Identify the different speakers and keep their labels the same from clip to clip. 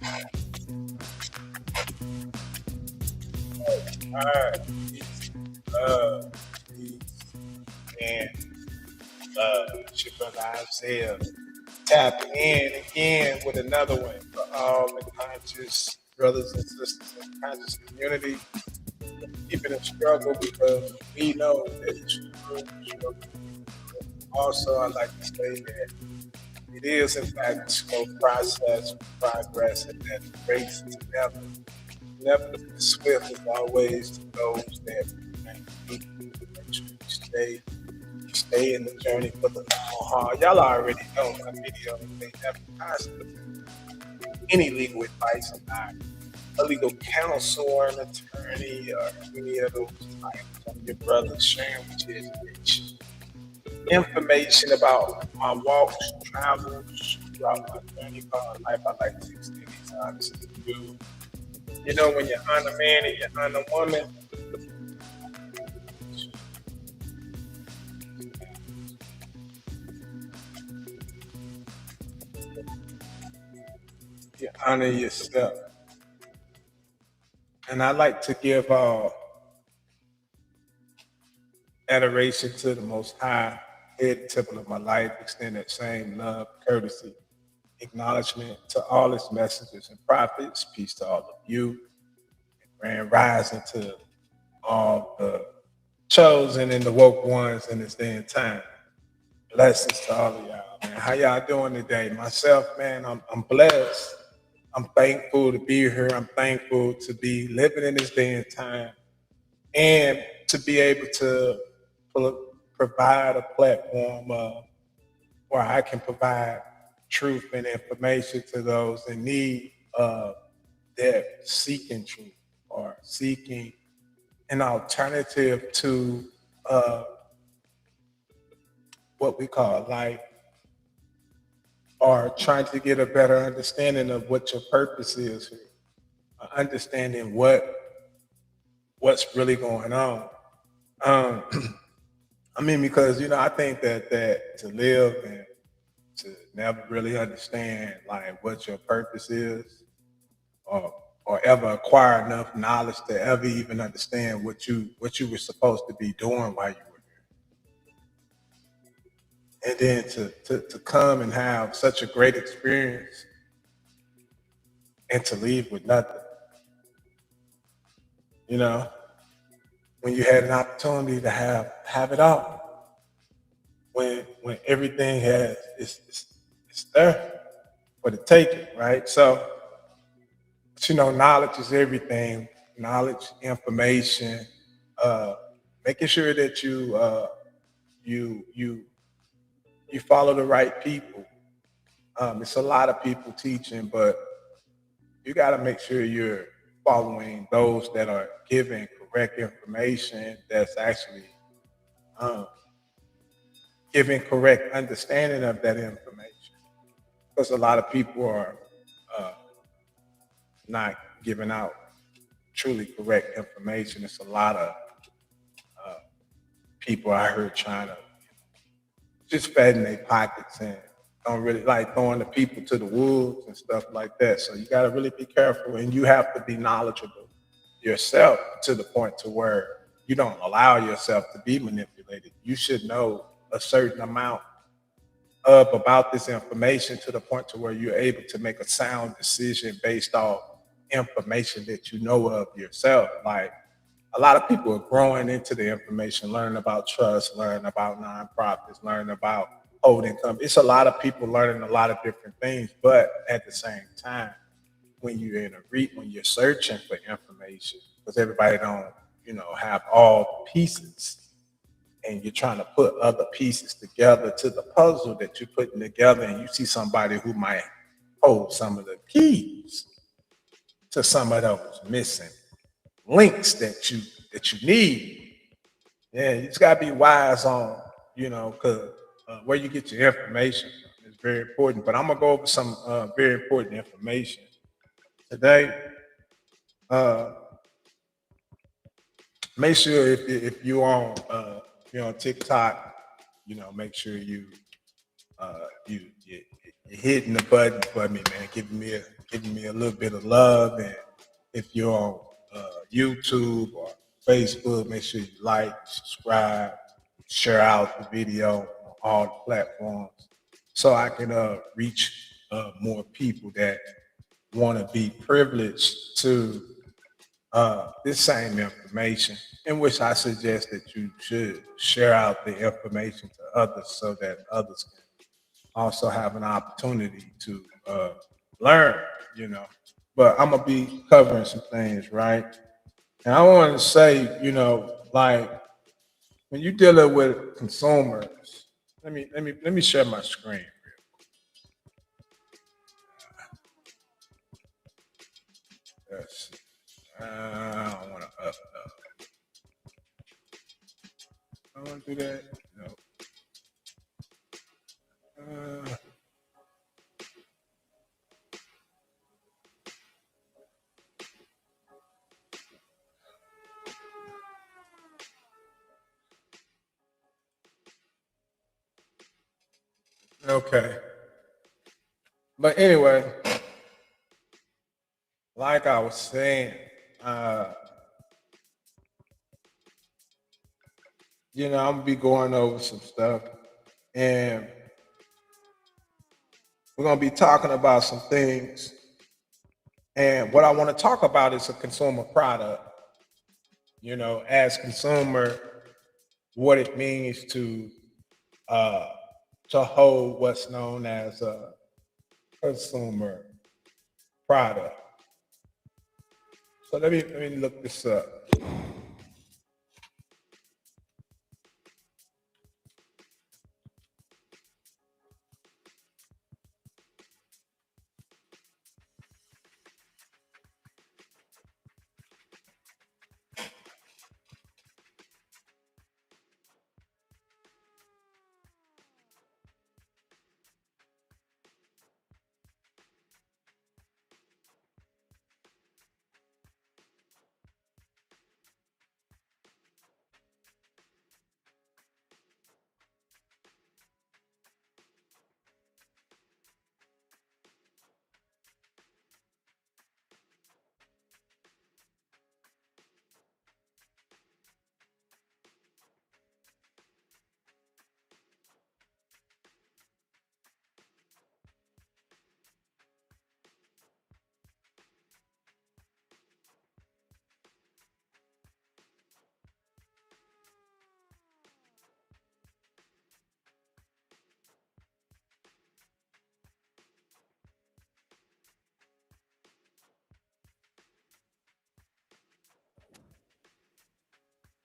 Speaker 1: All right. Uh, and it's your brother Isaiah tapping in again with another one for all the conscious brothers and sisters in the conscious community. Keep it a struggle because we know that it's true struggle. Also, I like to say that it is, in fact, a slow process, progress, and that the race is never swift as always to those that remain weak. Make sure you stay in the journey for the long haul. Y'all already know my videos, they never constantly any legal advice. I'm not a legal counsel or an attorney or any of those titles. I'm your brother sharing with you education, information about my walks, travels throughout my journey called life. I like to extend these honestly to you. You know, when you honor man and you honor woman, you honor yourself. And I like to give adoration to the Most High, head temple of my life, extend that same love, courtesy, acknowledgement to all its messengers and prophets. Peace to all of you. Grand rising to all the chosen and the woke ones in this day and time. Blessings to all of y'all, man. How y'all doing today? Myself, man, I'm blessed. I'm thankful to be here. I'm thankful to be living in this day and time and to be able to provide a platform where I can provide truth and information to those in need of that seeking truth or seeking an alternative to uh, what we call life, or trying to get a better understanding of what your purpose is here, understanding what's really going on. Um, I mean, because I think that to live and to never really understand like what your purpose is, or ever acquire enough knowledge to ever even understand what you were supposed to be doing while you were here, and then to come and have such a great experience and to leave with nothing. You know, when you had an opportunity to have it all, when everything has it's there for the taking, right? So, but, knowledge is everything. Knowledge, information, uh, making sure that you you follow the right people. It's a lot of people teaching, but you got to make sure you're following those that are giving correct information. That's actually um, giving correct understanding of that information. Because a lot of people are uh, not giving out truly correct information. It's a lot of uh, people I heard trying to just fatten their pockets and don't really like throwing the people to the wolves and stuff like that. So you got to really be careful, and you have to be knowledgeable yourself to the point to where you don't allow yourself to be manipulated. You should know a certain amount of about this information to the point to where you're able to make a sound decision based off information that you know of yourself. Like a lot of people are growing into the information, learning about trust, learning about nonprofits, learning about holding companies. It's a lot of people learning a lot of different things, but at the same time, when you're when you're searching for information, because everybody don't, have all pieces, and you're trying to put other pieces together to the puzzle that you're putting together, and you see somebody who might hold some of the keys to some of those missing links that you need. Yeah, you just gotta be wise on, because where you get your information from is very important. But I'm gonna go over some very important information today. Uh, Make sure if you're on TikTok, make sure you hitting the button for me, man, giving me a little bit of love. And if you're on YouTube or Facebook, make sure you like, subscribe, share out the video on all the platforms, so I can reach more people that want to be privileged to this same information, in which I suggest that you should share out the information to others so that others can also have an opportunity to learn, you know. But I'm gonna be covering some things, right? And I want to say, like when you're dealing with consumers, let me share my screen. Yes. I don't want to I want to do that. No. Uh, okay. But anyway, like I was saying, uh, I'm gonna be going over some stuff, and we're gonna be talking about some things. And what I want to talk about is a consumer product. As consumer, what it means uh, to hold what's known as a consumer product. So let me look this up.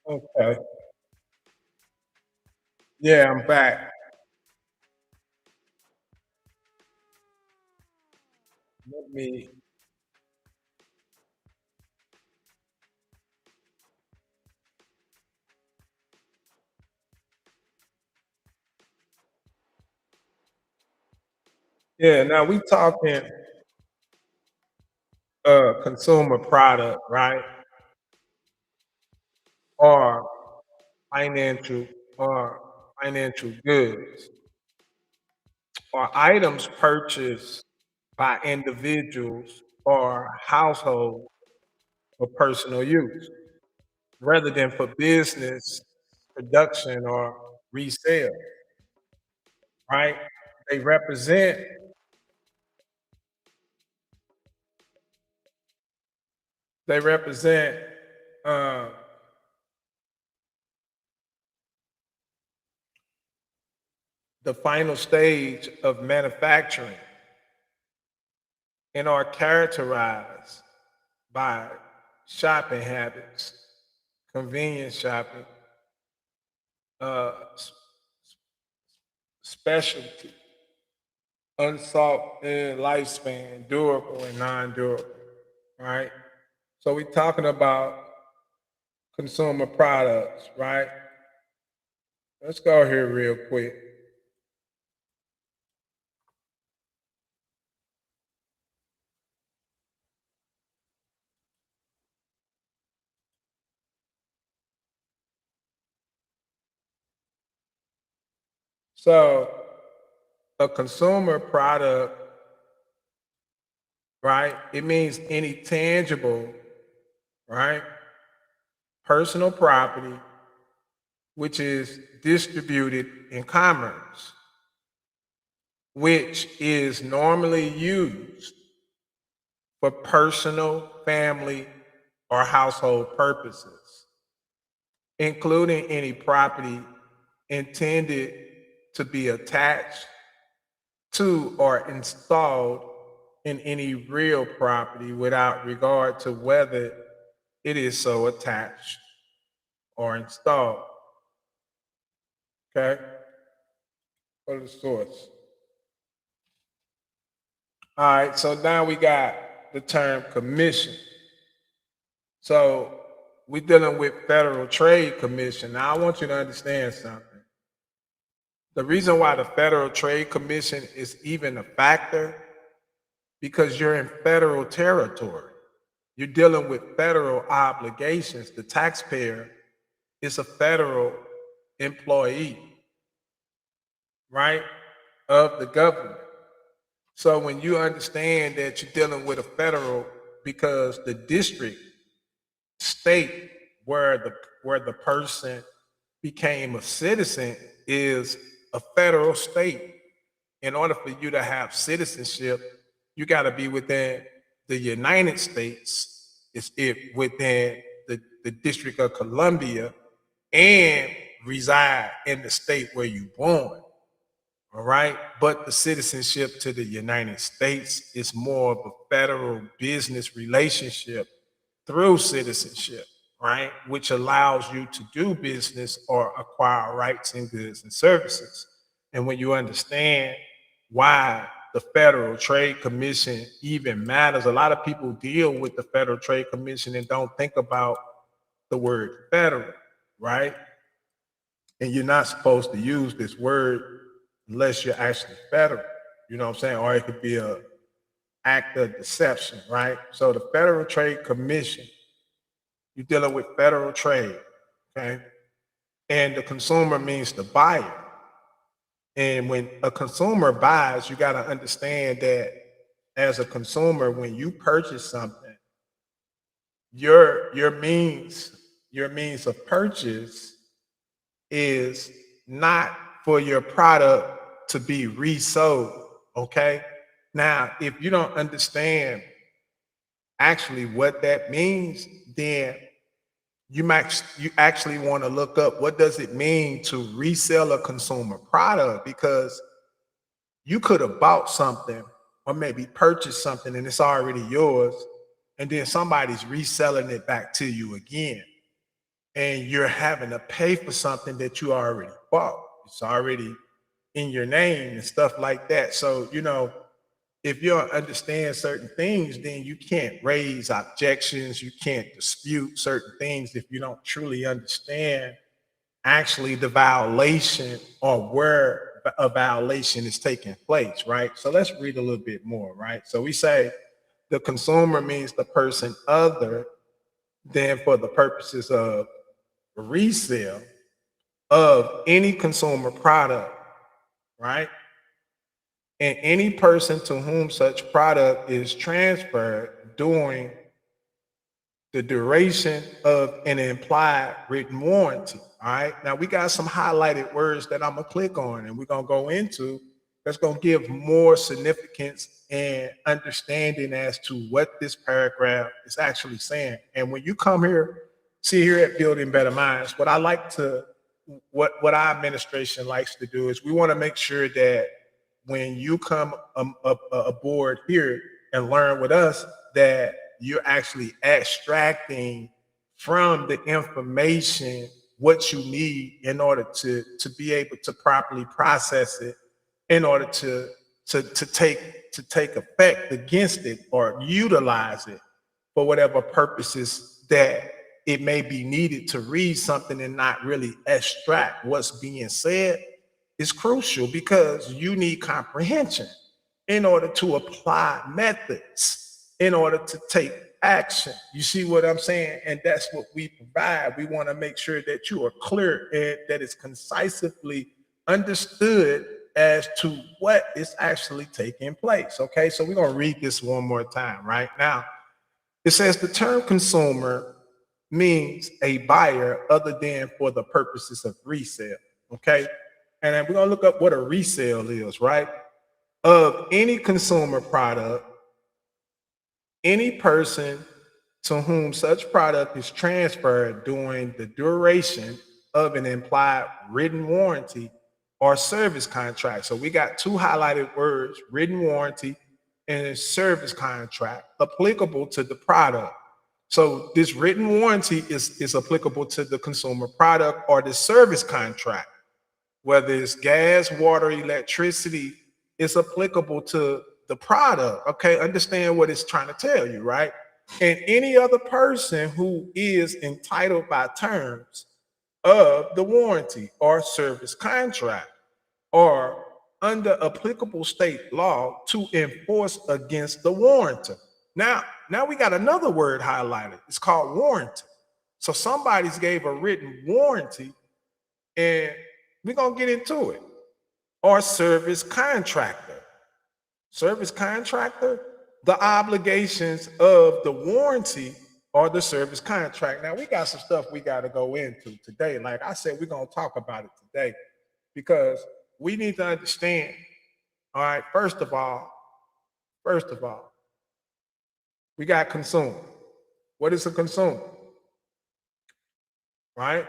Speaker 1: Okay. Yeah, I'm back. Let me. Yeah. Now we talking consumer product, right? Or financial or financial goods, or items purchased by individuals or households for personal use, rather than for business, production, or resale, right? They represent they represent uh, the final stage of manufacturing and are characterized by shopping habits, convenience shopping, uh, specialty, unsought in lifespan, durable and non-durable, right? So we're talking about consumer products, right? Let's go here real quick. So A consumer product, right? It means any tangible, right? Personal property, which is distributed in commerce, which is normally used for personal, family, or household purposes, including any property intended to be attached to or installed in any real property without regard to whether it is so attached or installed. Okay? Go to the source. All right, so now we got the term commission. So we're dealing with Federal Trade Commission. Now I want you to understand something. The reason why the Federal Trade Commission is even a factor, because you're in federal territory. You're dealing with federal obligations. The taxpayer is a federal employee, right, of the government. So when you understand that you're dealing with a federal, because the district, state where the person became a citizen is a federal state. In order for you to have citizenship, you got to be within the United States, is it within the District of Columbia, and reside in the state where you're born. All right. But the citizenship to the United States is more of a federal business relationship through citizenship, right? Which allows you to do business or acquire rights and goods and services. And when you understand why the Federal Trade Commission even matters, a lot of people deal with the Federal Trade Commission and don't think about the word federal, right? And you're not supposed to use this word unless you're actually federal. You know what I'm saying? Or it could be a act of deception, right? So the Federal Trade Commission, you're dealing with federal trade, okay? And the consumer means the buyer. And when a consumer buys, you got to understand that as a consumer, when you purchase something, your means of purchase is not for your product to be resold. Okay. Now, if you don't understand actually what that means, then you actually want to look up what does it mean to resell a consumer product, because you could have bought something or maybe purchased something and it's already yours, and then somebody's reselling it back to you again, and you're having to pay for something that you already bought. It's already in your name and stuff like that. So, if you don't understand certain things, then you can't raise objections. You can't dispute certain things if you don't truly understand actually the violation or where a violation is taking place, right? So let's read a little bit more, right? So we say the consumer means the person other than for the purposes of resale of any consumer product, right? And any person to whom such product is transferred during the duration of an implied written warranty. All right. Now we got some highlighted words that I'm gonna click on and we're gonna go into that's gonna give more significance and understanding as to what this paragraph is actually saying. And when you come here, see here at Building Better Minds, what I like to what our administration likes to do is we want to make sure that when you come aboard here and learn with us, that you're actually extracting from the information what you need in order to be able to properly process it, in order to take effect against it or utilize it for whatever purposes that it may be needed to read something and not really extract what's being said is crucial, because you need comprehension in order to apply methods, in order to take action. You see what I'm saying? And that's what we provide. We want to make sure that you are clear and that it's concisely understood as to what is actually taking place. Okay, so we're going to read this one more time. Right now, it says the term consumer means a buyer other than for the purposes of resale. Okay, and then we're going to look up what a resale is, right? Of any consumer product, any person to whom such product is transferred during the duration of an implied written warranty or service contract. So we got two highlighted words, written warranty and a service contract, applicable to the product. So this written warranty is applicable to the consumer product or the service contract. Whether it's gas, water, electricity, it's applicable to the product. Okay, understand what it's trying to tell you, right? And any other person who is entitled by terms of the warranty or service contract or under applicable state law to enforce against the warrantor. Now we got another word highlighted. It's called warranty. So somebody's gave a written warranty, and we're going to get into it. Or service contractor. Service contractor, the obligations of the warranty or the service contract. Now, we got some stuff we got to go into today. Like I said, we're going to talk about it today because we need to understand. All right, first of all, we got consumer. What is a consumer? Right?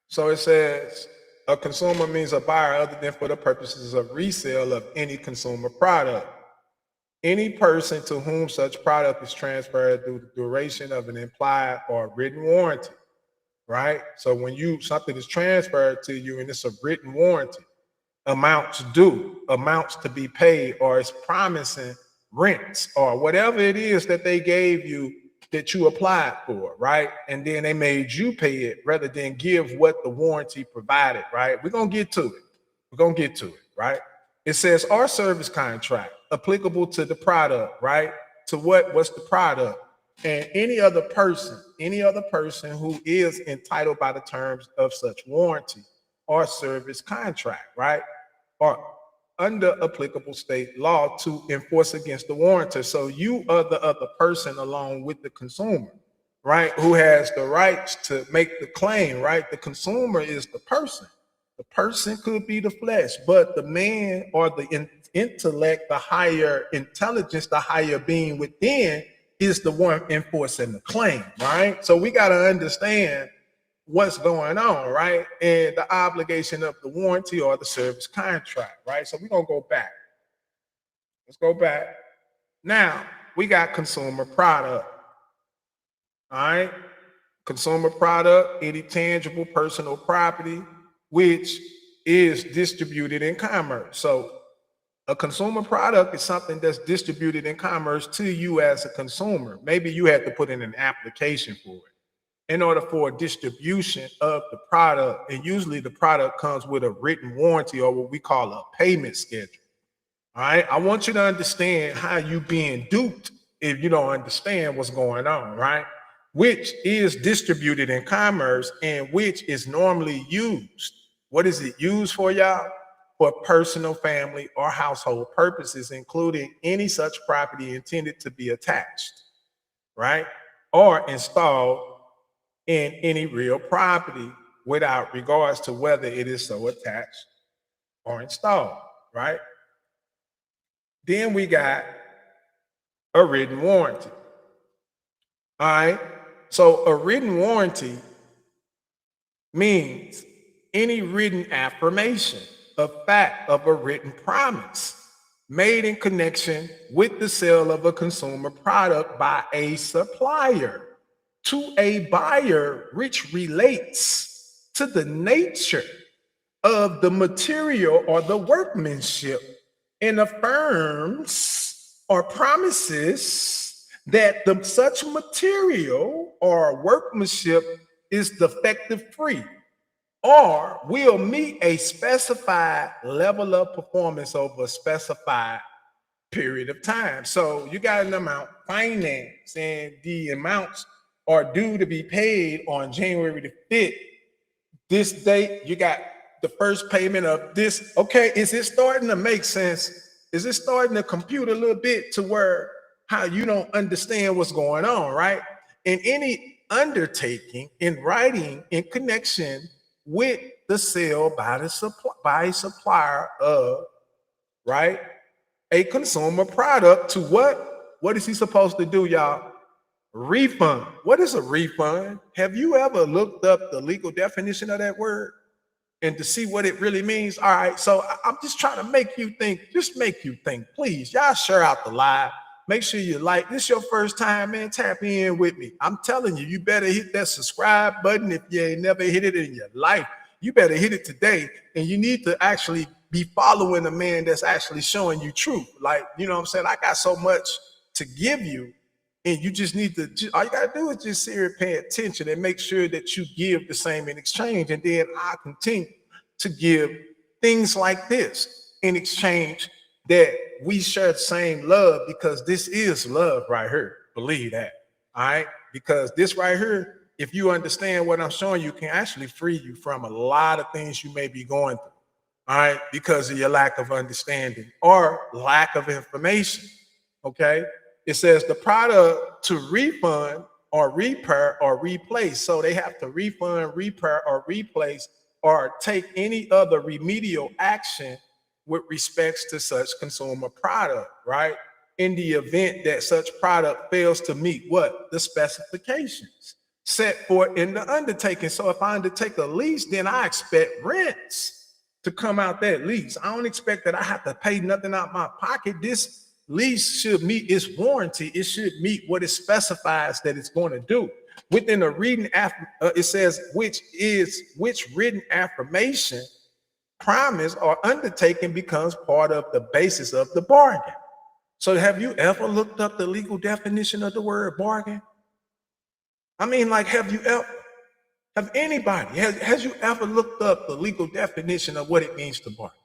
Speaker 1: So it says a consumer means a buyer other than for the purposes of resale of any consumer product. Any person to whom such product is transferred through the duration of an implied or written warranty, right? So when something is transferred to you and it's a written warranty, amounts due, amounts to be paid, or it's promising rents or whatever it is that they gave you that you applied for, right? And then they made you pay it rather than give what the warranty provided, right? We're going to get to it. Right? It says our service contract applicable to the product, right? To what's the product? And any other person who is entitled by the terms of such warranty or service contract, right? Or under applicable state law to enforce against the warrantor. So you are the other person along with the consumer, right? Who has the rights to make the claim, right? The consumer is the person. The person could be the flesh, but the man or the intellect, the higher intelligence, the higher being within is the one enforcing the claim, right? So we got to understand what's going on, right? And the obligation of the warranty or the service contract, right? So we're going to go back. Let's go back. Now, we got consumer product, all right? Consumer product, any tangible personal property, which is distributed in commerce. So a consumer product is something that's distributed in commerce to you as a consumer. Maybe you had to put in an application for it in order for a distribution of the product. And usually the product comes with a written warranty or what we call a payment schedule. All right. I want you to understand how you being duped if you don't understand what's going on, right? Which is distributed in commerce and which is normally used. What is it used for, y'all? For personal, family, or household purposes, including any such property intended to be attached, right? Or installed in any real property without regards to whether it is so attached or installed, right? Then we got a written warranty. All right. So a written warranty means any written affirmation of fact of a written promise made in connection with the sale of a consumer product by a supplier to a buyer, which relates to the nature of the material or the workmanship and affirms or promises that such material or workmanship is defective free or will meet a specified level of performance over a specified period of time. So you got an amount financed and the amounts are due to be paid on January the 5th. This date, you got the first payment of this. Okay, is it starting to make sense? Is it starting to compute a little bit to where how you don't understand what's going on, right? In any undertaking in writing in connection with the sale by a supplier of, right, a consumer product to what? What is he supposed to do, y'all? Refund. What is a refund? Have you ever looked up the legal definition of that word and to see what it really means? All right, so I'm just trying to make you think, just make you think, please. Y'all share out the live. Make sure you like. This is your first time, man. Tap in with me. I'm telling you, you better hit that subscribe button if you ain't never hit it in your life. You better hit it today, and you need to actually be following a man that's actually showing you truth. Like, you know what I'm saying? I got so much to give you, and you just need to, all you got to do is just sit here and pay attention and make sure that you give the same in exchange. And then I continue to give things like this in exchange, that we share the same love, because this is love right here. Believe that. All right. Because this right here, if you understand what I'm showing you, can actually free you from a lot of things you may be going through. All right. Because of your lack of understanding or lack of information. Okay. It says the product to refund or repair or replace. So they have to refund, repair, or replace, or take any other remedial action with respects to such consumer product, right? In the event that such product fails to meet what? The specifications set forth in the undertaking. So if I undertake a lease, then I expect rents to come out that lease. I don't expect that I have to pay nothing out my pocket. This lease should meet its warranty. It should meet what it specifies that it's going to do. Within a reading, it says which written affirmation, promise, or undertaking becomes part of the basis of the bargain. So have you ever looked up the legal definition of the word bargain? I mean, like, have anybody, has you ever looked up the legal definition of what it means to bargain?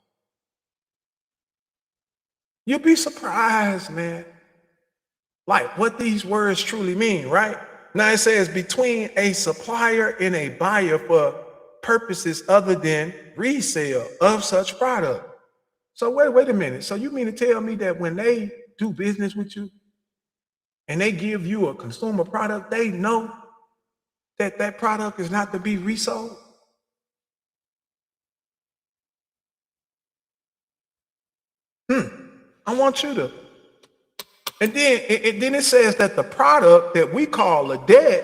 Speaker 1: You'll be surprised, man, like what these words truly mean, right? Now it says between a supplier and a buyer for purposes other than resale of such product. So wait a minute. So you mean to tell me that when they do business with you and they give you a consumer product, they know that that product is not to be resold? I want you to. And then it says that the product that we call a debt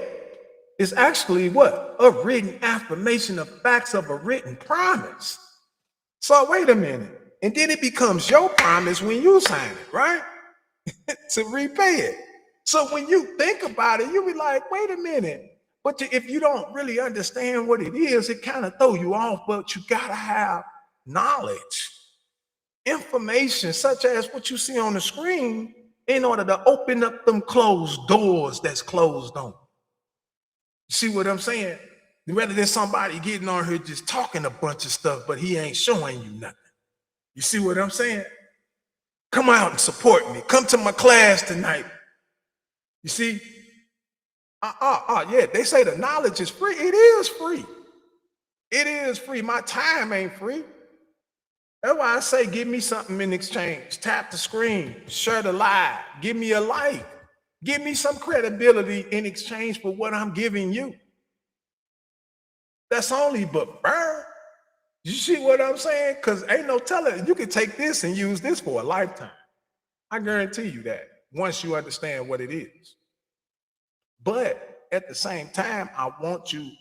Speaker 1: is actually what? A written affirmation of facts of a written promise. So wait a minute. And then it becomes your promise when you sign it, right? To repay it. So when you think about it, you'll be like, wait a minute. But if you don't really understand what it is, it kind of throw you off. But you got to have knowledge, information, such as what you see on the screen, in order to open up them closed doors that's closed on. See what I'm saying? Rather than somebody getting on here just talking a bunch of stuff, but he ain't showing you nothing. You see what I'm saying? Come out and support me. Come to my class tonight. You see? Yeah, they say the knowledge is free. It is free. It is free. My time ain't free. That's why I say give me something in exchange. Tap the screen, share the live, give me a like. Give me some credibility in exchange for what I'm giving you. That's only but fair. You see what I'm saying? Because ain't no telling. You can take this and use this for a lifetime. I guarantee you that once you understand what it is. But at the same time, I want you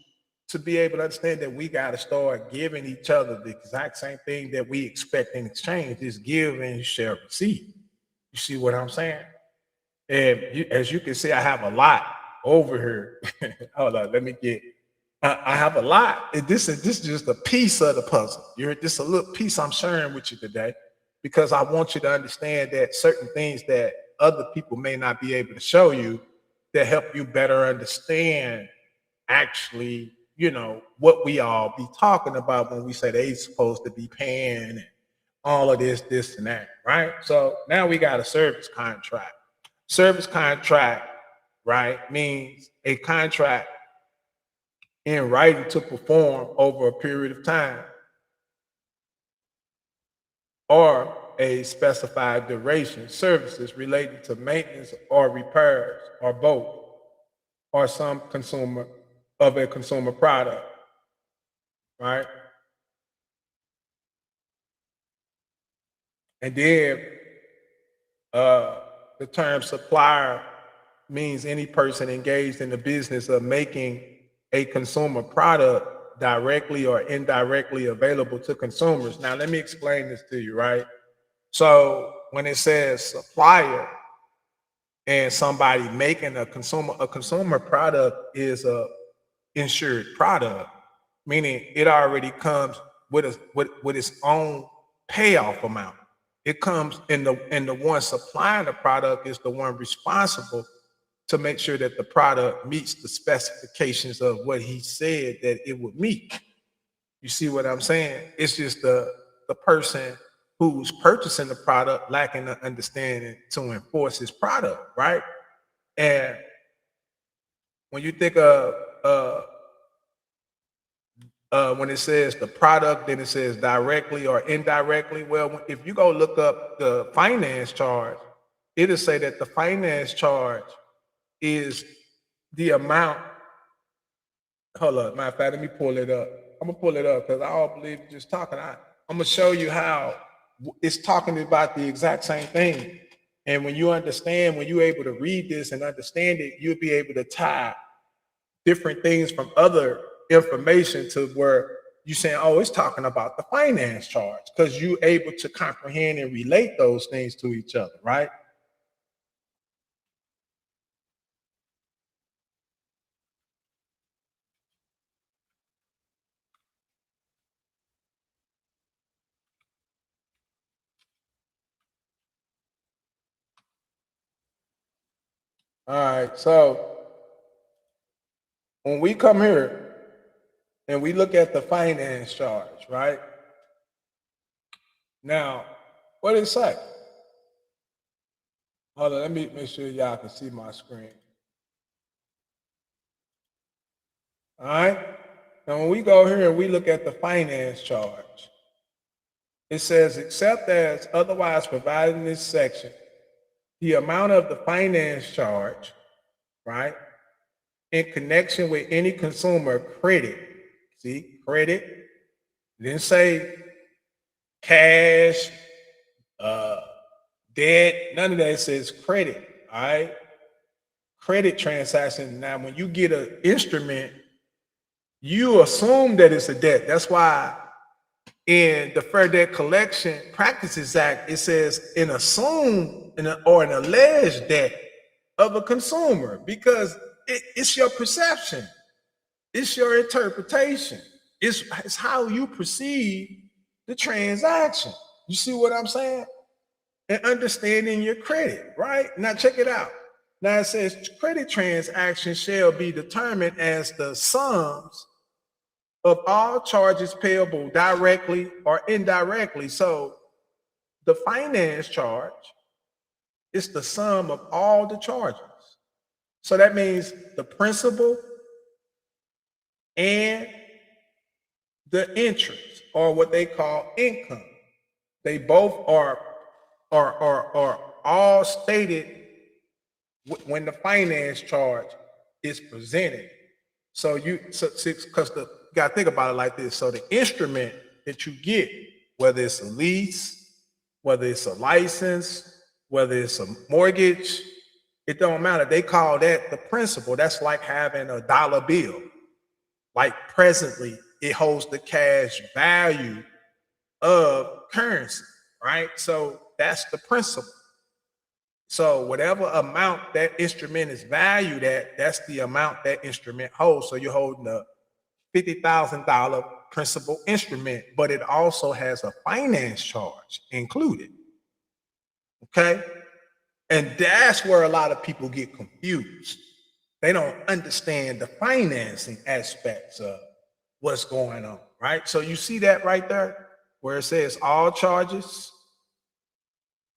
Speaker 1: to be able to understand that we got to start giving each other the exact same thing that we expect in exchange. Is give and you shall receive. You see what I'm saying? And as you can see, I have a lot over here. Hold on, let me get. I have a lot. And this is just a piece of the puzzle. This a little piece I'm sharing with you today, because I want you to understand that certain things that other people may not be able to show you, that help you better understand actually, what we all be talking about when we say they supposed to be paying and all of this and that, right? So now we got a service contract. Service contract, right, means a contract in writing to perform over a period of time or a specified duration, services related to maintenance or repairs, or both, or some consumer of a consumer product, right? And then uh, the term supplier means any person engaged in the business of making a consumer product directly or indirectly available to consumers. Now, let me explain this to you, right? So when it says supplier and somebody making a consumer product is a insured product, meaning it already comes with its own payoff amount. It comes in the one supplying the product is the one responsible to make sure that the product meets the specifications of what he said that it would meet. You see what I'm saying? It's just the person who's purchasing the product lacking the understanding to enforce his product, right? And when you think of when it says the product, then it says directly or indirectly. Well, if you go look up the finance charge, it'll say that the finance charge is the amount. Hold up, matter of fact, let me pull it up. I'm gonna pull it up because I don't believe just talking. I'm gonna show you how it's talking about the exact same thing. And when you understand, when you're able to read this and understand it, you'll be able to tie different things from other information to where you saying, oh, it's talking about the finance charge, because you're able to comprehend and relate those things to each other, right? All right. So when we come here and we look at the finance charge, right? Now, what did it say? Hold on, let me make sure y'all can see my screen. All right. Now, when we go here and we look at the finance charge, it says, except as otherwise provided in this section, the amount of the finance charge, right, in connection with any consumer credit. See, credit. It didn't say cash, uh, debt, none of that. It says credit. All right. Credit transaction. Now, when you get an instrument, you assume that it's a debt. That's why in the Fair Debt Collection Practices Act, it says an assumed or an alleged debt of a consumer, because it's your perception, it's your interpretation, it's how you perceive the transaction. You see what I'm saying? And understanding your credit, right? Now check it out. Now it says credit transactions shall be determined as the sums of all charges payable directly or indirectly. So the finance charge is the sum of all the charges. So that means the principal and the interest, or what they call income. They both are all stated when the finance charge is presented. So because you got to think about it like this. So the instrument that you get, whether it's a lease, whether it's a license, whether it's a mortgage, it don't matter. They call that the principal. That's like having a dollar bill. Like presently, it holds the cash value of currency, right? So that's the principal. So whatever amount that instrument is valued at, that's the amount that instrument holds. So you're holding a $50,000 principal instrument, but it also has a finance charge included. Okay? And that's where a lot of people get confused. They don't understand the financing aspects of what's going on, right? So you see that right there where it says all charges.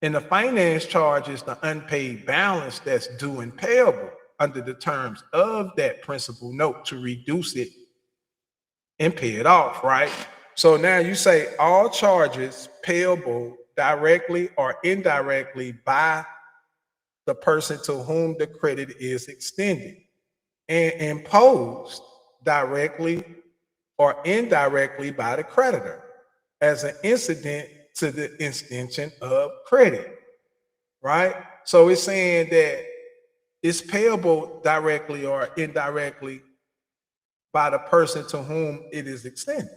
Speaker 1: And the finance charge is the unpaid balance that's due and payable under the terms of that principal note to reduce it and pay it off, right? So now you say all charges payable directly or indirectly by the person to whom the credit is extended, and imposed directly or indirectly by the creditor as an incident to the extension of credit, right? So it's saying that it's payable directly or indirectly by the person to whom it is extended,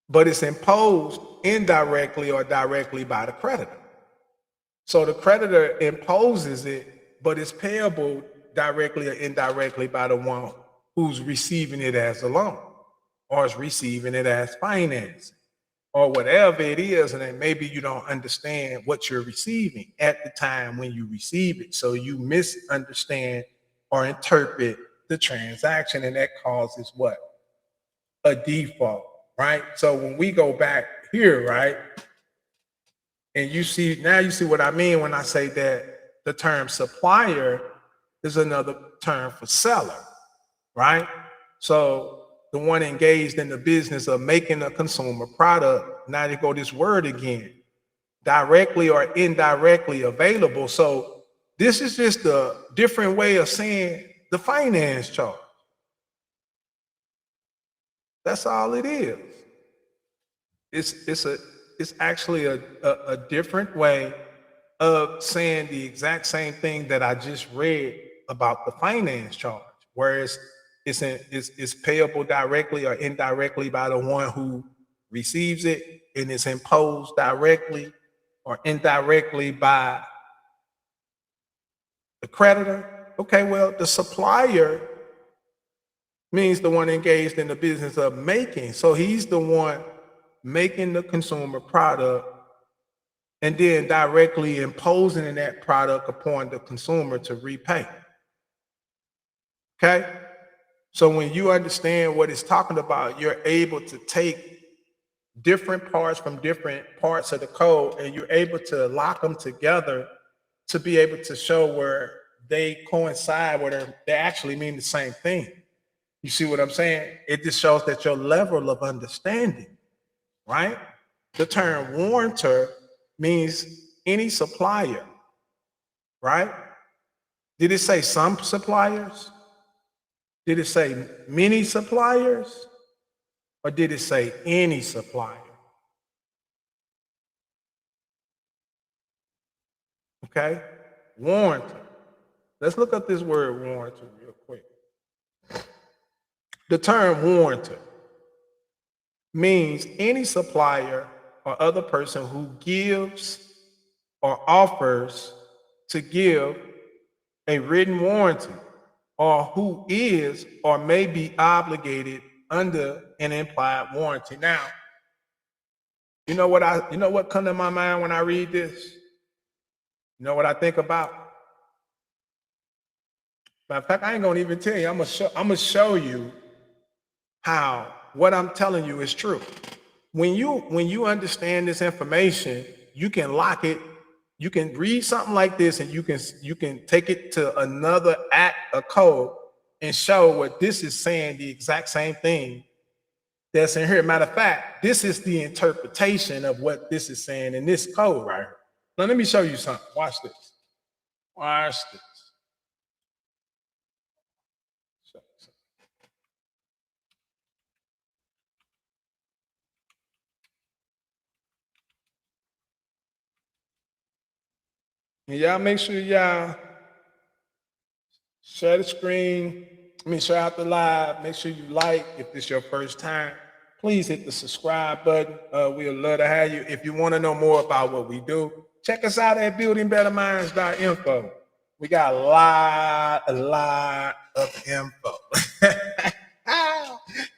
Speaker 1: but it's imposed indirectly or directly by the creditor. So the creditor imposes it, but it's payable directly or indirectly by the one who's receiving it as a loan or is receiving it as finance or whatever it is. And then maybe you don't understand what you're receiving at the time when you receive it. So you misunderstand or interpret the transaction, and that causes what? A default, right? So when we go back here, right? And you see, now you see what I mean when I say that the term supplier is another term for seller, right? So the one engaged in the business of making a consumer product, now you go this word again, directly or indirectly available. So this is just a different way of saying the finance charge. That's all it is. It's actually a different way of saying the exact same thing that I just read about the finance charge, whereas it's payable directly or indirectly by the one who receives it, and it's imposed directly or indirectly by the creditor. Okay, well, the supplier means the one engaged in the business of making. So he's the one making the consumer product and then directly imposing that product upon the consumer to repay. Okay? So when you understand what it's talking about, you're able to take different parts from different parts of the code and you're able to lock them together to be able to show where they coincide, where they actually mean the same thing. You see what I'm saying? It just shows that your level of understanding, right? The term warrantor means any supplier, right? Did it say some suppliers? Did it say many suppliers? Or did it say any supplier? Okay, warrantor. Let's look up this word warrantor real quick. The term warrantor means any supplier or other person who gives or offers to give a written warranty or who is or may be obligated under an implied warranty. Now, you know what comes to my mind when I read this? You know what I think about? Matter of fact, I ain't gonna even tell you. I'm gonna show you how what I'm telling you is true. When you understand this information, you can lock it. You can read something like this, and you can take it to another act, a code, and show what this is saying. The exact same thing that's in here. Matter of fact, this is the interpretation of what this is saying in this code right here. Now let me show you something. Watch this. Watch this. And y'all make sure y'all share the screen. Share out the live. Make sure you like. If this is your first time, please hit the subscribe button. We'd love to have you. If you want to know more about what we do, check us out at buildingbetterminds.info. We got a lot of info.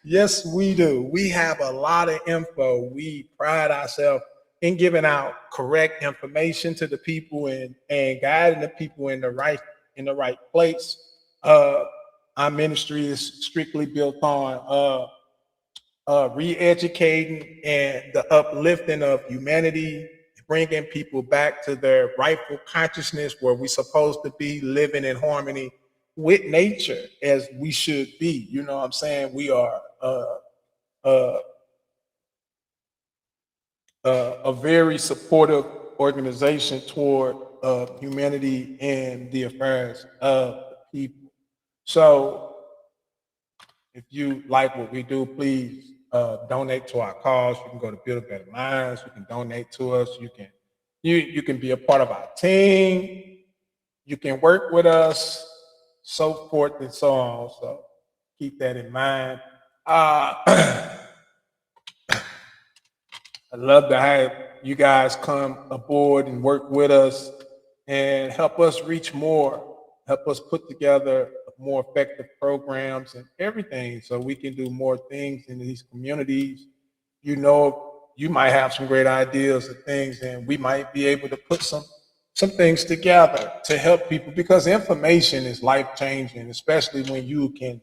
Speaker 1: Yes, we do. We have a lot of info. We pride ourselves in giving out correct information to the people and guiding the people in the right place. Our ministry is strictly built on re-educating and the uplifting of humanity, bringing people back to their rightful consciousness where we're supposed to be living in harmony with nature as we should be. You know what I'm saying? We are a very supportive organization toward humanity and the affairs of the people. So if you like what we do, please donate to our cause. You can go to Build a Better Minds. You can donate to us. You can be a part of our team. You can work with us, so forth and so on. So keep that in mind. I'd love to have you guys come aboard and work with us and help us reach more, help us put together more effective programs and everything so we can do more things in these communities. You know, you might have some great ideas of things and we might be able to put some things together to help people because information is life changing, especially when you can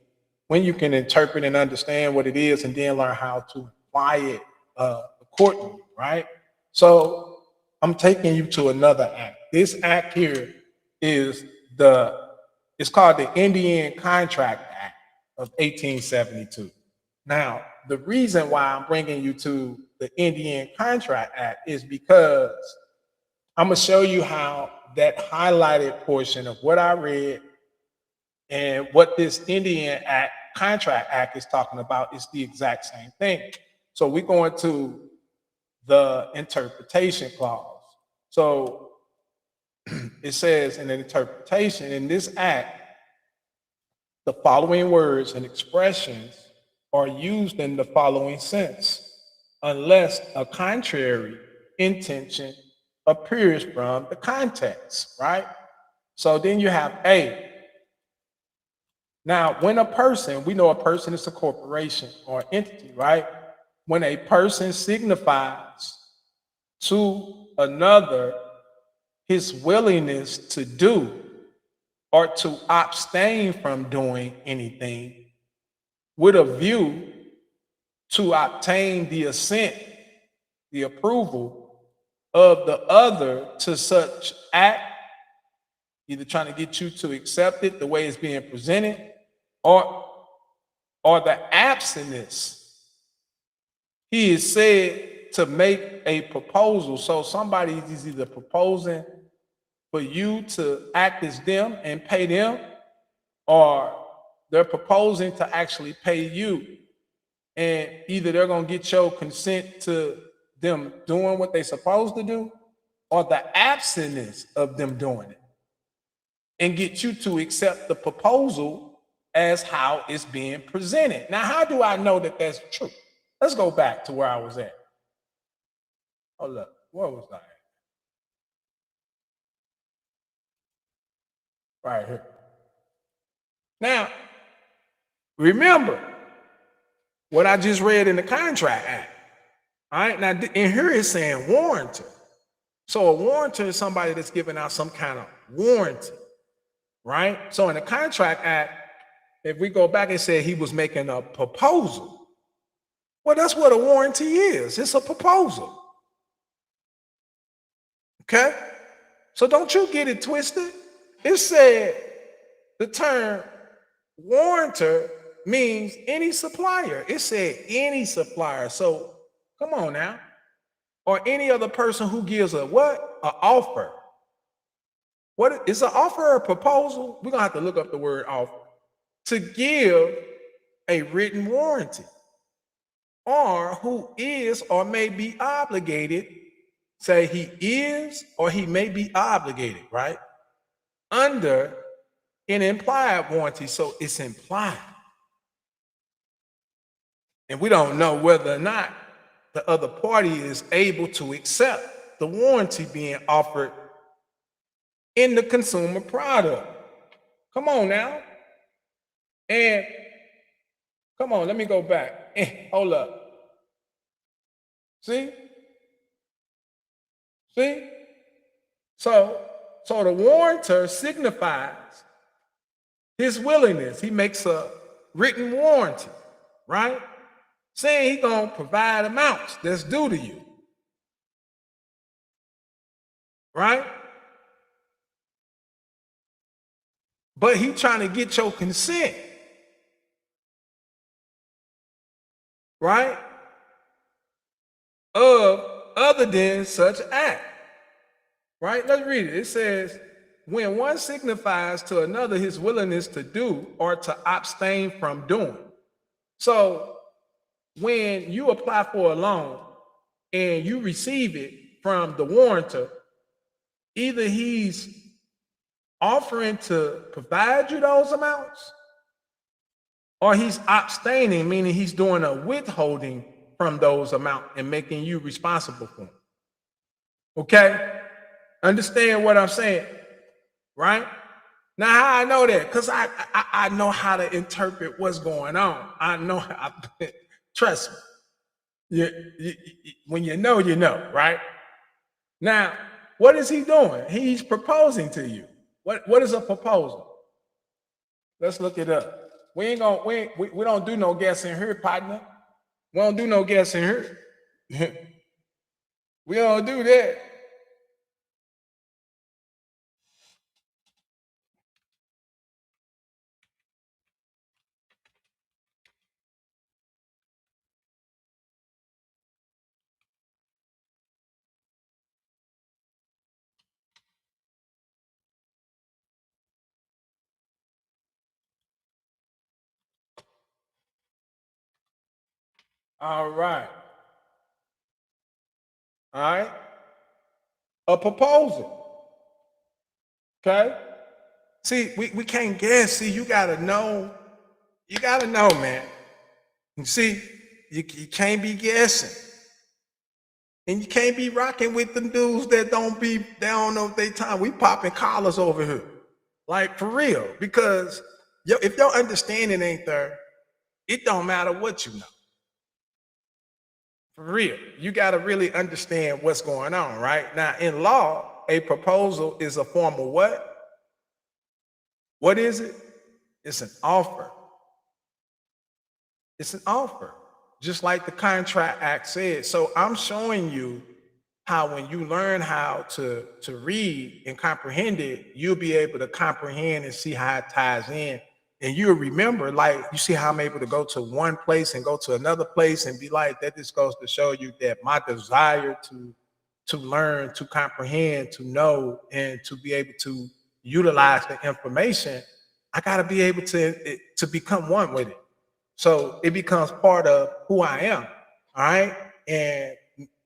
Speaker 1: interpret and understand what it is and then learn how to apply it accordingly, right? So I'm taking you to another act. This act here is it's called the Indian Contract Act of 1872. Now, the reason why I'm bringing you to the Indian Contract Act is because I'm going to show you how that highlighted portion of what I read and what this Indian Act Contract Act is talking about is the exact same thing. So we're going to the interpretation clause. So it says in an interpretation in this act, the following words and expressions are used in the following sense, unless a contrary intention appears from the context, right? So then you have A. Now, when a person, we know a person is a corporation or entity, right? When a person signifies to another his willingness to do or to abstain from doing anything with a view to obtain the assent, the approval of the other to such act, either trying to get you to accept it the way it's being presented, or the abstinence. He is said to make a proposal. So somebody is either proposing for you to act as them and pay them, or they're proposing to actually pay you. And either they're going to get your consent to them doing what they're supposed to do, or the absence of them doing it, and get you to accept the proposal as how it's being presented. Now, how do I know that that's true? Let's go back to where I was at. Hold up, where was I at? Right here. Now, remember what I just read in the Contract Act. All right, now in here it's saying warrantor. So a warrantor is somebody that's giving out some kind of warranty, right? So in the Contract Act, if we go back and say he was making a proposal, well, that's what a warranty is. It's a proposal. Okay? So don't you get it twisted. It said the term warrantor means any supplier. It said any supplier. So come on now. Or any other person who gives a what? An offer. What is an offer or a proposal? We're gonna have to look up the word offer. To give a written warranty, or who is or may be obligated, say he is or he may be obligated, right? Under an implied warranty. So it's implied. And we don't know whether or not the other party is able to accept the warranty being offered in the consumer product. Come on now. And come on, let me go back. Hold up. See? See? So the warrantor signifies his willingness. He makes a written warranty, right? Saying he's gonna provide amounts that's due to you. Right? But he trying to get your consent. Right? Of other than such act. Right? Let's read it. It says, when one signifies to another his willingness to do or to abstain from doing. So when you apply for a loan and you receive it from the warrantor, either he's offering to provide you those amounts or he's abstaining, meaning he's doing a withholding from those amounts and making you responsible for them. Okay? Understand what I'm saying, right? Now, how I know that? Because I know how to interpret what's going on. I know how, trust me. When you know, right? Now, what is he doing? He's proposing to you. What is a proposal? Let's look it up. We don't do no guessing here, partner. We don't do no guessing here. We don't do that. All right. All right. A proposal. Okay. See, we can't guess. See, you gotta know. You gotta know, man. You see, you can't be guessing. And you can't be rocking with them dudes that they don't know their time. We popping collars over here. Like for real. Because if your understanding ain't there, it don't matter what you know. For real. You got to really understand what's going on, right? Now, in law, a proposal is a form of what? What is it? It's an offer. It's an offer, just like the Contract Act said. So I'm showing you how when you learn how to read and comprehend it, you'll be able to comprehend and see how it ties in. And you'll remember, like, you see how I'm able to go to one place and go to another place and be like, that just goes to show you that my desire to learn, to comprehend, to know, and to be able to utilize the information, I got to be able to become one with it. So it becomes part of who I am, all right? And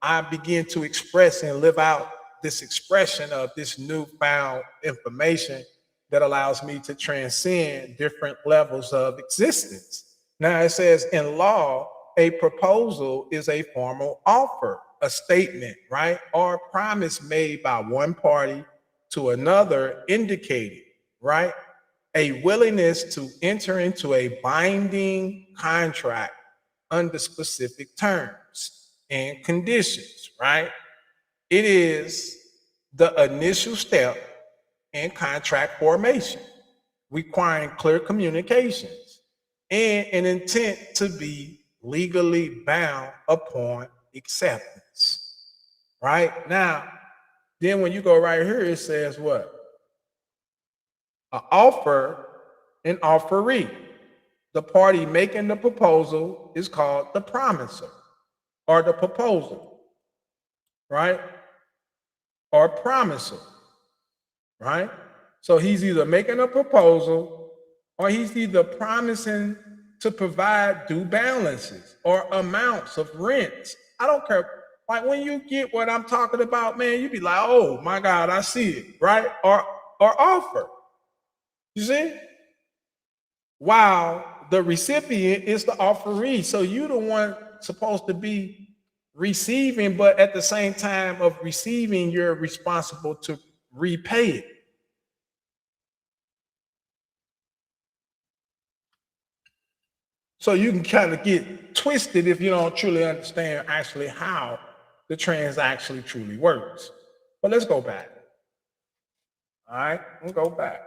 Speaker 1: I begin to express and live out this expression of this newfound information that allows me to transcend different levels of existence. Now it says in law, a proposal is a formal offer, a statement, right? Or a promise made by one party to another indicating, right? A willingness to enter into a binding contract under specific terms and conditions, right? It is the initial step in contract formation, requiring clear communications and an intent to be legally bound upon acceptance, right? Now, then when you go right here, it says what? An offer, an offeree. The party making the proposal is called the promiser or the proposal, right? Or promiser, right? So he's either making a proposal or he's either promising to provide due balances or amounts of rents. I don't care. Like when you get what I'm talking about, man, you be like, oh my God, I see it, right? Or offer. You see? While the recipient is the offeree. So you're the one supposed to be receiving, but at the same time of receiving, you're responsible to repay it. So you can kind of get twisted if you don't truly understand actually how the transaction truly works. But let's go back. All right, we'll go back.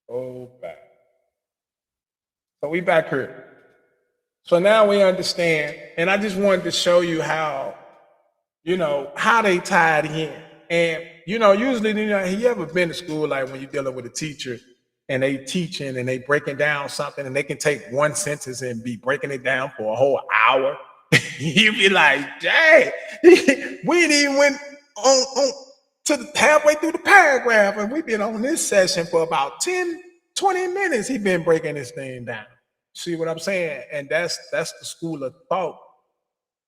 Speaker 1: Go back. So we back here. So now we understand, and I just wanted to show you how, how they tied in. And, usually, you ever been to school, like when you're dealing with a teacher and they teaching and they breaking down something and they can take one sentence and be breaking it down for a whole hour. You be like, dang, we ain't even went on to the halfway through the paragraph, and we've been on this session for about 10, 20 minutes. He been breaking this thing down. See what I'm saying? And that's the school of thought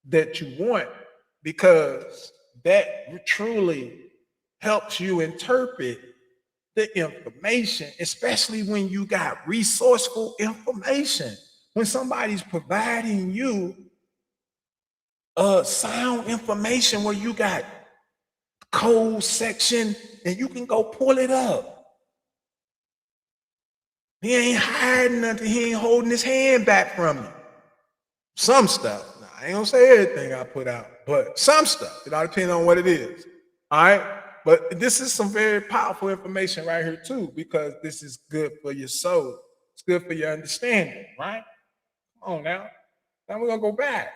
Speaker 1: that you want, because that truly helps you interpret the information, especially when you got resourceful information. When somebody's providing you sound information where you got code section and you can go pull it up. He ain't hiding nothing. He ain't holding his hand back from you. Some stuff. Now, I ain't gonna say everything I put out, but some stuff. It all depends on what it is. All right. But this is some very powerful information right here too, because this is good for your soul. It's good for your understanding, right? Come on now. Now we're gonna go back.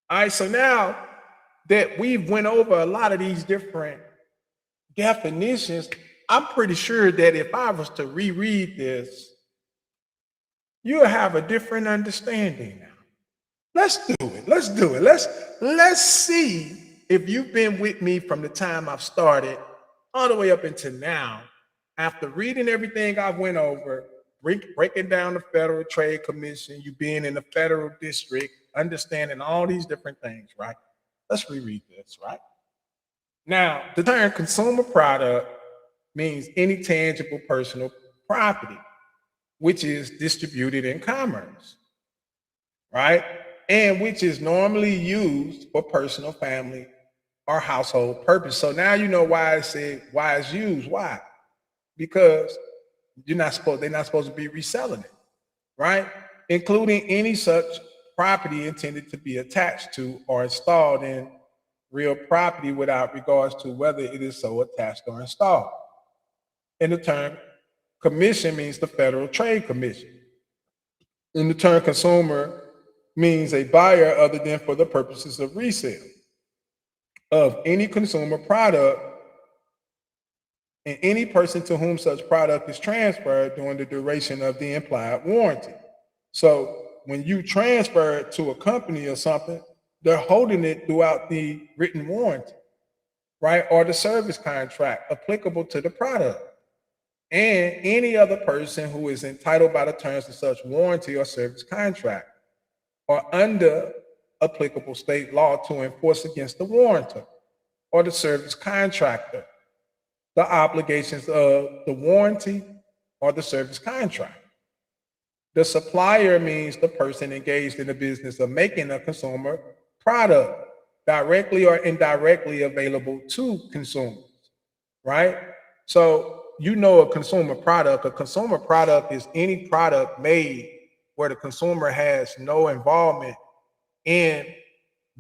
Speaker 1: All right, so now that we've went over a lot of these different definitions, I'm pretty sure that if I was to reread this, you'll have a different understanding now. Let's do it. Let's do it. Let's see if you've been with me from the time I've started all the way up until now. After reading everything I went over, breaking down the Federal Trade Commission, you being in the federal district, understanding all these different things, right? Let's reread this, right? Now, the term consumer product means any tangible personal property, which is distributed in commerce, right? And which is normally used for personal, family, or household purpose. So now you know why I said why it's used. Why? Because they're not supposed to be reselling it, right? Including any such property intended to be attached to or installed in real property without regards to whether it is so attached or installed. And the term commission means the Federal Trade Commission. And the term consumer means a buyer other than for the purposes of resale of any consumer product and any person to whom such product is transferred during the duration of the implied warranty. So when you transfer it to a company or something, they're holding it throughout the written warranty, right? Or the service contract applicable to the product. And any other person who is entitled by the terms of such warranty or service contract or under applicable state law to enforce against the warrantor or the service contractor the obligations of the warranty or the service contract. The supplier means the person engaged in the business of making a consumer product, directly or indirectly available to consumers, right? So you know a consumer product is any product made where the consumer has no involvement in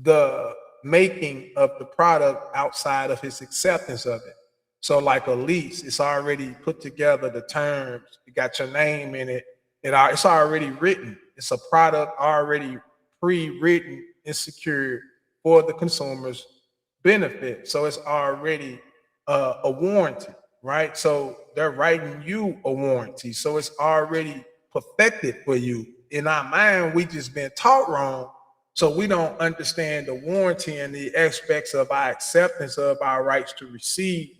Speaker 1: the making of the product outside of his acceptance of it. So like a lease, it's already put together, the terms, you got your name in it, it's already written. It's a product already pre-written and secured for the consumer's benefit. So it's already a warranty, right? So they're writing you a warranty. So it's already perfected for you. In our mind, we just been taught wrong. So we don't understand the warranty and the aspects of our acceptance of our rights to receive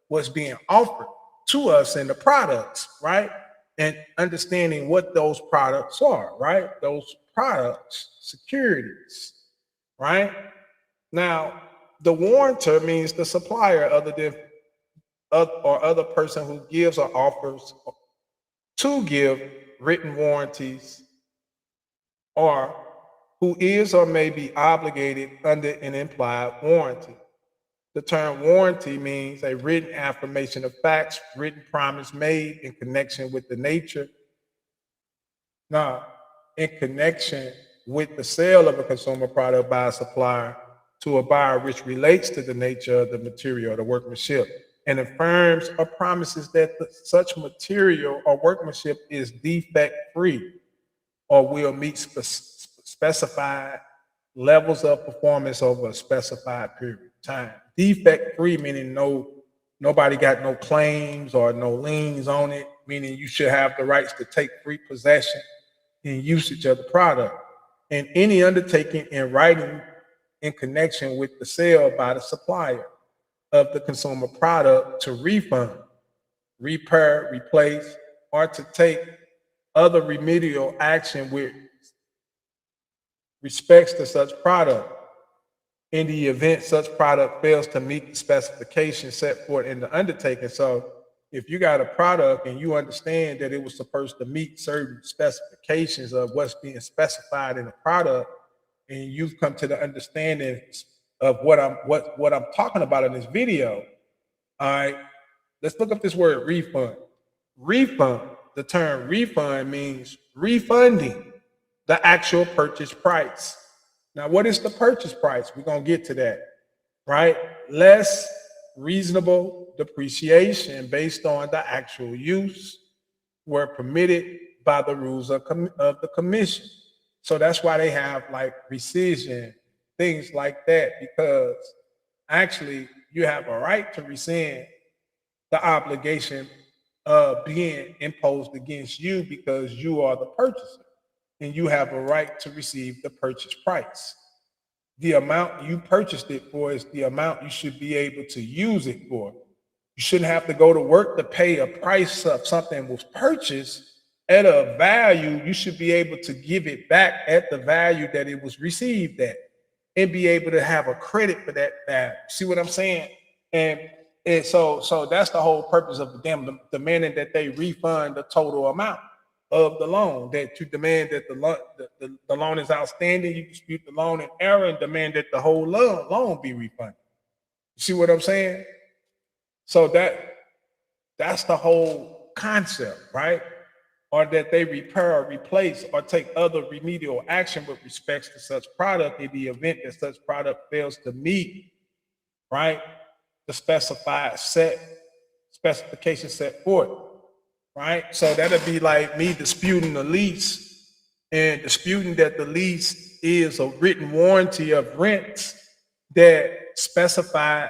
Speaker 1: what's being offered to us in the products, right? And understanding what those products are, right? Those products, securities, right? Now, the warrantor means the supplier other than or other person who gives or offers to give written warranties or who is or may be obligated under an implied warranty. The term warranty means a written affirmation of facts, written promise made in connection with the nature. Now, in connection with the sale of a consumer product by a supplier to a buyer, which relates to the nature of the material or the workmanship, and affirms or promises that such material or workmanship is defect-free or will meet specified levels of performance over a specified period of time. Defect-free meaning nobody got no claims or no liens on it, meaning you should have the rights to take free possession and usage of the product. and any undertaking in writing in connection with the sale by the supplier of the consumer product to refund, repair, replace, or to take other remedial action with respects to such product in the event such product fails to meet the specifications set forth in the undertaking. So if you got a product and you understand that it was supposed to meet certain specifications of what's being specified in the product, and you've come to the understanding of what I'm talking about in this video, all right, let's look up this word refund. Refund, the term refund means refunding the actual purchase price. Now, what is the purchase price? We're going to get to that, right? Less reasonable depreciation based on the actual use were permitted by the rules of the commission. So that's why they have like rescission, things like that, because actually you have a right to rescind the obligation being imposed against you because you are the purchaser and you have a right to receive the purchase price. The amount you purchased it for is the amount you should be able to use it for. You shouldn't have to go to work to pay a price of something was purchased at a value. You should be able to give it back at the value that it was received at and be able to have a credit for that value. See what I'm saying? And so that's the whole purpose of them demanding that they refund the total amount of the loan, that you demand that the loan is outstanding, you dispute the loan in error and demand that the whole loan be refunded. You see what I'm saying? So that's the whole concept, right? Or that they repair or replace or take other remedial action with respects to such product in the event that such product fails to meet, right, the specified specification set forth, right? So that'd be like me disputing the lease and disputing that the lease is a written warranty of rents that specify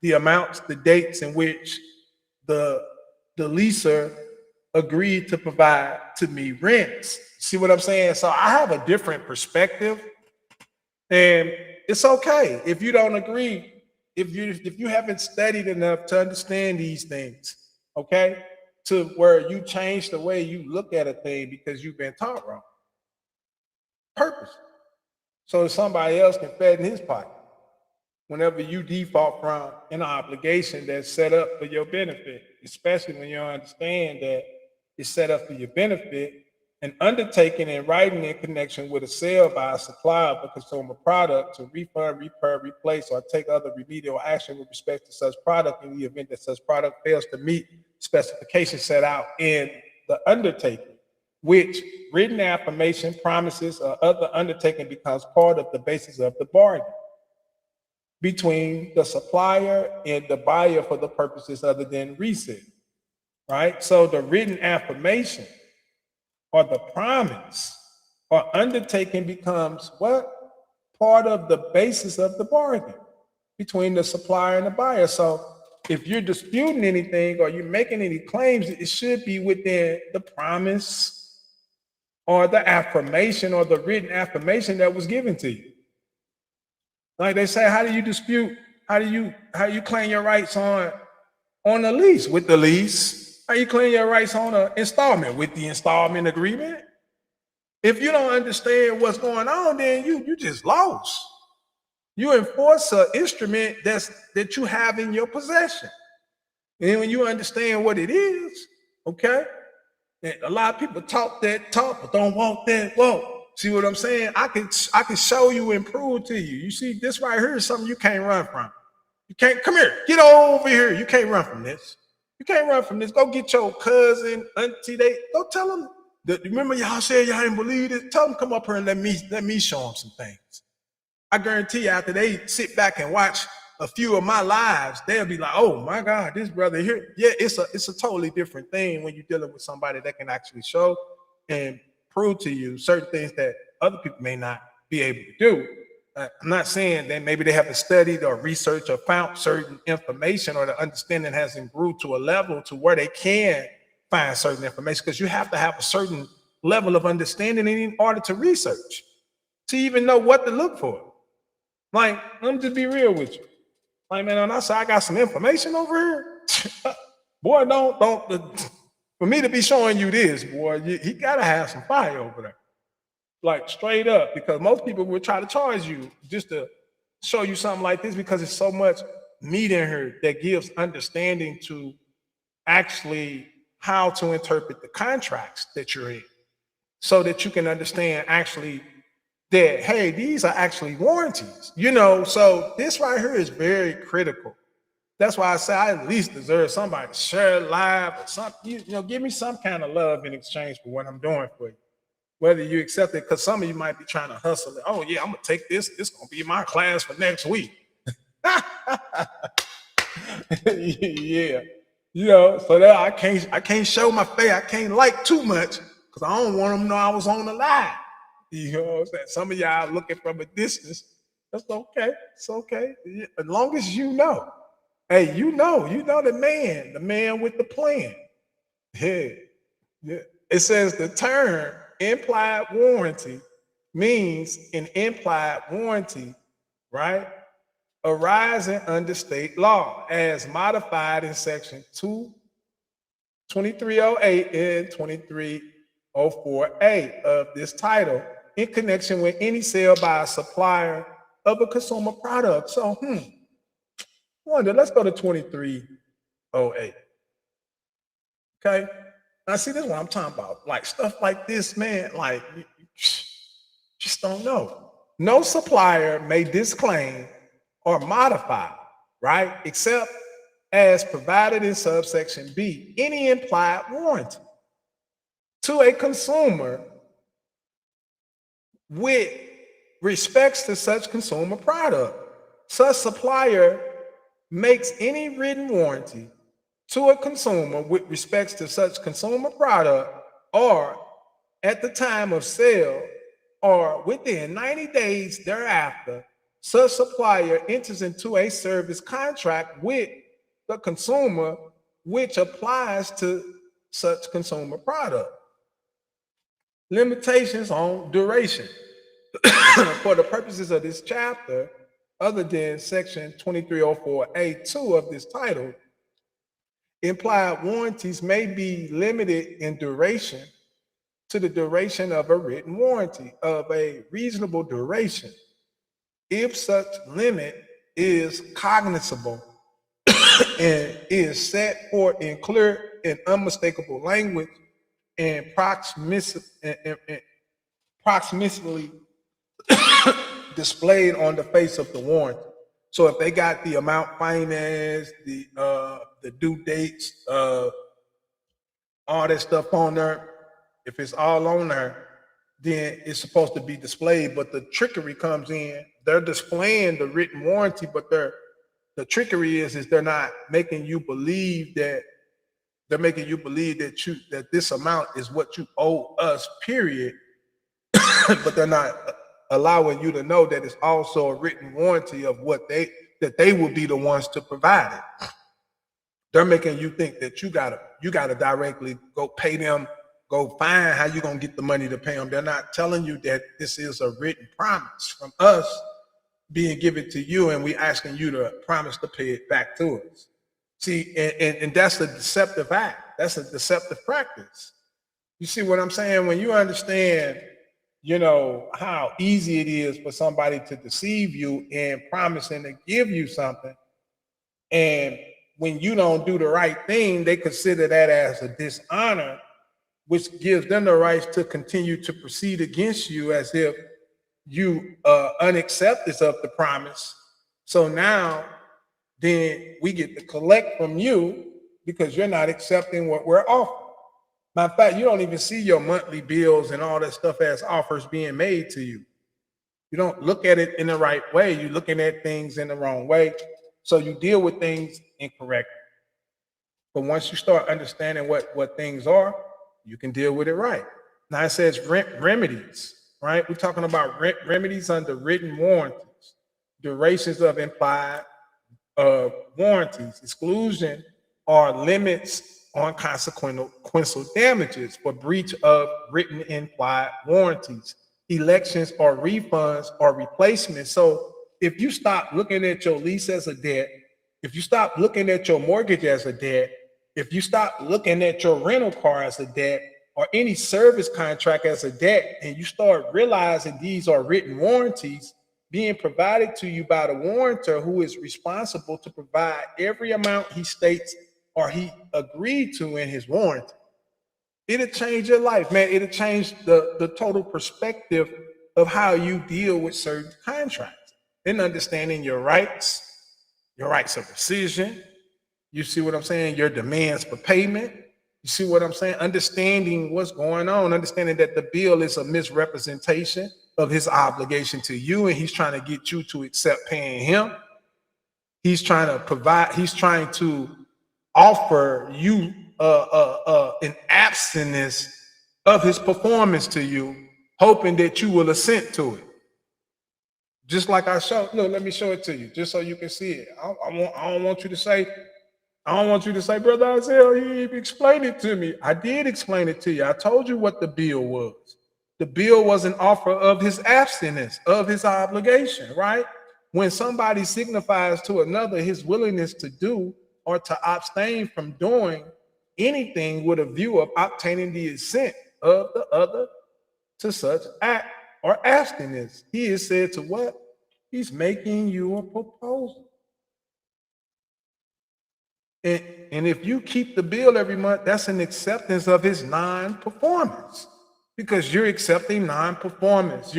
Speaker 1: the amounts, the dates in which the leaser agreed to provide to me rents. See what I'm saying? So I have a different perspective, and it's okay if you don't agree, if you haven't studied enough to understand these things, okay, to where you change the way you look at a thing because you've been taught wrong. Purpose. So somebody else can fatten his pocket whenever you default from an obligation that's set up for your benefit, especially when you understand that it's set up for your benefit, an undertaking in writing in connection with a sale by a supplier of a consumer product to refund, repair, replace, or take other remedial action with respect to such product in the event that such product fails to meet specifications set out in the undertaking, which written affirmation, promises, or other undertaking becomes part of the basis of the bargain between the supplier and the buyer for the purposes other than resale, right? So the written affirmation or the promise or undertaking becomes what? Part of the basis of the bargain between the supplier and the buyer. So if you're disputing anything or you're making any claims, it should be within the promise or the affirmation or the written affirmation that was given to you. Like they say, how do you dispute? How do you claim your rights on a lease? With the lease. How you claim your rights on an installment? With the installment agreement. If you don't understand what's going on, then you just lost. You enforce an instrument that you have in your possession. And when you understand what it is, okay? And a lot of people talk that talk, but don't walk that walk. See what I'm saying? I can show you and prove to you. You see, this right here is something you can't run from. You can't, come here, get over here. You can't run from this. You can't run from this. Go get your cousin, auntie, go tell them. Remember y'all said y'all didn't believe it? Tell them come up here and let me show them some things. I guarantee you after they sit back and watch a few of my lives, they'll be like, oh my God, this brother here. Yeah, it's a totally different thing when you're dealing with somebody that can actually show and prove to you certain things that other people may not be able to do. I'm not saying that maybe they haven't studied or researched or found certain information or the understanding hasn't grew to a level to where they can find certain information, because you have to have a certain level of understanding in order to research. to even know what to look for. Like, let me just be real with you. Like, man, on our side, I got some information over here. Boy, don't. For me to be showing you this, boy, he gotta have some fire over there. Like straight up, because most people will try to charge you just to show you something like this because it's so much meat in here that gives understanding to actually how to interpret the contracts that you're in so that you can understand actually that, hey, these are actually warranties, so this right here is very critical. That's why I say I at least deserve somebody to share it live or something, give me some kind of love in exchange for what I'm doing for you. Whether you accept it, because some of you might be trying to hustle it. Oh yeah, I'm gonna take this. This gonna be my class for next week. Yeah, so that I can't show my face. I can't like too much because I don't want them to know I was on the live. You know what I'm saying? Some of y'all looking from a distance. That's okay. It's okay. As long as you know. Hey, you know the man with the plan. Yeah. Yeah. It says the term implied warranty means an implied warranty, right? Arising under state law as modified in section 2308 and 2304A of this title in connection with any sale by a supplier of a consumer product. So, wonder, let's go to 2308. Okay. Now, see, this is what I'm talking about. Like stuff like this, man, like you just don't know. No supplier may disclaim or modify, right, except as provided in subsection B, any implied warranty to a consumer with respects to such consumer product. Such supplier makes any written warranty to a consumer with respects to such consumer product or at the time of sale or within 90 days thereafter, such supplier enters into a service contract with the consumer which applies to such consumer product. Limitations on duration. For the purposes of this chapter, other than section 2304A2 of this title, implied warranties may be limited in duration to the duration of a written warranty of a reasonable duration if such limit is cognizable and is set forth in clear and unmistakable language and approximately displayed on the face of the warranty. So if they got the amount financed, the due dates, all that stuff on there, if it's all on there, then it's supposed to be displayed. But the trickery comes in. They're displaying the written warranty, but the trickery is they're not making you believe that that this amount is what you owe us, period. But they're not allowing you to know that it's also a written warranty of that they will be the ones to provide it. They're making you think that you gotta directly go pay them, go find how you're gonna get the money to pay them. They're not telling you that this is a written promise from us being given to you, and we asking you to promise to pay it back to us. See, and that's a deceptive act. That's a deceptive practice. You see what I'm saying? When you understand, how easy it is for somebody to deceive you in promising to give you something, and when you don't do the right thing, they consider that as a dishonor, which gives them the rights to continue to proceed against you as if you unacceptance of the promise. So now, then we get to collect from you because you're not accepting what we're offering. Matter of fact, you don't even see your monthly bills and all that stuff as offers being made to you. You don't look at it in the right way. You're looking at things in the wrong way. So you deal with things incorrectly. But once you start understanding what things are, you can deal with it right. Now it says remedies, right? We're talking about remedies under written warranties, durations of implied warranties, exclusion or limits on consequential damages for breach of written implied warranties elections or refunds or replacements. So if you stop looking at your lease as a debt, if you stop looking at your mortgage as a debt, if you stop looking at your rental car as a debt or any service contract as a debt, and you start realizing these are written warranties being provided to you by the warrantor, who is responsible to provide every amount he states or he agreed to in his warranty, it'll change your life, man. It'll change the total perspective of how you deal with certain contracts and understanding your rights of rescission. You see what I'm saying? Your demands for payment. You see what I'm saying? Understanding what's going on, understanding that the bill is a misrepresentation of his obligation to you, and he's trying to get you to accept paying him. He's trying to offer you an abstinence of his performance to you, hoping that you will assent to it. Just like I showed, look, let me show it to you, just so you can see it. I don't want you to say, Brother Isaiah, he explained it to me. I did explain it to you. I told you what the bill was. The bill was an offer of his abstinence, of his obligation, right? When somebody signifies to another his willingness to do or to abstain from doing anything with a view of obtaining the assent of the other to such act or abstinence, he is said to what? He's making you a proposal. And if you keep the bill every month, that's an acceptance of his non-performance, because you're accepting non-performance.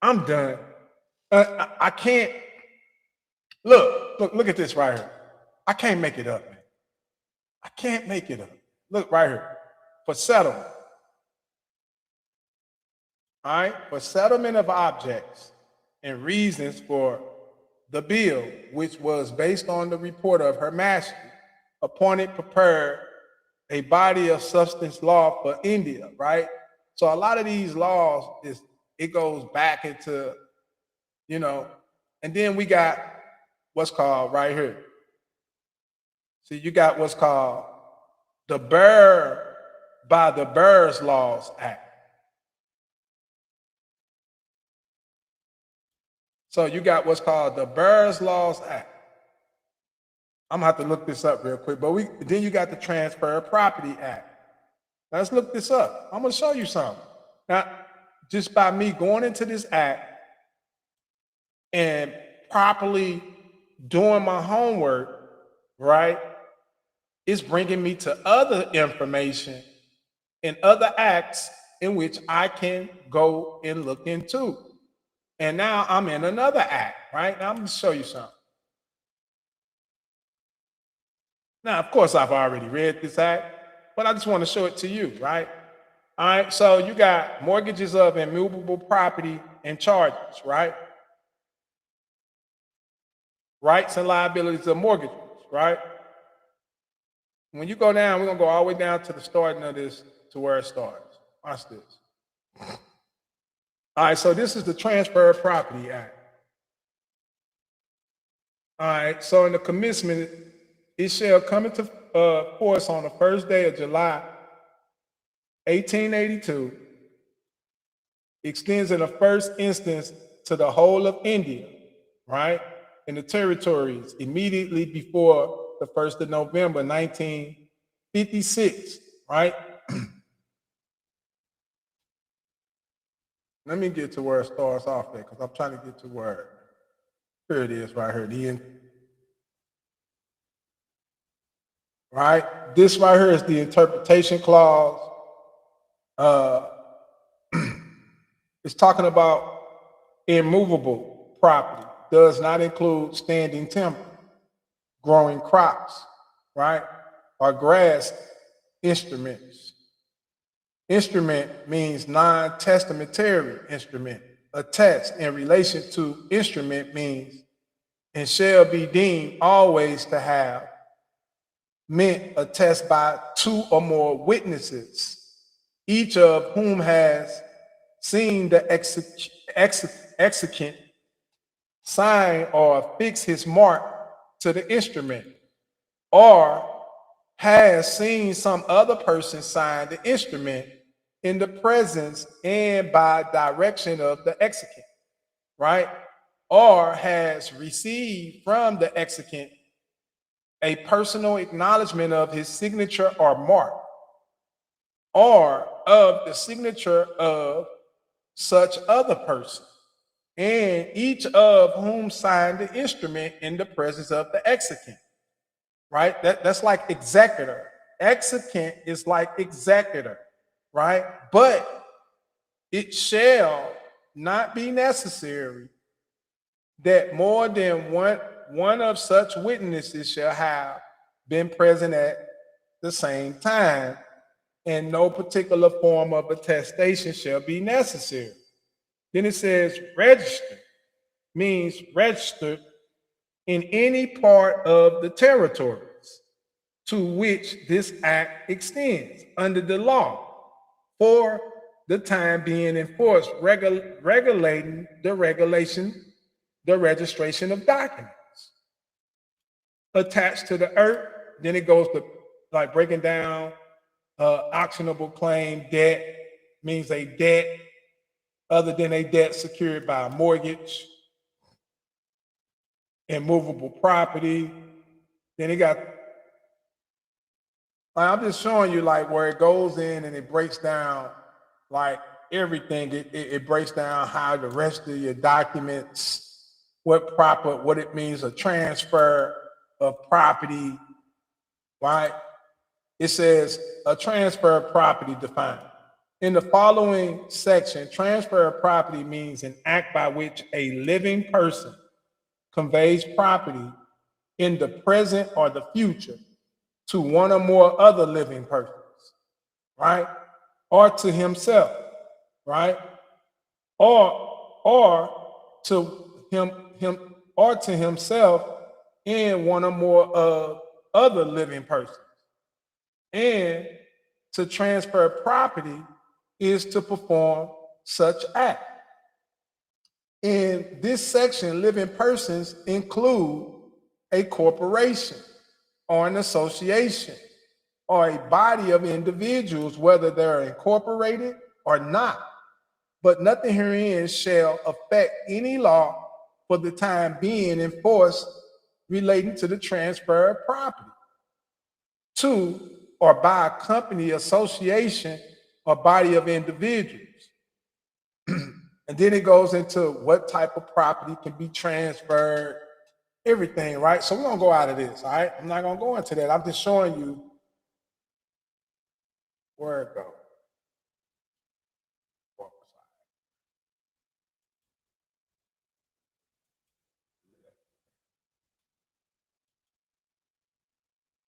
Speaker 1: I'm done. I can't, look at this right here. I can't make it up, man. I can't make it up. Look right here. For settlement. All right, for settlement of objects and reasons for the bill, which was based on the report of Her Majesty, appointed, prepared a body of substance law for India, right? So a lot of these laws, it goes back into, and then we got what's called right here. See, you got what's called the by the Bears Laws Act. So you got what's called the Bears Laws Act. I'm gonna have to look this up real quick, but then you got the Transfer of Property Act. Now let's look this up. I'm gonna show you something. Now, just by me going into this act and properly doing my homework, right, it's bringing me to other information and other acts in which I can go and look into. And now I'm in another act, right? Now I'm gonna show you something. Now, of course, I've already read this act, but I just want to show it to you, right? All right, so you got mortgages of immovable property and charges, right? Rights and liabilities of mortgages, right? When you go down, we're gonna go all the way down to the starting of this, to where it starts. Watch this. All right, so this is the Transfer of Property Act. All right, so in the commencement, it shall come into force on the first day of July, 1882, extends in the first instance to the whole of India, right? And the territories immediately before the 1st of November, 1956, right? Let me get to where it starts off there, because I'm trying to get to where, here it is right here. Right? This right here is the interpretation clause. It's talking about immovable property. Does not include standing timber, growing crops, right? Or grass instruments. Instrument means non-testamentary instrument. Attest in relation to instrument means and shall be deemed always to have meant attest by two or more witnesses, each of whom has seen the execute sign or affix his mark to the instrument, or has seen some other person sign the instrument in the presence and by direction of the execute, right? Or has received from the execute a personal acknowledgement of his signature or mark, or of the signature of such other person, and each of whom signed the instrument in the presence of the execute, right? That's like executor. Execute is like executor, right? But it shall not be necessary that more than one of such witnesses shall have been present at the same time, and no particular form of attestation shall be necessary. Then it says register means registered in any part of the territories to which this act extends under the law for the time being enforced, regulating the registration of documents attached to the earth. Then it goes to like breaking down auctionable claim. Debt means a debt other than a debt secured by a mortgage, immovable property. Then it got, I'm just showing you like where it goes in and it breaks down like everything. It breaks down how the rest of your documents, what it means, a transfer of property, right? It says a transfer of property defined. In the following section, transfer of property means an act by which a living person conveys property in the present or the future to one or more other living persons, right? Or to himself, right? Or to himself and one or more of other living persons. And to transfer property is to perform such act. In this section, living persons include a corporation or an association or a body of individuals, whether they're incorporated or not. But nothing herein shall affect any law for the time being enforced relating to the transfer of property to or by a company, association, or body of individuals. And then it goes into what type of property can be transferred, everything, right? So we're gonna go out of this, all right? I'm not gonna go into that. I'm just showing you where it goes.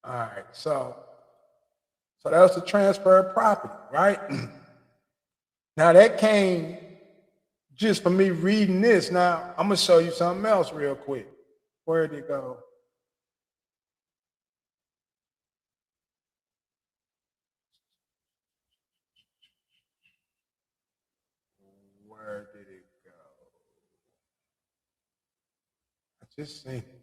Speaker 1: All right, so that was the transfer of property, right? Now that came just from me reading this. Now I'm gonna show you something else real quick. Where did it go? Where did it go? I just seen it.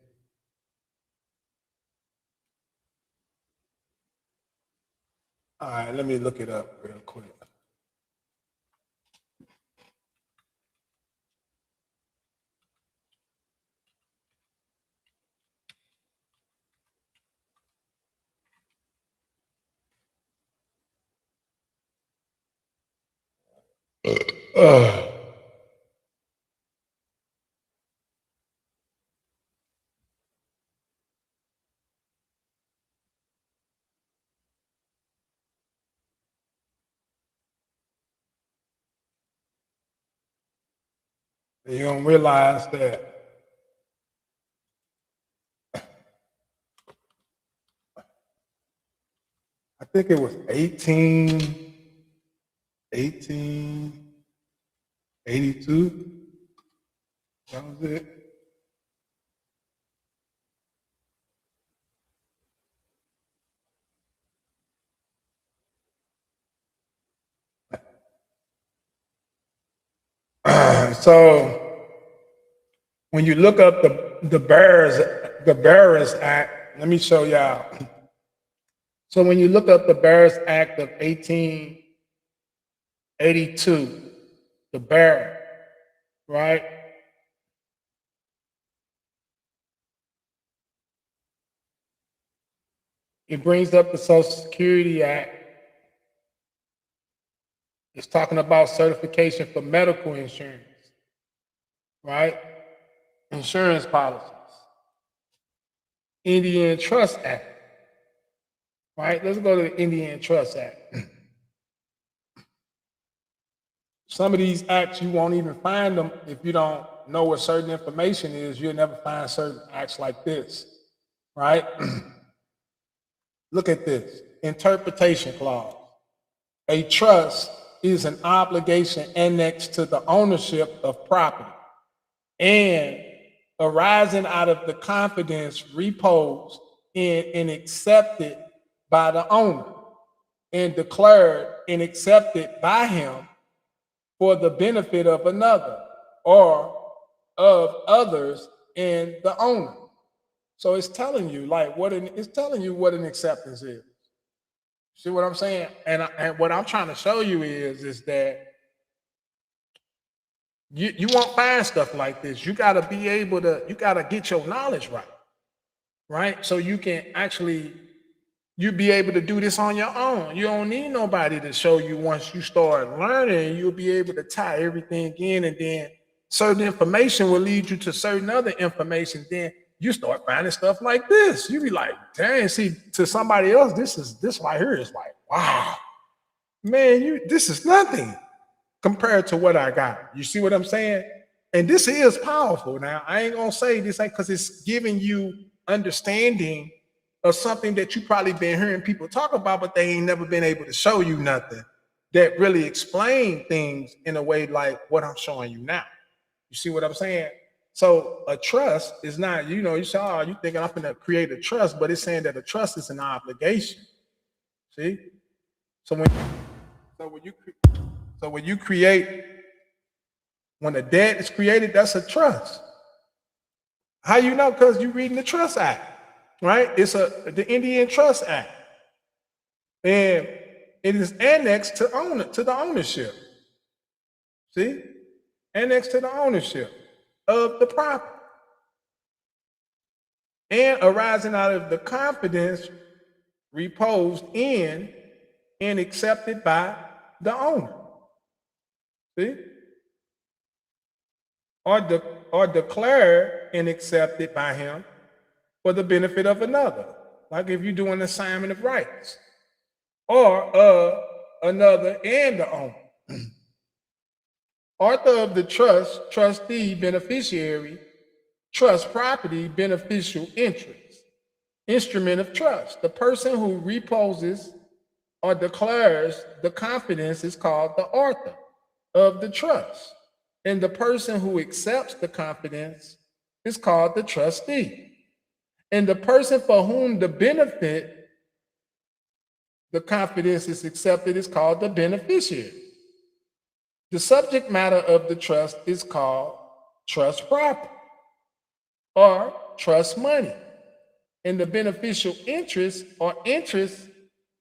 Speaker 1: All right, let me look it up real quick. You're gonna realize that I think it was 1882. That was it. So when you look up the Bearers Act, let me show y'all. So when you look up the Bearers Act of 1882, 82, the bearer, right? It brings up the Social Security Act. It's talking about certification for medical insurance, right? Insurance policies. Indian Trust Act, right? Let's go to the Indian Trust Act. Some of these acts, you won't even find them if you don't know what certain information is. You'll never find certain acts like this, right? Look at this. Interpretation clause. A trust is an obligation annexed to the ownership of property and arising out of the confidence reposed in and accepted by the owner and declared and accepted by him for the benefit of another or of others and the owner. So it's telling you it's telling you what an acceptance is. See what I'm saying? And what I'm trying to show you is that you won't find stuff like this. You got to be able to, you got to get your knowledge right, right? So you can actually, you be able to do this on your own. You don't need nobody to show you. Once you start learning, you'll be able to tie everything in, and then certain information will lead you to certain other information. Then you start finding stuff like this. You be like, dang, see, to somebody else, this right here is like, wow, man, this is nothing compared to what I got. You see what I'm saying? And this is powerful. Now, I ain't gonna say this ain't, because it's giving you understanding of something that you probably been hearing people talk about, but they ain't never been able to show you nothing that really explain things in a way like what I'm showing you now. You see what I'm saying? So a trust is not, you say, oh, you thinking I'm gonna create a trust, but it's saying that a trust is an obligation. See? So when you create, when a debt is created, that's a trust. How you know? Because you're reading the Trust Act, right? It's the Indian Trust Act, and it is annexed to the ownership. See, annexed to the ownership of the property, and arising out of the confidence reposed in and accepted by the owner. See, or declared and accepted by him for the benefit of another, like if you do an assignment of rights, or another and the owner. Author of the trust, trustee, beneficiary, trust property, beneficial interest, instrument of trust. The person who reposes or declares the confidence is called the author of the trust. And the person who accepts the confidence is called the trustee. And the person for whom the benefit, the confidence is accepted, is called the beneficiary. The subject matter of the trust is called trust property or trust money. And the beneficial interest or interest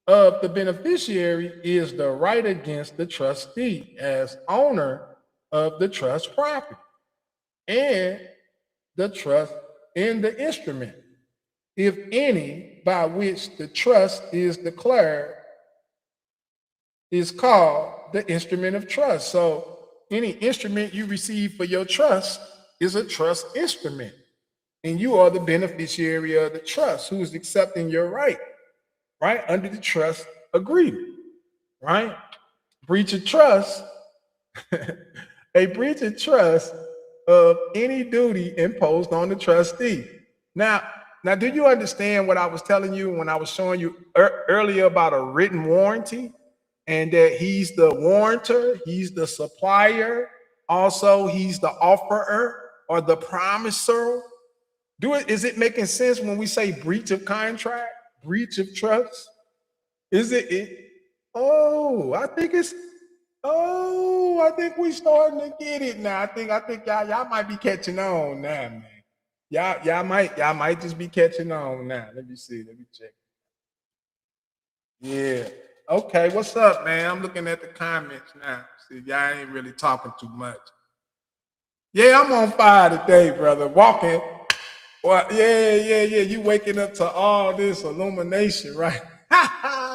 Speaker 1: of the beneficiary is the right against the trustee as owner of the trust property and the trust in the instrument, if any, by which the trust is declared, is called the instrument of trust. So any instrument you receive for your trust is a trust instrument, and you are the beneficiary of the trust who is accepting your right under the trust agreement, right? Breach of trust, a breach of trust of any duty imposed on the trustee. Now, do you understand what I was telling you when I was showing you earlier about a written warranty, and that he's the warrantor, he's the supplier, also he's the offerer or the promiser? Is it making sense when we say breach of contract, breach of trust? Is it? I think we starting to get it now. I think y'all might be catching on now, man. Y'all might just be catching on now. Let me see. Let me check. Yeah. Okay, what's up, man? I'm looking at the comments now. See, y'all ain't really talking too much. Yeah, I'm on fire today, brother. Walking. Well, yeah. You waking up to all this illumination, right?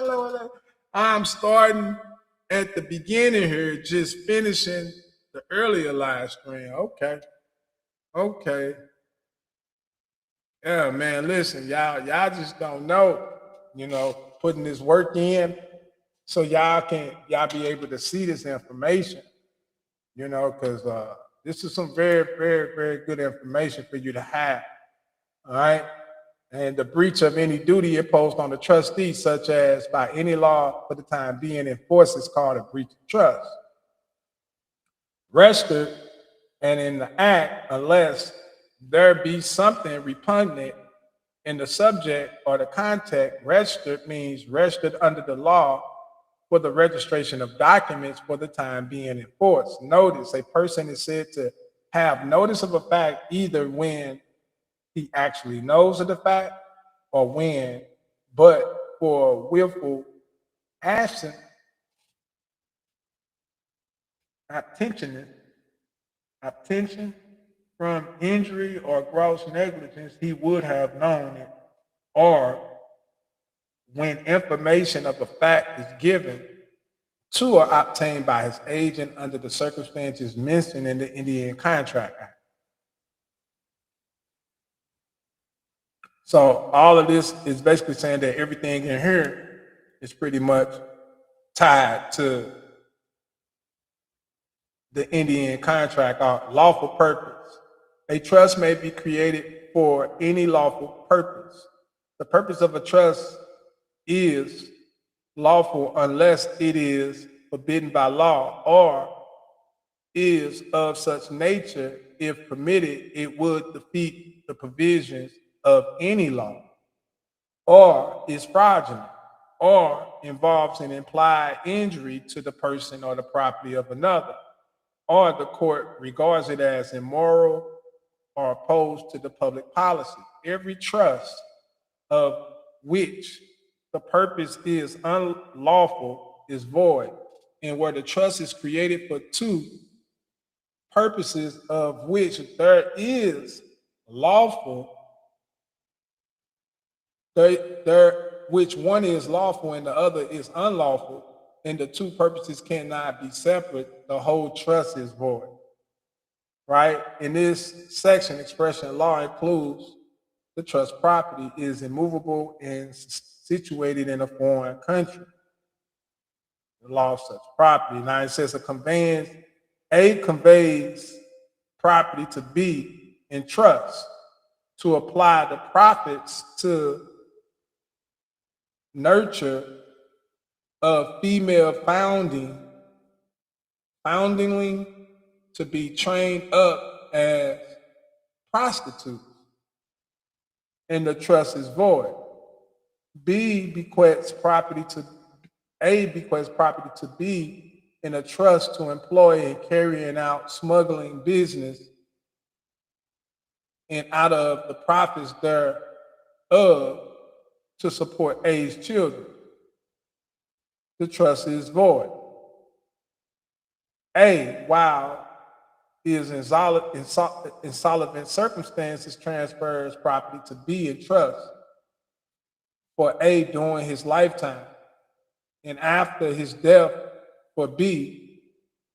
Speaker 1: Lord, I'm starting at the beginning here, just finishing the earlier live stream. Okay. Yeah, man. Listen, y'all just don't know. Putting this work in, so y'all be able to see this information. Because this is some very, very, very good information for you to have. All right. And the breach of any duty imposed on the trustee, such as by any law for the time being enforced, is called a breach of trust. Registered and in the act, unless there be something repugnant in the subject or the context. Registered means registered under the law for the registration of documents for the time being enforced. Notice a person is said to have notice of a fact either when he actually knows of the fact or when, but for willful absent, abstention from injury or gross negligence, he would have known it, or when information of the fact is given to or obtained by his agent under the circumstances mentioned in the Indian Contract Act. So all of this is basically saying that everything in here is pretty much tied to the Indian Contract or lawful purpose. A trust may be created for any lawful purpose. The purpose of a trust is lawful unless it is forbidden by law or is of such nature, if permitted, it would defeat the provisions of any law, or is fraudulent, or involves an implied injury to the person or the property of another, or the court regards it as immoral or opposed to the public policy. Every trust of which the purpose is unlawful is void, and where the trust is created for two purposes of which there is lawful, which one is lawful and the other is unlawful, and the two purposes cannot be separate, the whole trust is void. Right? In this section, expression law includes the trust property is immovable and situated in a foreign country. The law of such property. Now it says A conveys property to B in trust to apply the profits to nurture of female foundling to be trained up as prostitutes, and the trust is void. A bequests property to B in a trust to employ in carrying out smuggling business, and out of the profits thereof to support A's children. The trust is void. A, while is insolvent circumstances, transfers property to B in trust for A during his lifetime, and after his death for B,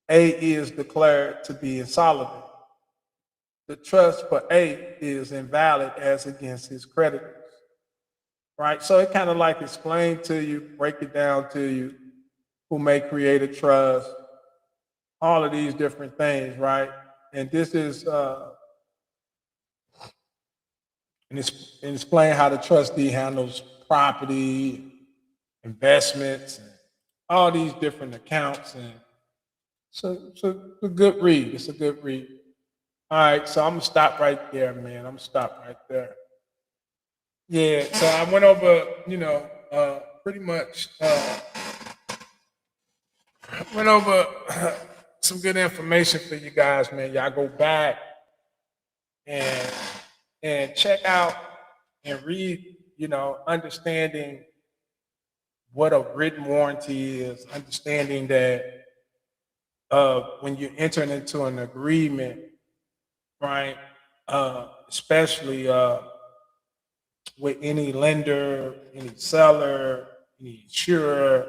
Speaker 1: A is declared to be insolvent. The trust for A is invalid as against his creditors. Right? So it kind of like explain to you, break it down to you, who may create a trust, all of these different things, right? And this is and explain how the trustee handles property, investments, and all these different accounts. And so it's a good read. It's a good read. All right, so I'm gonna stop right there, man. I'm gonna stop right there. Yeah, so I went over, pretty much went over some good information for you guys, man. Y'all go back and check out and read, understanding what a written warranty is, understanding that when you're entering into an agreement, right? Especially with any lender, any seller, any insurer,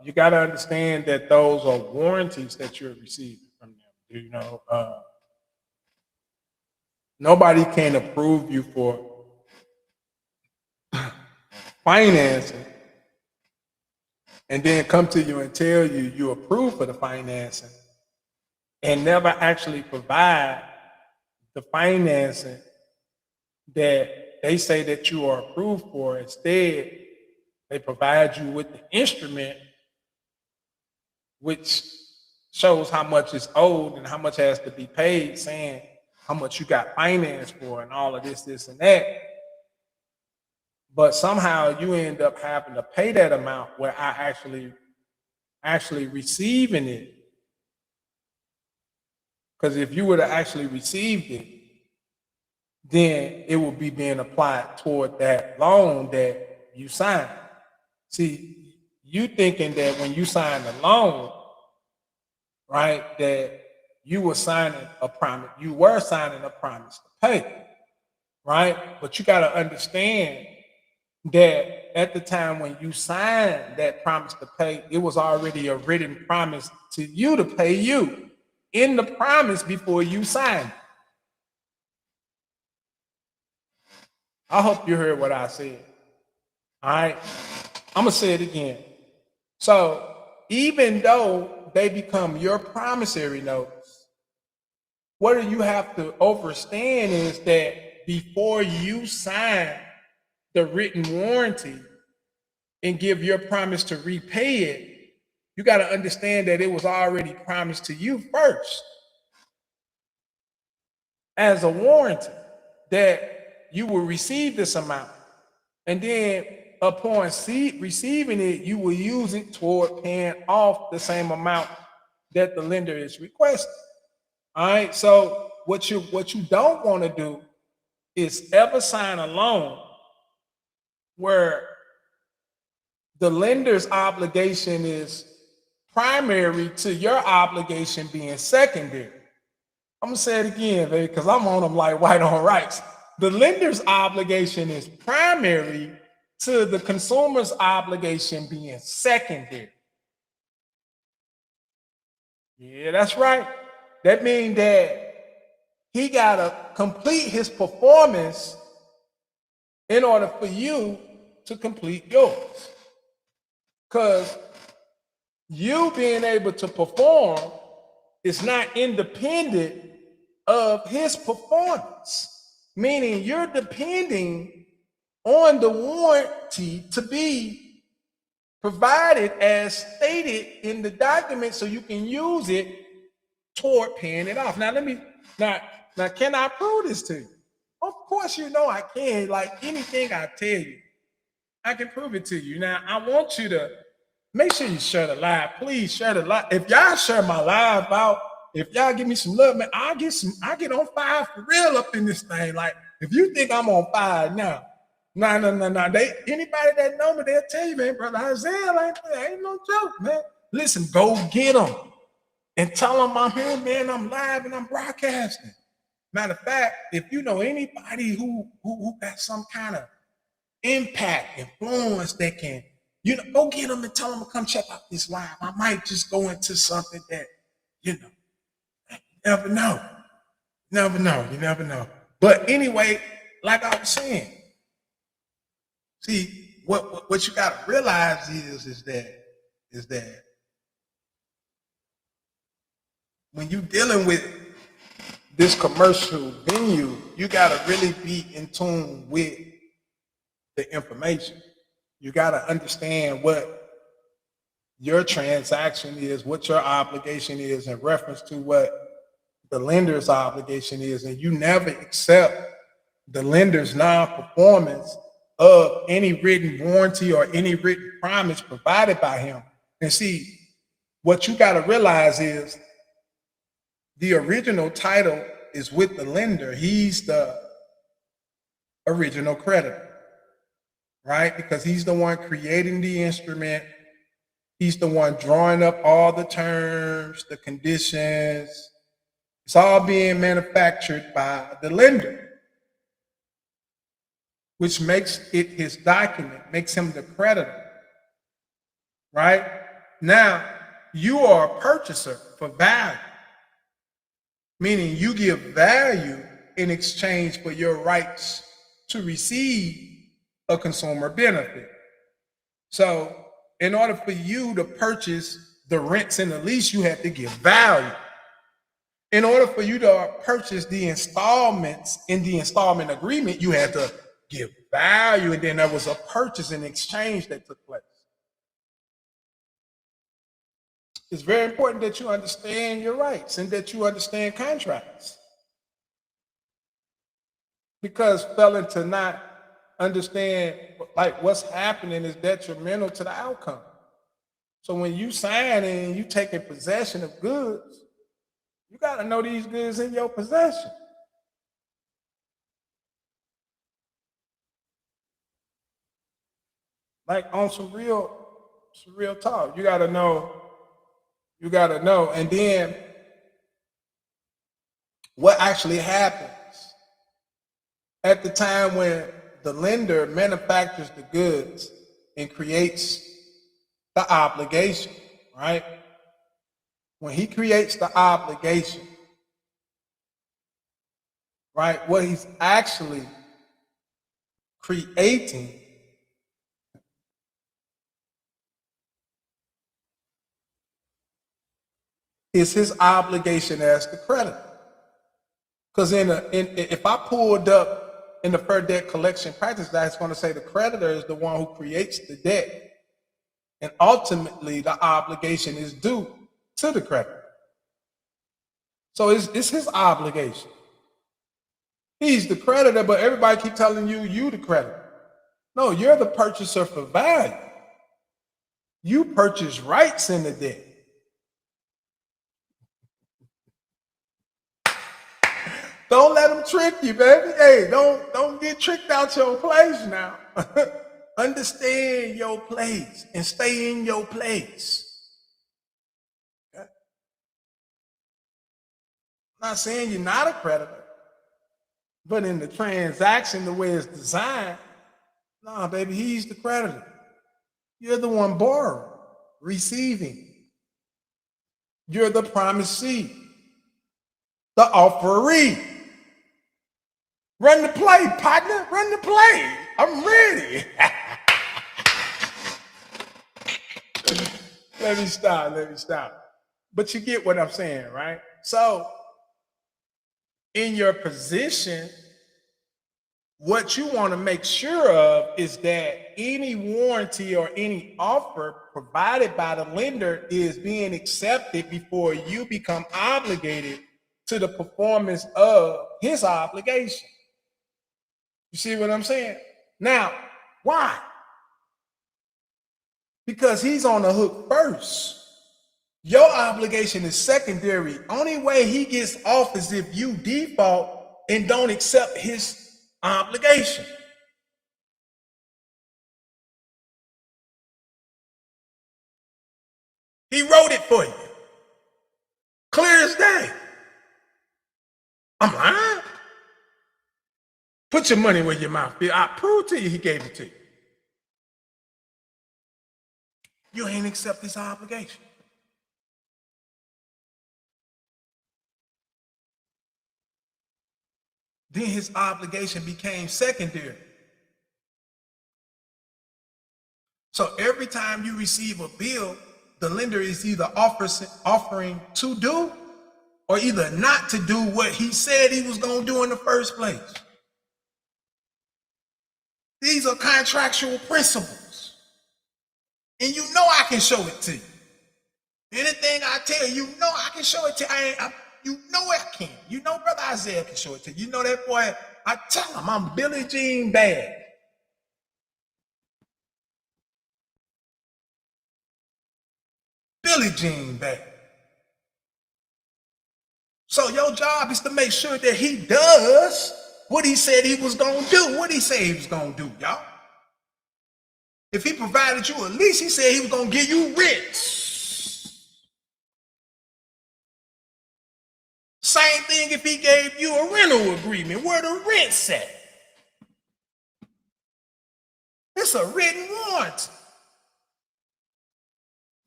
Speaker 1: you got to understand that those are warranties that you're receiving from them. You know, nobody can approve you for financing and then come to you and tell you you approve for the financing and never actually provide the financing that they say that you are approved for. Instead, they provide you with the instrument which shows how much is owed and how much has to be paid, saying how much you got financed for and all of this, and that. But somehow you end up having to pay that amount where I actually receiving it. Because if you would have actually received it, then it would be being applied toward that loan that you signed. See, you thinking that when you signed a loan, right, that you were signing a promise to pay, right? But you got to understand that at the time when you signed that promise to pay, it was already a written promise to you to pay you in the promise before you signed. I hope you heard what I said. All right. I'm going to say it again. So even though they become your promissory notes, what you have to understand is that before you sign the written warranty and give your promise to repay it, you got to understand that it was already promised to you first as a warranty that you will receive this amount. And then upon receiving it, you will use it toward paying off the same amount that the lender is requesting. All right. So what you don't want to do is ever sign a loan where the lender's obligation is primary to your obligation being secondary. I'm gonna say it again, baby, because I'm on them like white on rice. The lender's obligation is primary to the consumer's obligation being secondary. Yeah, that's right. That means that he gotta complete his performance in order for you to complete yours. Because you being able to perform is not independent of his performance, meaning you're depending on the warranty to be provided as stated in the document so you can use it toward paying it off. Now can I prove this to you? Of course you know I can. Like anything I tell you, I can prove it to you. Now I want you to make sure you share the live. Please share the live. If y'all share my live out, if y'all give me some love, man, I get on fire for real up in this thing. Like, if you think I'm on fire now, no. Anybody that know me, they'll tell you, man, brother Isaiah, ain't no joke, man. Listen, go get them and tell them I'm here, man. I'm live and I'm broadcasting. Matter of fact, if you know anybody who got some kind of impact, influence that can, go get them and tell them to come check out this live. I might just go into something that, you never know. You never know. But anyway, like I was saying, see, what you got to realize is that when you're dealing with this commercial venue, you got to really be in tune with the information. You got to understand what your transaction is, what your obligation is in reference to what the lender's obligation is, and you never accept the lender's non-performance of any written warranty or any written promise provided by him. And see, what you got to realize is the original title is with the lender. He's the original creditor. right? Because he's the one creating the instrument. He's the one drawing up all the terms, the conditions. It's all being manufactured by the lender, which makes it his document, makes him the creditor, right? Now, you are a purchaser for value, meaning you give value in exchange for your rights to receive a consumer benefit. So in order for you to purchase the rents and the lease, you have to give value. In order for you to purchase the installments in the installment agreement, you had to give value, and then there was a purchase and exchange that took place. It's very important that you understand your rights and that you understand contracts. Because failing to not understand like what's happening is detrimental to the outcome. So when you sign and you taking possession of goods, you got to know these goods in your possession. Like on some real talk. You got to know. And then what actually happens at the time when the lender manufactures the goods and creates the obligation, right? When he creates the obligation, right, what he's actually creating is his obligation as the creditor. Because if I pulled up in the Fair Debt Collection Practice Act, it's going to say the creditor is the one who creates the debt, and ultimately the obligation is due to the creditor. So it's his obligation. He's the creditor, but everybody keep telling you the creditor. No, you're the purchaser for value. You purchase rights in the debt. Don't let them trick you, baby. Hey, don't get tricked out your place now. Understand your place and stay in your place. Okay? I'm not saying you're not a creditor, but in the transaction, the way it's designed, no, baby, he's the creditor. You're the one borrowing, receiving. You're the promisee, the offeree. Run the play, partner. Run the play. I'm ready. Let me stop. But you get what I'm saying, right? So, in your position, what you want to make sure of is that any warranty or any offer provided by the lender is being accepted before you become obligated to the performance of his obligation. You see what I'm saying? Now, why? Because he's on the hook first. Your obligation is secondary. Only way he gets off is if you default and don't accept his obligation. He wrote it for you. Clear as day. I'm lying. Put your money where your mouth is. I prove to you he gave it to you. You ain't accept his obligation. Then his obligation became secondary. So every time you receive a bill, the lender is either offering to do or either not to do what he said he was going to do in the first place. These are contractual principles. And you know I can show it to you. Anything I tell you, you know I can show it to you. You know I can. You know Brother Isaiah can show it to you. You know that boy, I tell him I'm Billie Jean bad. Billie Jean bad. So your job is to make sure that he does what he said he was going to do. What he said he was going to do, y'all.
Speaker 2: If he provided you a lease, he said he was going to give you rents. Same thing if he gave you a rental agreement. Where the rent's at? It's a written warranty.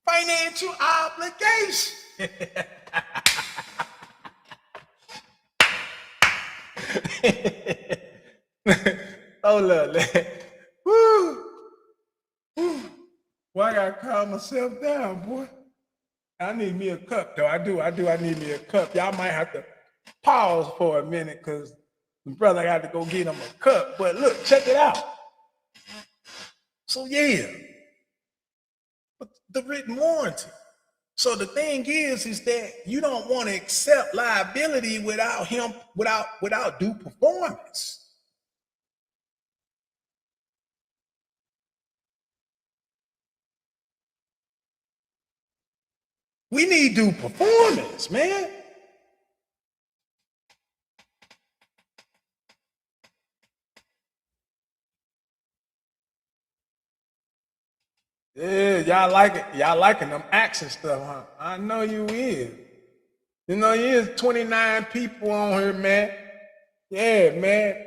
Speaker 2: Financial obligation. Hold up, man. Woo. Woo. Well, I gotta calm myself down, boy. I need me a cup, though. I need me a cup. Y'all might have to pause for a minute because the brother got to go get him a cup. But look, check it out. So yeah, the written warranty. So the thing is that you don't want to accept liability without due performance. We need due performance, man. Yeah, y'all like it. Y'all liking them action stuff, huh? I know you is. You know, you is 29 people on here, man. Yeah, man.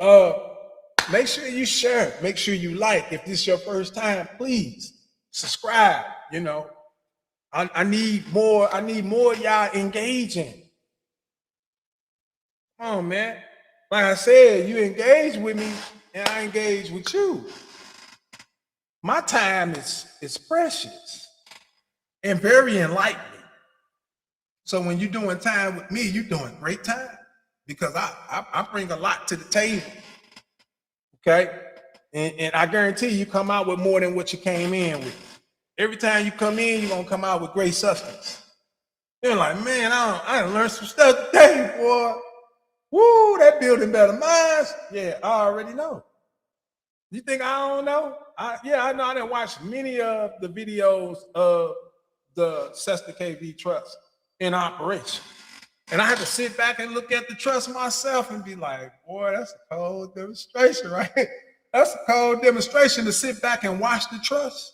Speaker 2: Make sure you share. Make sure you like. If this is your first time, please subscribe. You know, I need more. I need more y'all engaging. Come on, man. Like I said, you engage with me, and I engage with you. My time is precious and very enlightening. So when you're doing time with me, you're doing great time because I bring a lot to the table. Okay? And I guarantee you come out with more than what you came in with. Every time you come in, you're going to come out with great substance. You're like, man, I learned some stuff today, boy. Woo, that building better mine. Yeah, I already know. You think I don't know? I know. I didn't watch many of the videos of the Cessna KV Trust in operation. And I had to sit back and look at the trust myself and be like, boy, that's a cold demonstration, right? That's a cold demonstration to sit back and watch the trust.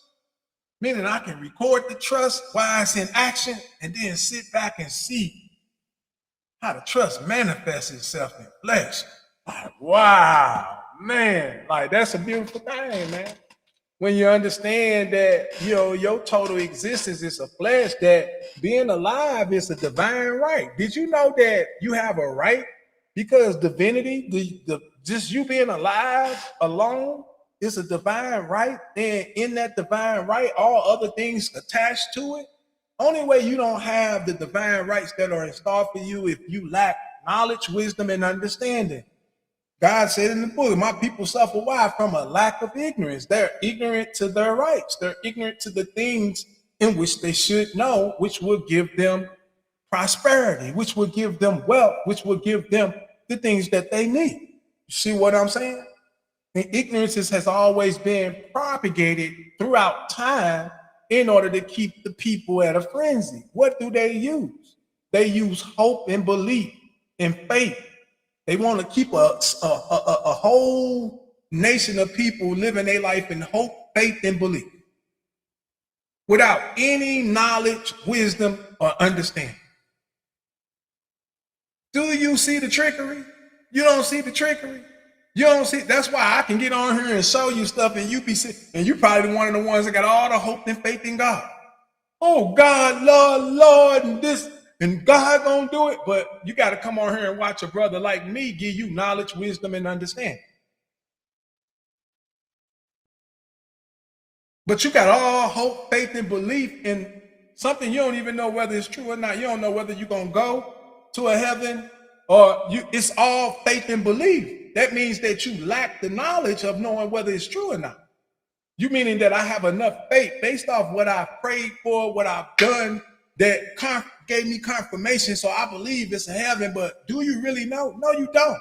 Speaker 2: Meaning I can record the trust while it's in action and then sit back and see how the trust manifests itself in flesh. Like, wow. Man, like that's a beautiful thing, man. When you understand that, you know, your total existence is a flesh, that being alive is a divine right. Did you know that you have a right? Because divinity, just you being alive alone is a divine right. And in that divine right, all other things attached to it. Only way you don't have the divine rights that are in store for you if you lack knowledge, wisdom, and understanding. God said in the book, my people suffer why? From a lack of ignorance. They're ignorant to their rights. They're ignorant to the things in which they should know, which will give them prosperity, which will give them wealth, which will give them the things that they need. You see what I'm saying? And ignorance has always been propagated throughout time in order to keep the people at a frenzy. What do they use? They use hope and belief and faith. They want to keep a whole nation of people living their life in hope, faith, and belief without any knowledge, wisdom, or understanding. Do you see the trickery? You don't see the trickery? You don't see. That's why I can get on here and show you stuff, and you probably one of the ones that got all the hope and faith in God. Oh, God, Lord, and this. And God gonna do it, but you got to come on here and watch a brother like me give you knowledge, wisdom, and understanding. But you got all hope, faith, and belief in something you don't even know whether it's true or not. You don't know whether you're gonna go to a heaven or it's all faith and belief. That means that you lack the knowledge of knowing whether it's true or not. You meaning that I have enough faith based off what I've prayed for, what I've done, that gave me confirmation, so I believe it's a heaven, but do you really know? No, you don't.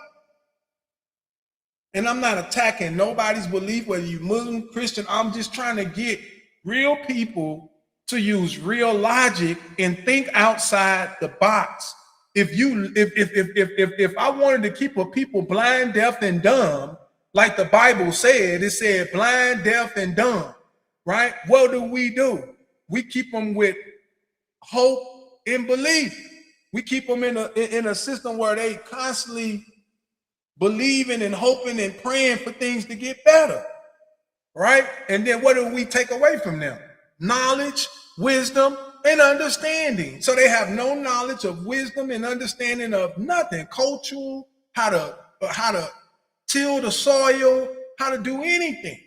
Speaker 2: And I'm not attacking nobody's belief, whether you Muslim, Christian. I'm just trying to get real people to use real logic and think outside the box. If I wanted to keep a people blind, deaf, and dumb, like the Bible said, it said blind, deaf, and dumb. right? What do? We keep them with hope and belief. We keep them in a system where they constantly believing and hoping and praying for things to get better, right? And then what do we take away from them? Knowledge, wisdom, and understanding. So they have no knowledge of wisdom and understanding of nothing. Cultural, how to till the soil, how to do anything.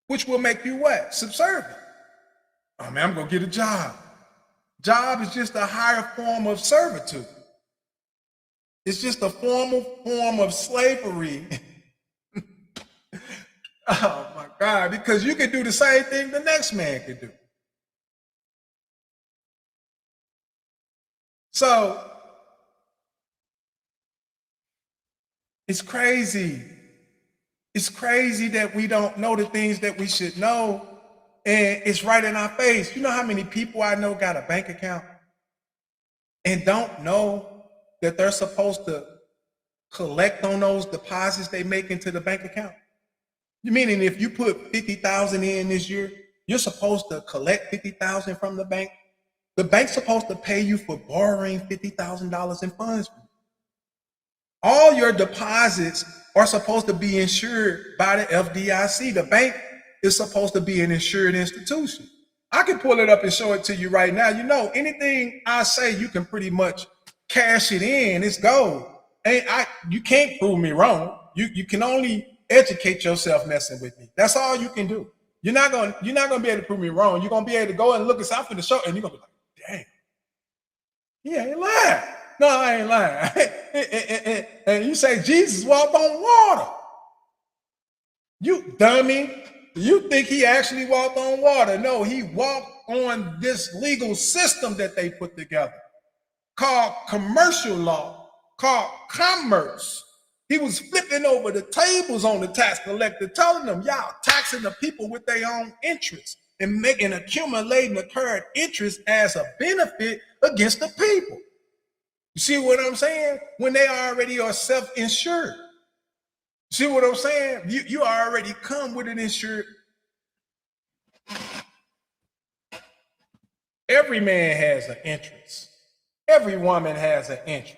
Speaker 2: Which will make you what? Subservient. Oh man, I'm gonna get a job. Job is just a higher form of servitude. It's just a formal form of slavery. Oh my God, because you can do the same thing the next man could do. So it's crazy. It's crazy that we don't know the things that we should know, and it's right in our face. You know how many people I know got a bank account and don't know that they're supposed to collect on those deposits they make into the bank account? You meaning if you put 50,000 in this year, you're supposed to collect 50,000 from the bank? The bank's supposed to pay you for borrowing $50,000 in funds. All your deposits are supposed to be insured by the FDIC. The bank is supposed to be an insured institution. I can pull it up and show it to you right now. You know, anything I say, you can pretty much cash it in. It's gold. You can't prove me wrong. You can only educate yourself messing with me. That's all you can do. You're not gonna be able to prove me wrong. You're gonna be able to go and look us out for the show, and you're gonna be like, dang, he ain't lying. No, I ain't lying. And you say Jesus walked on water. You dummy. You think he actually walked on water. No, he walked on this legal system that they put together called commercial law, called commerce. He was flipping over the tables on the tax collector, telling them, y'all taxing the people with their own interests and accumulating the current interest as a benefit against the people. You see what I'm saying? When they already are self-insured. See what I'm saying? You already come with an insured. Every man has an interest. Every woman has an interest.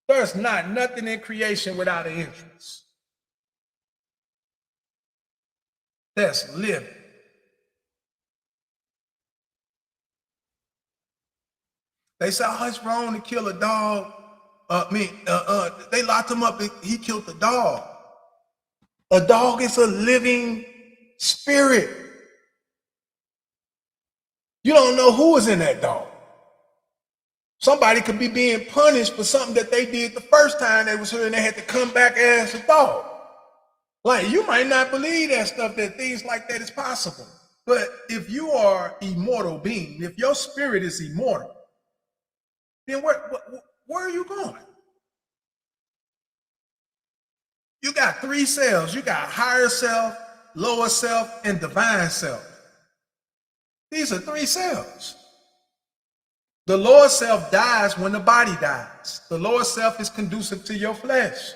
Speaker 2: There's not nothing in creation without an interest. That's living. They say, oh, it's wrong to kill a dog. They locked him up and he killed the dog. A dog is a living spirit. You don't know who is in that dog. Somebody could be being punished for something that they did the first time they was here and they had to come back as a dog. Like, you might not believe that stuff, that things like that is possible. But if you are immortal being, if your spirit is immortal, then where are you going? You got three selves. You got higher self, lower self, and divine self. These are three selves. The lower self dies when the body dies. The lower self is conducive to your flesh.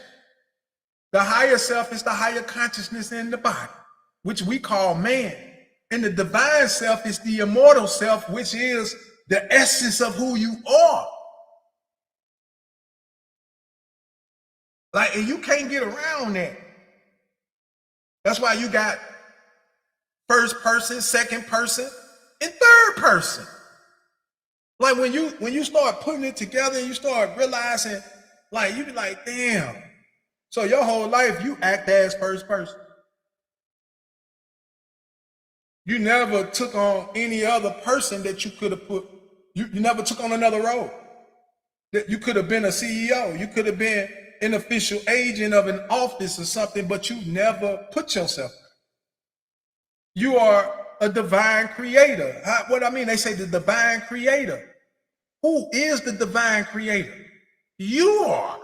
Speaker 2: The higher self is the higher consciousness in the body, which we call man. And the divine self is the immortal self, which is the essence of who you are. Like, and you can't get around that. That's why you got first person, second person, and third person. Like when you start putting it together and you start realizing, like, you be like, damn. So your whole life you act as first person. You never took on any other person that you could have put. You never took on another role. That you could have been a CEO. You could have been an official agent of an office or something, but you never put yourself. You are a divine creator. What I mean, they say the divine creator. Who is the divine creator? You are.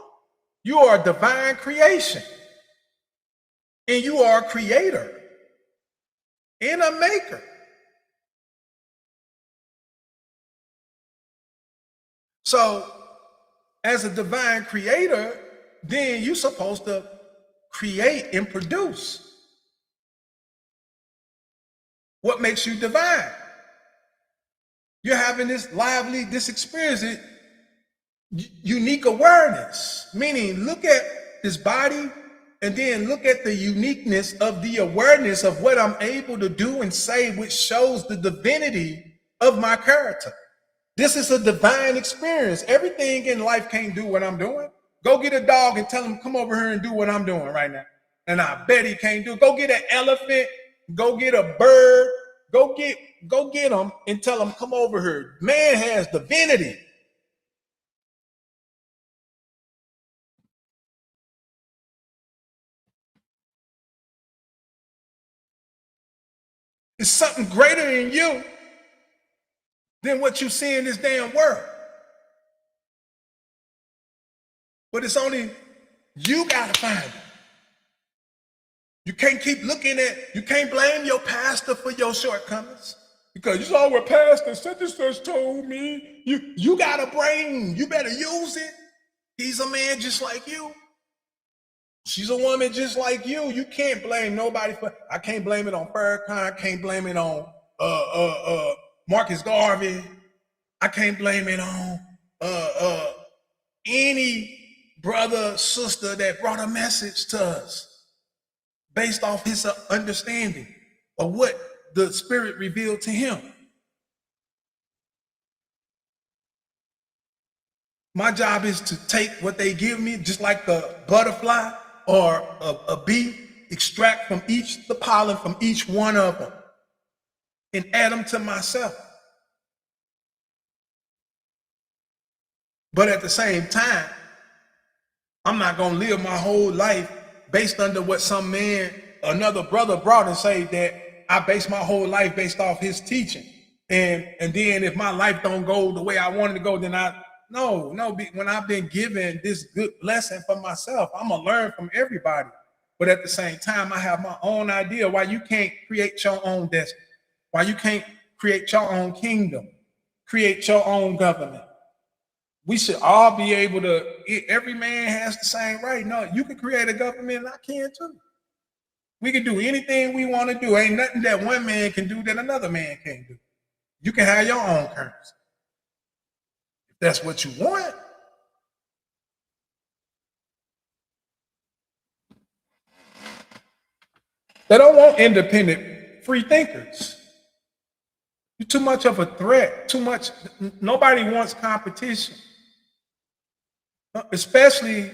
Speaker 2: You are a divine creation. And you are a creator and a maker. So, as a divine creator, then you're supposed to create and produce. what makes you divine. You're having this experience, unique awareness, meaning look at this body and then look at the uniqueness of the awareness of what I'm able to do and say, which shows the divinity of my character. This is a divine experience. Everything in life can't do what I'm doing. Go get a dog and tell him, come over here and do what I'm doing right now. And I bet he can't do it. Go get an elephant, go get a bird, go get them and tell them, come over here. Man has divinity. It's something greater in you than what you see in this damn world. But it's only you gotta find it. You can't keep looking at, you can't blame your pastor for your shortcomings. Because you saw what pastor such and such told me. You got a brain, you better use it. He's a man just like you. She's a woman just like you. You can't blame nobody for, I can't blame it on Farrakhan, I can't blame it on Marcus Garvey. I can't blame it on any brother, sister that brought a message to us based off his understanding of what the Spirit revealed to him. My job is to take what they give me, just like the butterfly or a bee, extract from each the pollen from each one of them and add them to myself. But at the same time, I'm not going to live my whole life based under what some man, another brother brought and say that I base my whole life based off his teaching. And then if my life don't go the way I wanted to go, then no, when I've been given this good blessing for myself, I'm going to learn from everybody. But at the same time, I have my own idea why you can't create your own destiny, why you can't create your own kingdom, create your own government. We should all be able to, every man has the same right. No, you can create a government and I can too. We can do anything we want to do. Ain't nothing that one man can do that another man can't do. You can have your own currency. If that's what you want. They don't want independent free thinkers. You're too much of a threat, nobody wants competition. Especially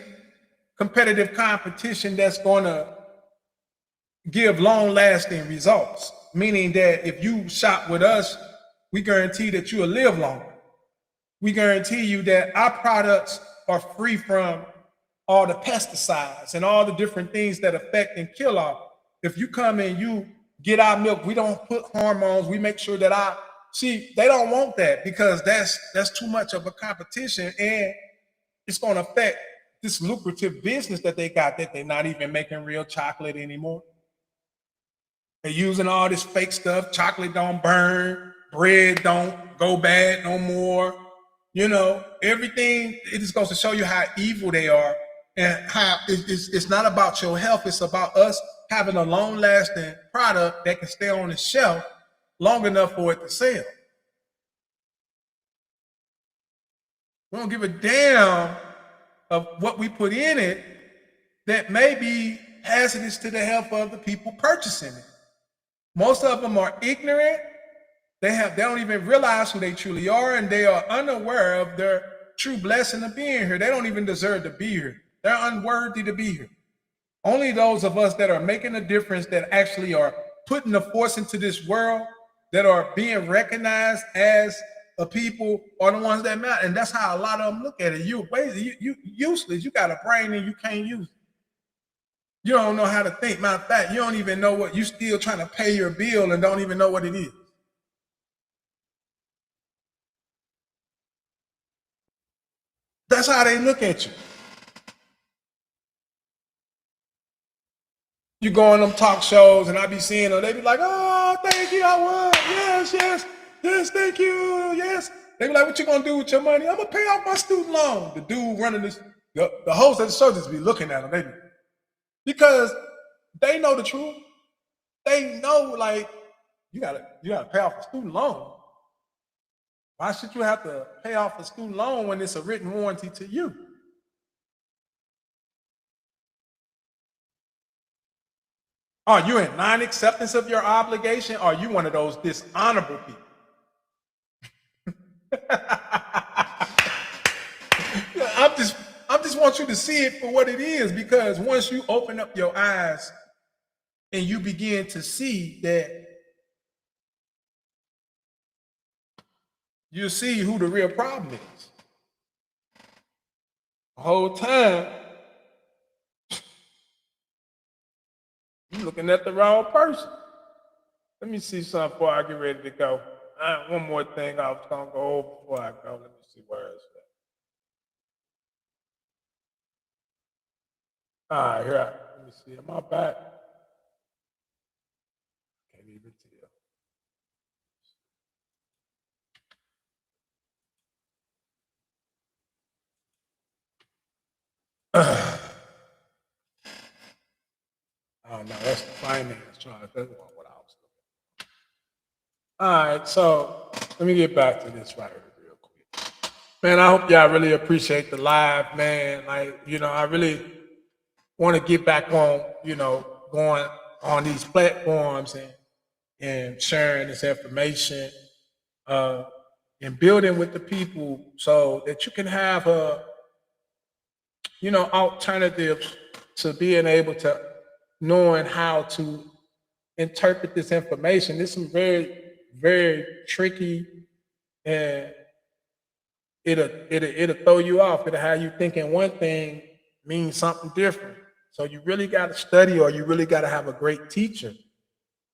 Speaker 2: competitive competition that's going to give long-lasting results, meaning that if you shop with us, we guarantee that you'll live longer. We guarantee you that our products are free from all the pesticides and all the different things that affect and kill off. If you come and you get our milk, we don't put hormones. We make sure that they don't want that because that's too much of a competition and it's going to affect this lucrative business that they got that they're not even making real chocolate anymore. They're using all this fake stuff. Chocolate don't burn. Bread don't go bad no more. You know, everything, it just goes to show you how evil they are and how it's not about your health. It's about us having a long-lasting product that can stay on the shelf long enough for it to sell. We don't give a damn of what we put in it that may be hazardous to the health of the people purchasing it. Most of them are ignorant. They don't even realize who they truly are, and they are unaware of their true blessing of being here. They don't even deserve to be here. They're unworthy to be here. Only those of us that are making a difference, that actually are putting the force into this world, that are being recognized as a people, are the ones that matter. And that's how a lot of them look at it. You useless. You got a brain and you can't use it. You don't know how to think. Matter of fact, you don't even know what, you still trying to pay your bill and don't even know what it is. That's how they look at you. You go on them talk shows and I be seeing them, they be like, oh, thank you, I won. Yes, thank you, yes. They be like, what you gonna do with your money? I'm gonna pay off my student loan. The dude running this, the host of the show just be looking at them, because they know the truth. They know, like, You gotta pay off a student loan. Why should you have to pay off a student loan when it's a written warranty to you? Are you in non-acceptance of your obligation? Or are you one of those dishonorable people? I just want you to see it for what it is, because once you open up your eyes and you begin to see that, you'll see who the real problem is. The whole time, you're looking at the wrong person. Let me see something before I get ready to go. One more thing I was going to go over before I go. Let me see where it's at. All right, here. Let me see. Am I back? Can't even tell. Oh, no, that's the finance charge. That's what I was looking at. All right, so let me get back to this right here real quick. Man, I hope y'all really appreciate the live, man. Like, I really want to get back on, going on these platforms and sharing this information and building with the people so that you can have alternatives to being able to knowing how to interpret this information. This is very, very tricky, and it'll throw you off. It'll have you thinking one thing means something different. So you really got to study, or you really got to have a great teacher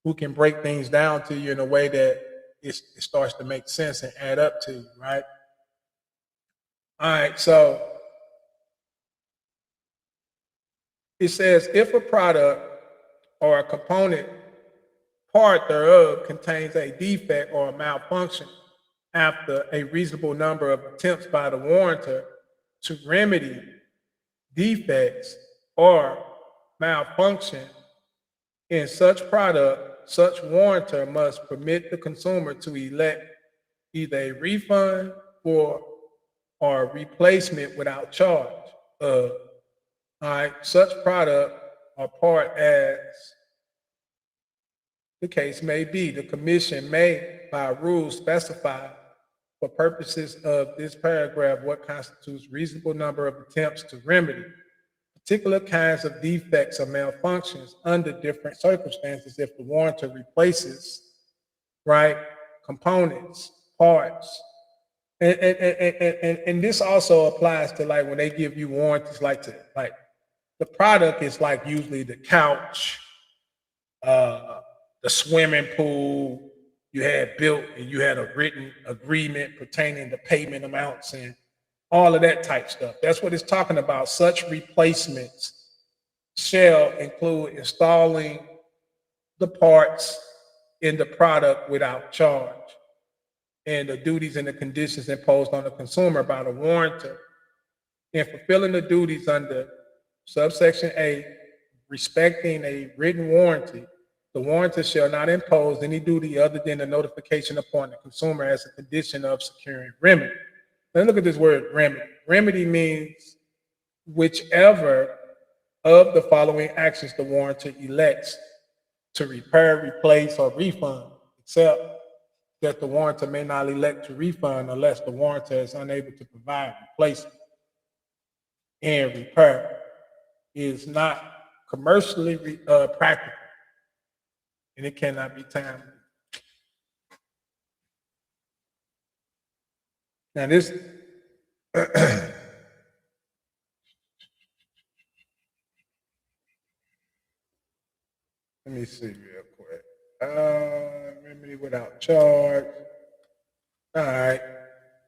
Speaker 2: who can break things down to you in a way that it starts to make sense and add up to you, right? All right, so it says if a product or a component part thereof contains a defect or a malfunction after a reasonable number of attempts by the warrantor to remedy defects or malfunction in such product, such warrantor must permit the consumer to elect either a refund or replacement without charge of such product or part as the case may be. The commission may, by rules, specify for purposes of this paragraph what constitutes reasonable number of attempts to remedy particular kinds of defects or malfunctions under different circumstances if the warrantor replaces components, parts. And this also applies to like when they give you warranties, like the product is like usually the couch, the swimming pool you had built, and you had a written agreement pertaining to payment amounts and all of that type stuff. That's what it's talking about. Such replacements shall include installing the parts in the product without charge, and the duties and the conditions imposed on the consumer by the warrantor in fulfilling the duties under subsection A, respecting a written warranty. The warrantor shall not impose any duty other than the notification upon the consumer as a condition of securing remedy. Now look at this word remedy. Remedy means whichever of the following actions the warrantor elects to repair, replace, or refund, except that the warrantor may not elect to refund unless the warrantor is unable to provide replacement and repair, is not commercially practical, and it cannot be timely. Now this let me see real quick. Remedy without charge. All right,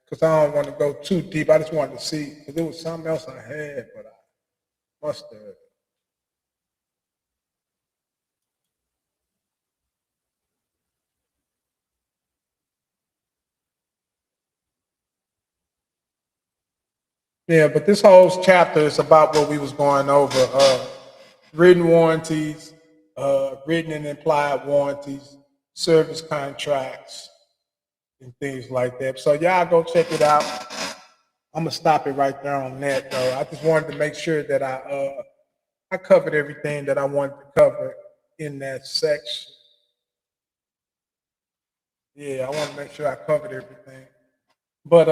Speaker 2: because I don't want to go too deep. I just wanted to see, because there was something else I had, but I must have. Yeah, but this whole chapter is about what we was going over. Written warranties, written and implied warranties. service contracts, and things like that. So y'all go check it out. I'm gonna stop it right there on that though. I just wanted to make sure that I covered everything that I wanted to cover in that section. Yeah, I want to make sure I covered everything. But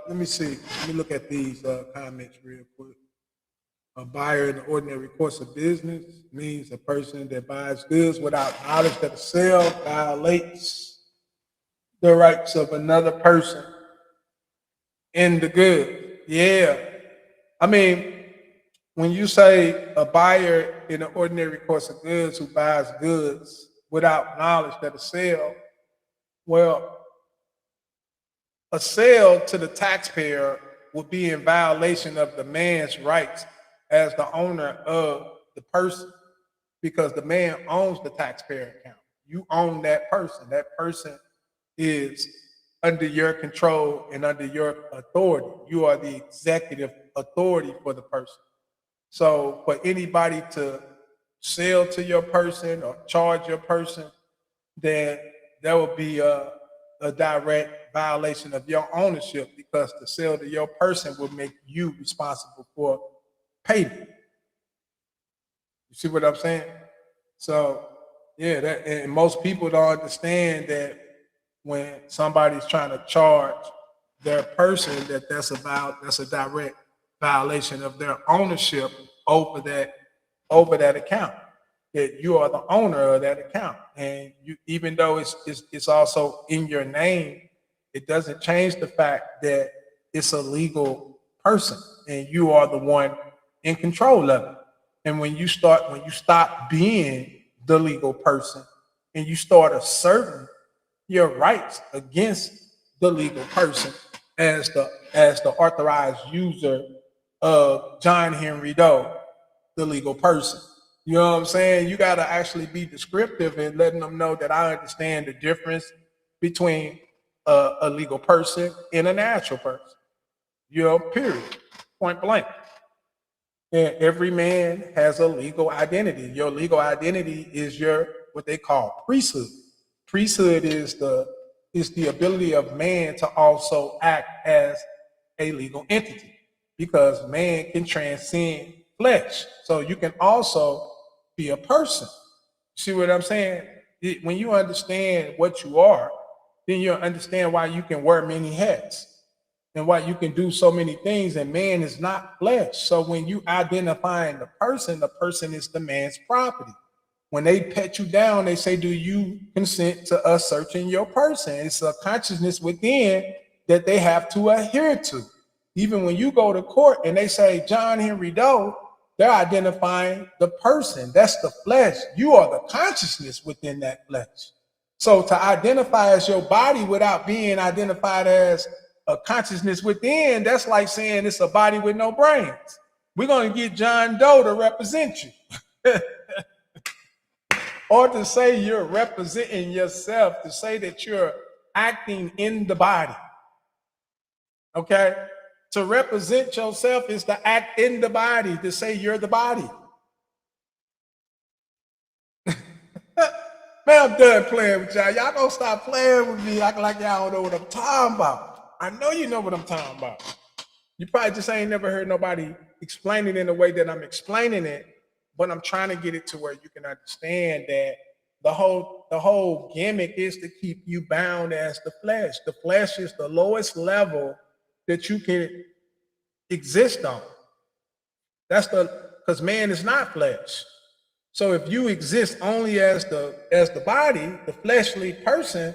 Speaker 2: let me see. Let me look at these comments real quick. A buyer in the ordinary course of business means a person that buys goods without knowledge that the sale violates the rights of another person in the good. Yeah. I mean, when you say a buyer in the ordinary course of goods who buys goods without knowledge that the sale, well, a sale to the taxpayer would be in violation of the man's rights as the owner of the person because the man owns the taxpayer account. You own that person. That person is under your control and under your authority. You are the executive authority for the person. So for anybody to sell to your person or charge your person, then that would be a direct violation of your ownership because the sale to your person will make you responsible for payment. You see what I'm saying? So yeah, that and most people don't understand that when somebody's trying to charge their person that's a direct violation of their ownership over that account. That you are the owner of that account, and you even though it's also in your name, it doesn't change the fact that it's a legal person and you are the one in control of it. And when you stop being the legal person and you start asserting your rights against the legal person as the authorized user of John Henry Doe, the legal person. You know what I'm saying? You got to actually be descriptive and letting them know that I understand the difference between a legal person and a natural person. You know, period, point blank. And every man has a legal identity. Your legal identity is your what they call priesthood. Priesthood is the ability of man to also act as a legal entity because man can transcend flesh. So you can also be a person. See what I'm saying? When you understand what you are, then you'll understand why you can wear many hats and why you can do so many things. And man is not flesh. So when you identifying the person is the man's property. When they pet you down, they say, do you consent to us searching your person? It's a consciousness within that they have to adhere to. Even when you go to court and they say John Henry Doe, they're identifying the person. That's the flesh. You are the consciousness within that flesh. So to identify as your body without being identified as a consciousness within, that's like saying it's a body with no brains. We're going to get John Doe to represent you. Or to say you're representing yourself, to say that you're acting in the body. Okay? To represent yourself is to act in the body, to say you're the body. Man, I'm done playing with y'all. Y'all don't stop playing with me acting like y'all don't know what I'm talking about. I know you know what I'm talking about. You probably just ain't never heard nobody explain it in the way that I'm explaining it, but I'm trying to get it to where you can understand that the whole gimmick is to keep you bound as the flesh. The flesh is the lowest level that you can exist on. That's because man is not flesh. So if you exist only as the body, the fleshly person,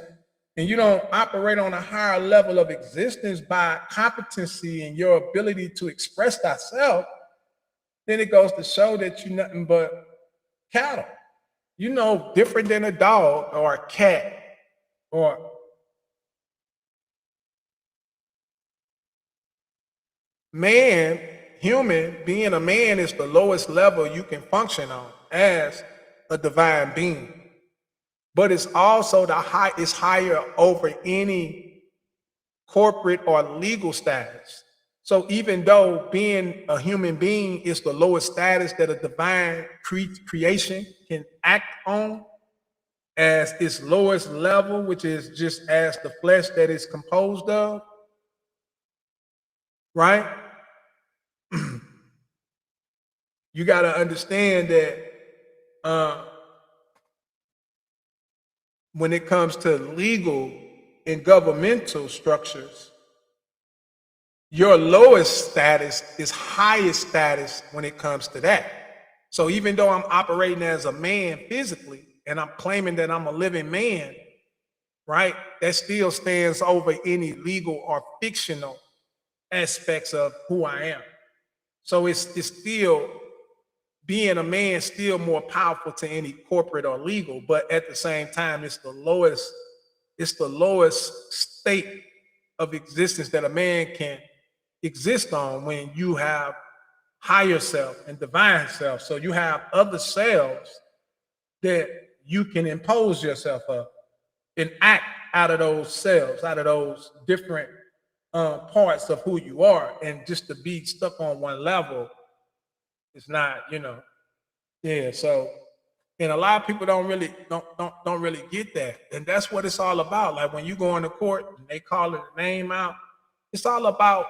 Speaker 2: and you don't operate on a higher level of existence by competency and your ability to express thyself, then it goes to show that you're nothing but cattle. You know, different than a dog or a cat or man, human, being a man is the lowest level you can function on as a divine being. But it's also it's higher over any corporate or legal status. So even though being a human being is the lowest status that a divine creation can act on, as its lowest level, which is just as the flesh that it's composed of, right? You got to understand that when it comes to legal and governmental structures, your lowest status is highest status when it comes to that. So even though I'm operating as a man physically and I'm claiming that I'm a living man, right, that still stands over any legal or fictional aspects of who I am. So it's still, being a man still more powerful to any corporate or legal, but at the same time, it's the lowest state of existence that a man can exist on when you have higher self and divine self. So you have other selves that you can impose yourself up and act out of those selves, out of those different parts of who you are. And just to be stuck on one level is not, yeah. So, and a lot of people don't really get that, and that's what it's all about. Like when you go into court and they call it a name out, it's all about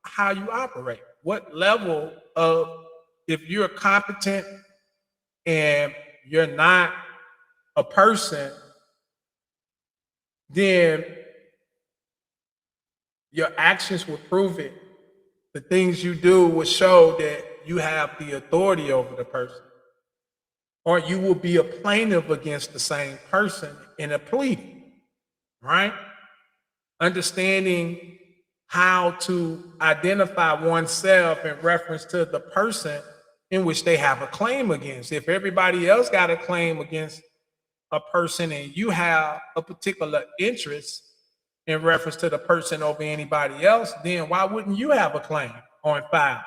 Speaker 2: how you operate, what level of, if you're competent and you're not a person, then your actions will prove it. The things you do will show that you have the authority over the person, or you will be a plaintiff against the same person in a plea, right? Understanding how to identify oneself in reference to the person in which they have a claim against. If everybody else got a claim against a person and you have a particular interest in reference to the person over anybody else, then why wouldn't you have a claim on file?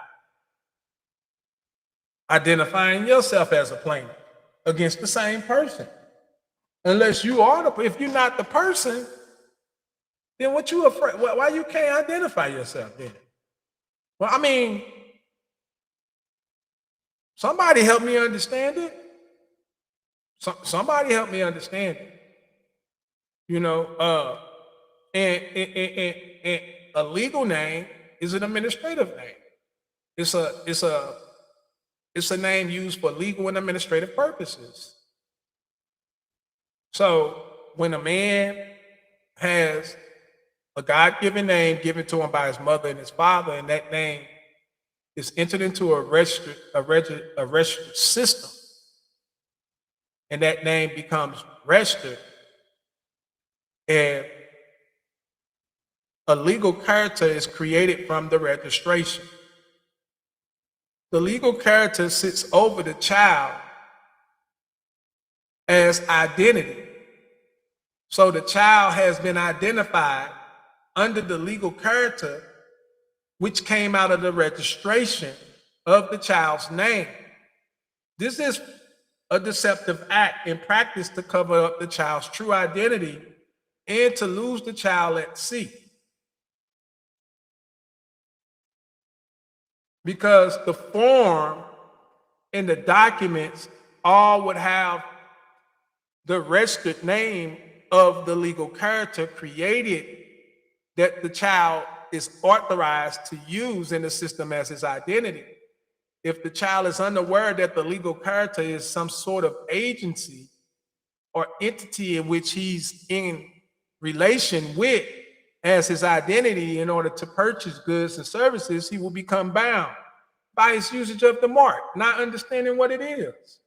Speaker 2: Identifying yourself as a plaintiff against the same person. Unless you are if you're not the person, then what you afraid? Why you can't identify yourself then? Well, I mean, somebody help me understand it. Somebody help me understand it. And a legal name is an administrative name. It's a name used for legal and administrative purposes. So when a man has a God-given name given to him by his mother and his father, and that name is entered into a registered system, and that name becomes registered, and a legal character is created from the registration. The legal character sits over the child as identity. So the child has been identified under the legal character, which came out of the registration of the child's name. This is a deceptive act in practice to cover up the child's true identity and to lose the child at sea. Because the form and the documents all would have the registered name of the legal character created that the child is authorized to use in the system as his identity. If the child is unaware that the legal character is some sort of agency or entity in which he's in relation with as his identity in order to purchase goods and services, he will become bound by his usage of the mark, not understanding what it is.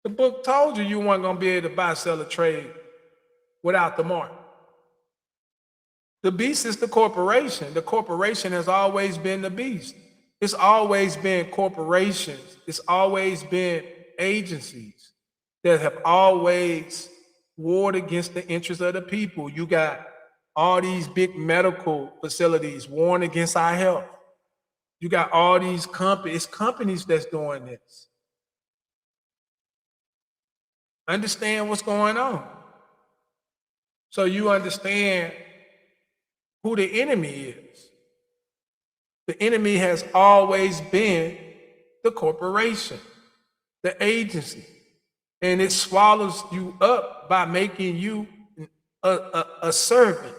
Speaker 2: The book told you you weren't going to be able to buy, sell, or trade without the mark. The beast is the corporation. The corporation has always been the beast. It's always been corporations. It's always been agencies that have always warred against the interests of the people. You got all these big medical facilities warring against our health. You got all these companies that's doing this. Understand what's going on. So you understand who the enemy is. The enemy has always been the corporation, the agency, and it swallows you up by making you a servant.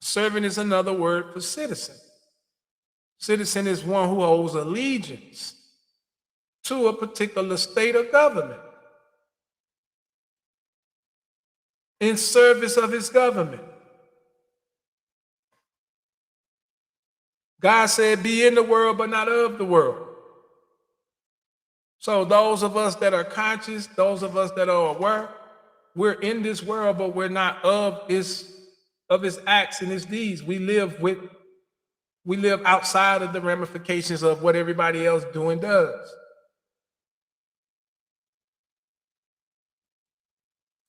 Speaker 2: Servant is another word for citizen. Citizen is one who owes allegiance to a particular state or government in service of his government. God said, be in the world, but not of the world. So those of us that are conscious, those of us that are aware, we're in this world, but we're not of his acts and his deeds. We live outside of the ramifications of what everybody else doing does.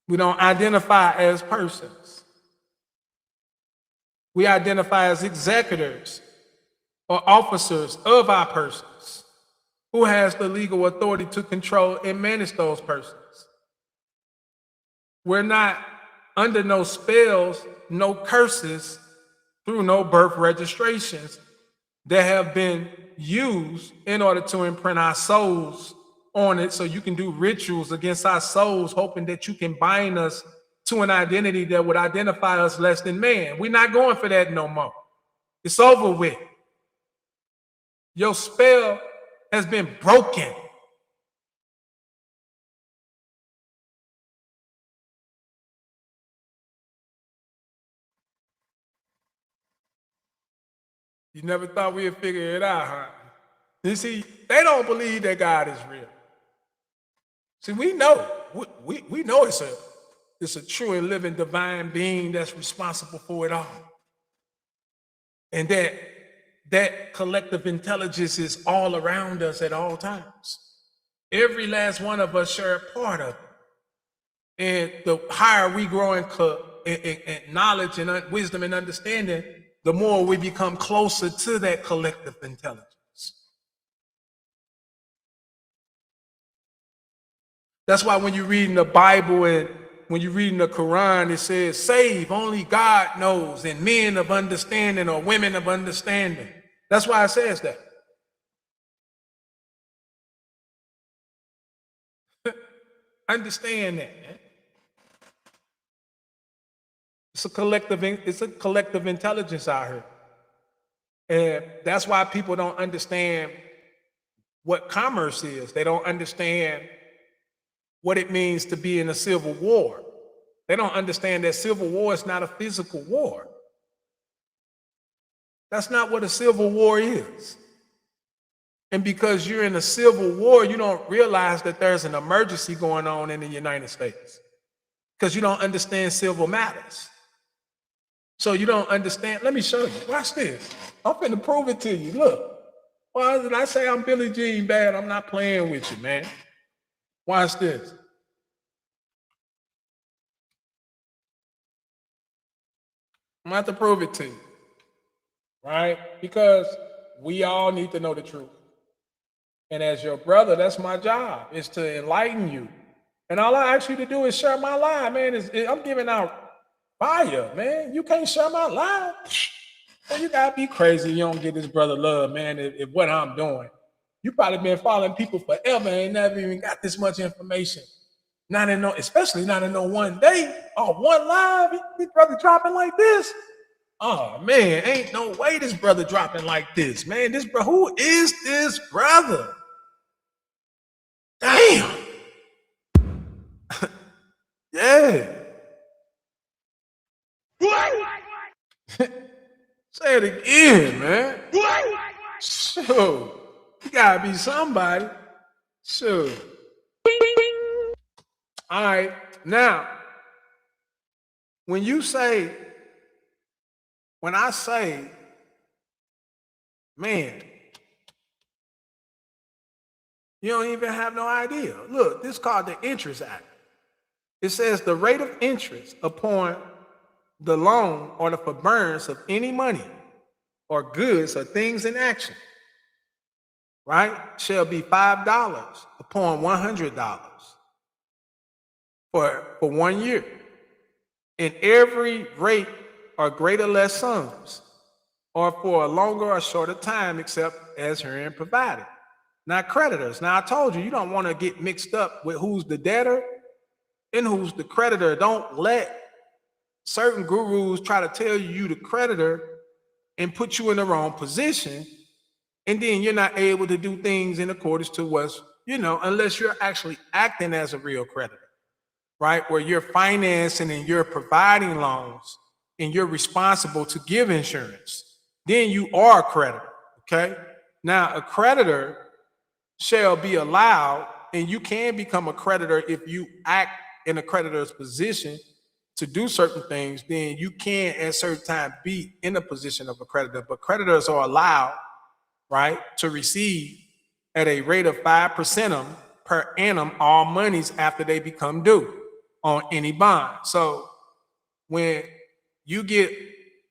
Speaker 2: We don't identify as persons. We identify as executors or officers of our persons. Who has the legal authority to control and manage those persons? We're not under no spells, no curses, through no birth registrations that have been used in order to imprint our souls on it so you can do rituals against our souls, hoping that you can bind us to an identity that would identify us less than man. We're not going for that no more. It's over with. Your spell has been broken. You never thought we'd figure it out, huh? You see, they don't believe that God is real. See, we know. We know it's a true and living divine being that's responsible for it all. And that collective intelligence is all around us at all times. Every last one of us share a part of it. And the higher we grow in knowledge and wisdom and understanding, the more we become closer to that collective intelligence. That's why when you read in the Bible and when you read in the Quran, it says, save, only God knows, and men of understanding or women of understanding. That's why it says that. Understand that, man. It's a collective intelligence out here. And that's why people don't understand what commerce is. They don't understand what it means to be in a civil war. They don't understand that civil war is not a physical war. That's not what a civil war is. And because you're in a civil war, you don't realize that there's an emergency going on in the United States because you don't understand civil matters. So you don't understand. Let me show you. Watch this. I'm finna prove it to you. Look. Why did I say I'm Billie Jean bad? I'm not playing with you, man. Watch this. I'm gonna have to prove it to you. Right? Because we all need to know the truth. And as your brother, that's my job, is to enlighten you. And all I ask you to do is share my life, man. I'm giving out fire, man. You can't share my life. Well, you gotta be crazy. You don't get this brother love, man, if what I'm doing. You probably been following people forever and never even got this much information. Especially not in no one day or one live. This brother dropping like this. Oh man, ain't no way this brother dropping like this, man. Who is this brother? Damn. Yeah. Say it again, man. Sure. You gotta be somebody. Sure. All right. Now, when I say, man, you don't even have no idea. Look, this is called the Interest Act. It says the rate of interest upon the loan or the forbearance of any money or goods or things in action, right, shall be $5 upon $100 for 1 year. In every rate or greater less sums, or for a longer or shorter time, except as herein provided. not creditors. Now, I told you, you don't want to get mixed up with who's the debtor and who's the creditor. Don't let certain gurus try to tell you the creditor and put you in the wrong position. And then you're not able to do things in accordance to what's, unless you're actually acting as a real creditor, right? Where you're financing and you're providing loans and you're responsible to give insurance. Then you are a creditor, okay? Now, a creditor shall be allowed, and you can become a creditor if you act in a creditor's position to do certain things. Then you can at certain time be in a position of a creditor, but creditors are allowed, right, to receive at a rate of 5% per annum all monies after they become due on any bond. So when you get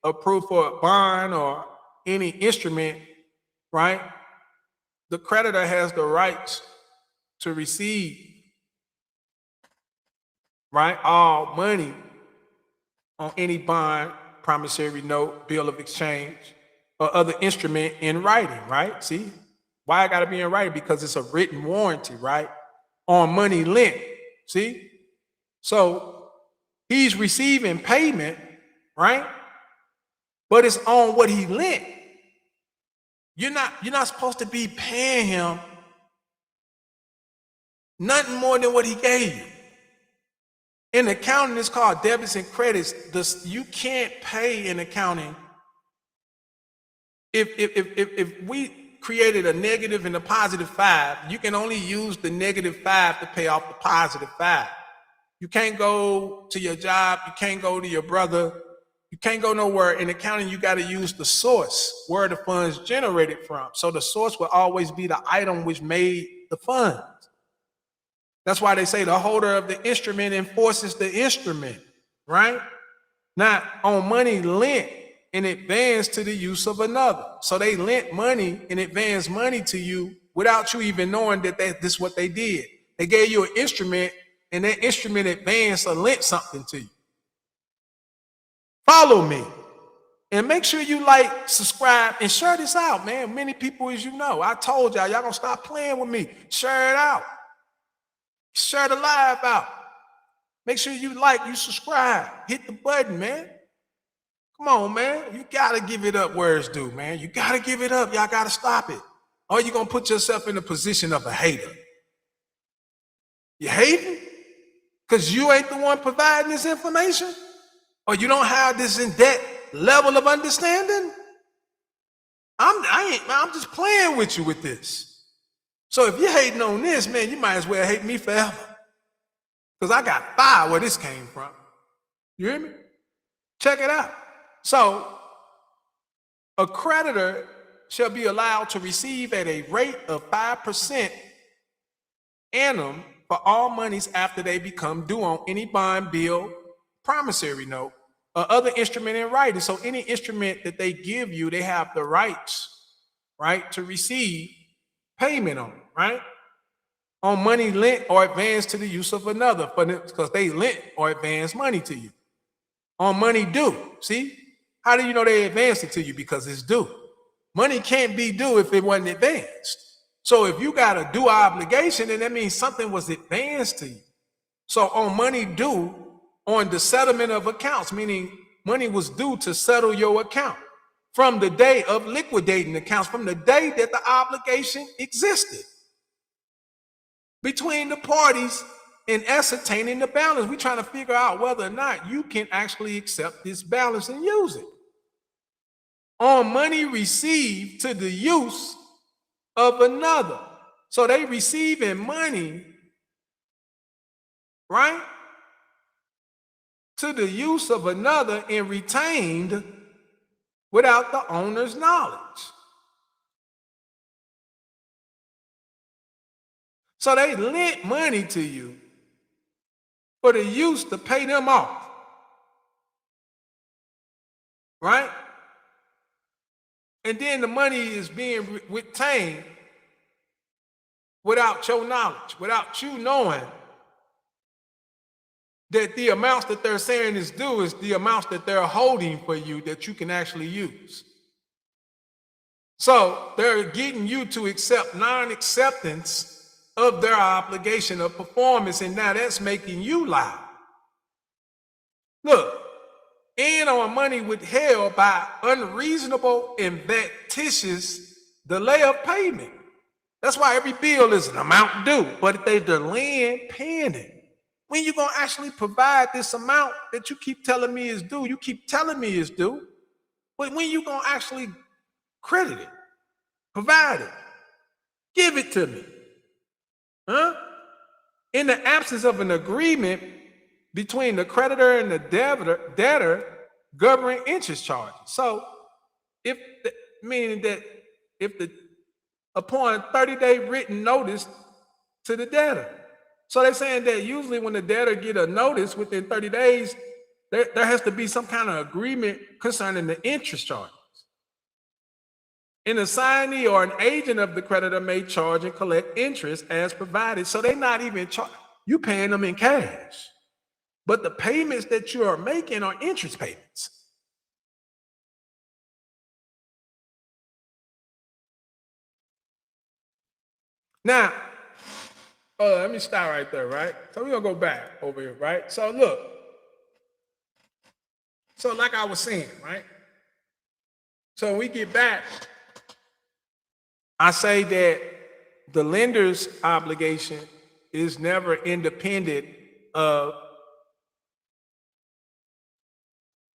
Speaker 2: approved for a bond or any instrument, right, the creditor has the rights to receive, right, all money on any bond, promissory note, bill of exchange, or other instrument in writing, right? See, why I gotta be in writing? Because it's a written warranty, right, on money lent. See, so he's receiving payment, right, but it's on what he lent. You're not supposed to be paying him nothing more than what he gave you. In accounting, it's called debits and credits. You can't pay in accounting. If we created a negative and a positive 5, you can only use the negative 5 to pay off the positive 5. You can't go to your job. You can't go to your brother. You can't go nowhere. In accounting, you got to use the source where the funds generated from. So the source will always be the item which made the funds. That's why they say the holder of the instrument enforces the instrument, right? Not on money lent in advance to the use of another. So they lent money in advance money to you without you even knowing that this is what they did. They gave you an instrument, and that instrument advanced or lent something to you. Follow me. And make sure you like, subscribe, and share this out, man. Many people, as you know, I told y'all gonna stop playing with me. Share it out. Share the live out. Make sure you like, you subscribe. Hit the button, man. Come on, man. You gotta give it up where it's due, man. You gotta give it up. Y'all gotta stop it. Or you're gonna put yourself in the position of a hater. You hating? Because you ain't the one providing this information? Or you don't have this in-depth level of understanding? I'm just playing with you with this. So if you're hating on this, man, you might as well hate me forever. Because I got fired where this came from. You hear me? Check it out. So a creditor shall be allowed to receive at a rate of 5% annum for all monies after they become due on any bond, bill, promissory note, or other instrument in writing. So any instrument that they give you, they have the rights, right, to receive payment on, right? On money lent or advanced to the use of another, because they lent or advanced money to you. On money due. See? How do you know they advanced it to you? Because it's due. Money can't be due if it wasn't advanced. So if you got a due obligation, then that means something was advanced to you. So on money due, on the settlement of accounts, meaning money was due to settle your account from the day of liquidating accounts, from the day that the obligation existed. Between the parties in ascertaining the balance, we're trying to figure out whether or not you can actually accept this balance and use it. On money received to the use of another. So they receiving money, right, to the use of another and retained without the owner's knowledge. So they lent money to you for the use to pay them off, right? And then the money is being retained without your knowledge, without you knowing that the amounts that they're saying is due is the amounts that they're holding for you that you can actually use. So they're getting you to accept non-acceptance of their obligation of performance, and now that's making you lie. Look, and on money withheld by unreasonable and vexatious delay of payment. That's why every bill is an amount due. But if they delay paying it, when you gonna actually provide this amount that you keep telling me is due? You keep telling me is due, but when you gonna actually credit it, provide it, give it to me? Huh? In the absence of an agreement between the creditor and the debtor governing interest charges. So, meaning that if the upon 30-day written notice to the debtor. So they're saying that usually when the debtor get a notice within 30 days, there has to be some kind of agreement concerning the interest charges. An assignee or an agent of the creditor may charge and collect interest as provided. So they're not even you paying them in cash. But the payments that you are making are interest payments. Now, let me stop right there, right? So we're gonna go back over here, right? So look, so like I was saying, right? So when we get back, I say that the lender's obligation is never independent of,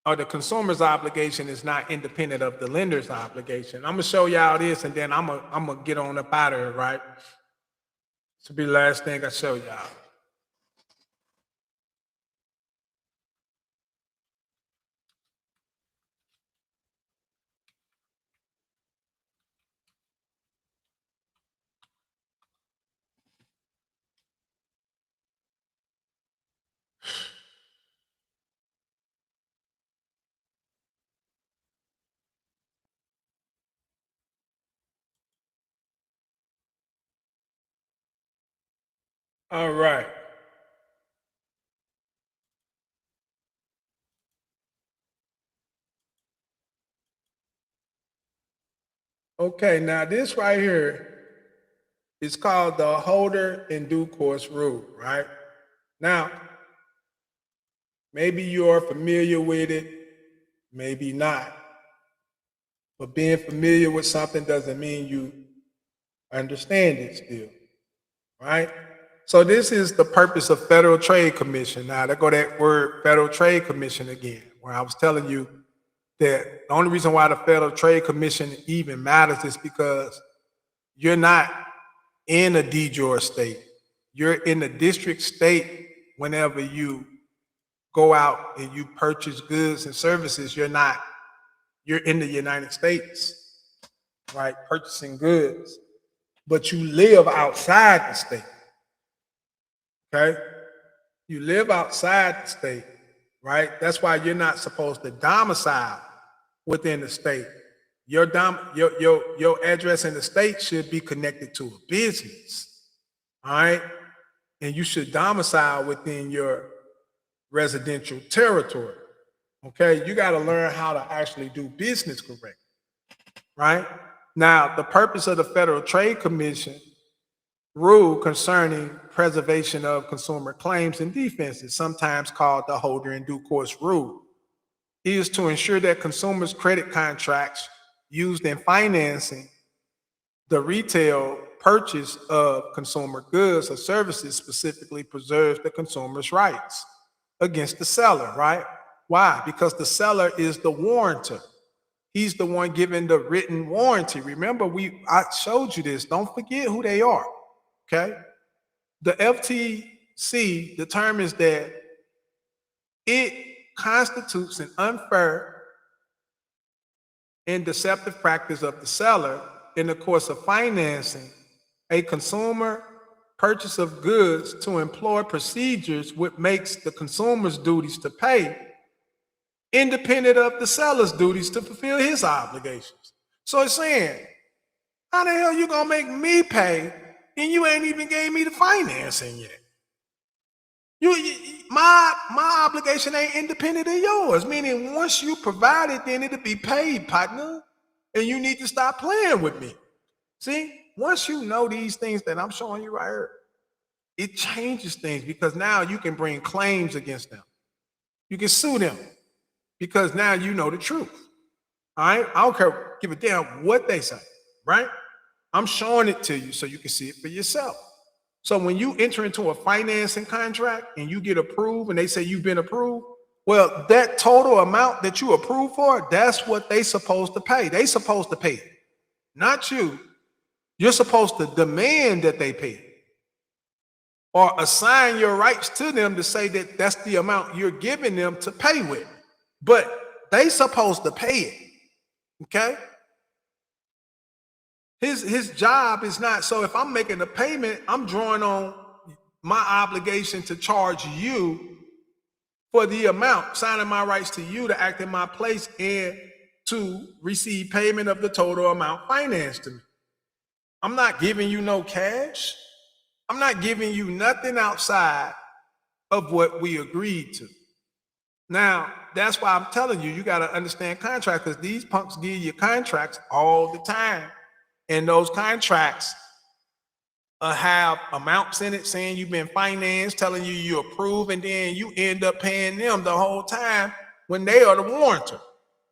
Speaker 2: or the consumer's obligation is not independent of the lender's obligation. I'm gonna show y'all this, and then I'm gonna get on up out of here, right? This will be the last thing I show y'all. All right. Okay, now this right here is called the holder in due course rule, right? Now, maybe you're familiar with it, maybe not. But being familiar with something doesn't mean you understand it still, right? So this is the purpose of Federal Trade Commission. Now, there go that word Federal Trade Commission again, where I was telling you that the only reason why the Federal Trade Commission even matters is because you're not in a de jure state. You're in a district state whenever you go out and you purchase goods and services. You're in the United States, right? Purchasing goods, but you live outside the state, okay? You live outside the state, right? That's why you're not supposed to domicile within the state. Your address in the state should be connected to a business, all right? And you should domicile within your residential territory, okay? You got to learn how to actually do business correctly, right? Now, the purpose of the Federal Trade Commission rule concerning preservation of consumer claims and defenses, sometimes called the holder in due course rule, is to ensure that consumers' credit contracts used in financing the retail purchase of consumer goods or services specifically preserves the consumer's rights against the seller, right? Why? Because the seller is the warrantor. He's the one giving the written warranty. Remember, I showed you this. Don't forget who they are, okay? The FTC determines that it constitutes an unfair and deceptive practice of the seller in the course of financing a consumer purchase of goods to employ procedures which makes the consumer's duties to pay independent of the seller's duties to fulfill his obligations. So it's saying, how the hell you gonna make me pay and you ain't even gave me the financing yet? My obligation ain't independent of yours, meaning once you provide it, then it'll be paid, partner. And you need to stop playing with me. See, once you know these things that I'm showing you right here, it changes things because now you can bring claims against them. You can sue them because now you know the truth. All right? I don't care, give a damn what they say, right? I'm showing it to you so you can see it for yourself. So when you enter into a financing contract and you get approved and they say you've been approved, well, that total amount that you approved for, that's what they supposed to pay. They supposed to pay it, not you. You're supposed to demand that they pay it or assign your rights to them to say that that's the amount you're giving them to pay with. But they supposed to pay it, okay? His job is not, so if I'm making a payment, I'm drawing on my obligation to charge you for the amount, signing my rights to you to act in my place and to receive payment of the total amount financed to me. I'm not giving you no cash. I'm not giving you nothing outside of what we agreed to. Now, that's why I'm telling you, you got to understand contracts because these punks give you contracts all the time. And those contracts have amounts in it saying you've been financed, telling you you approve, and then you end up paying them the whole time when they are the warrantor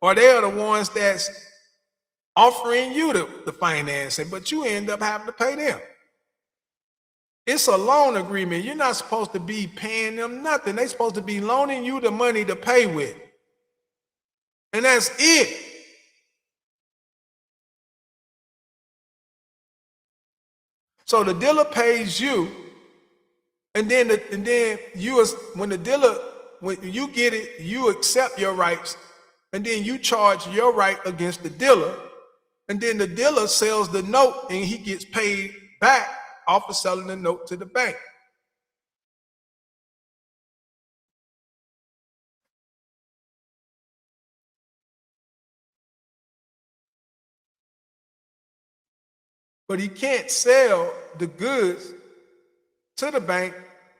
Speaker 2: or they are the ones that's offering you the financing, but you end up having to pay them. It's a loan agreement. You're not supposed to be paying them nothing. They're supposed to be loaning you the money to pay with. And that's it. So the dealer pays you, and then when you get it, you accept your rights, and then you charge your right against the dealer, and then the dealer sells the note, and he gets paid back off of selling the note to the bank. But he can't sell the goods to the bank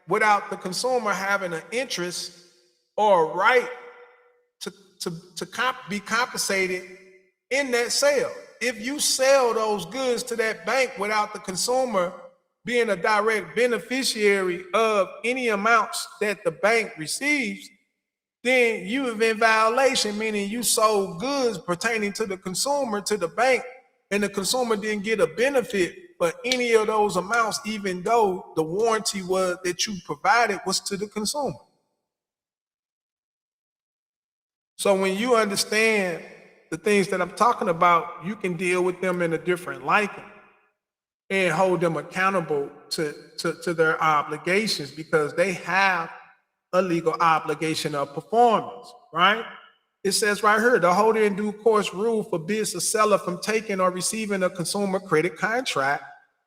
Speaker 2: without the consumer having an interest or a right to be compensated in that sale. If you sell those goods to that bank without the consumer being a direct beneficiary of any amounts that the bank receives, then you have in violation, meaning you sold goods pertaining to the consumer to the bank, and the consumer didn't get a benefit for any of those amounts, even though the warranty that you provided was to the consumer. So when you understand the things that I'm talking about, you can deal with them in a different light and hold them accountable to their obligations because they have a legal obligation of performance, right? It says right here, the holder in due course rule forbids a seller from taking or receiving a consumer credit contract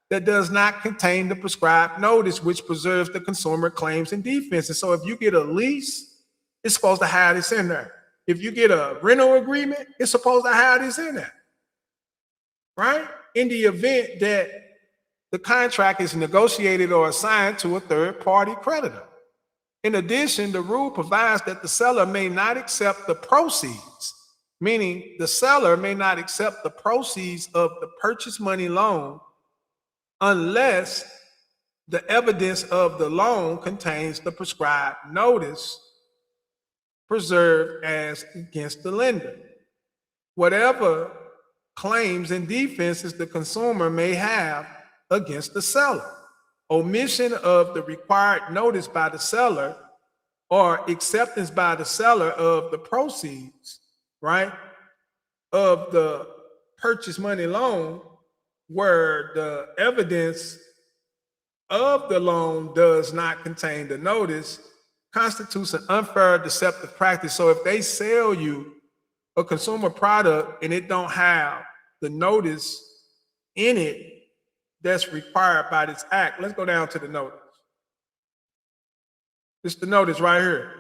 Speaker 2: that does not contain the prescribed notice, which preserves the consumer claims and defenses. So if you get a lease, it's supposed to have this in there. If you get a rental agreement, it's supposed to have this in there, right? In the event that the contract is negotiated or assigned to a third-party creditor. In addition, the rule provides that the seller may not accept the proceeds, meaning the seller may not accept the proceeds of the purchase money loan unless the evidence of the loan contains the prescribed notice preserved as against the lender. Whatever claims and defenses the consumer may have against the seller. Omission of the required notice by the seller or acceptance by the seller of the proceeds, right, of the purchase money loan where the evidence of the loan does not contain the notice constitutes an unfair deceptive practice. So if they sell you a consumer product and it don't have the notice in it that's required by this act. Let's go down to the notice. It's the notice right here.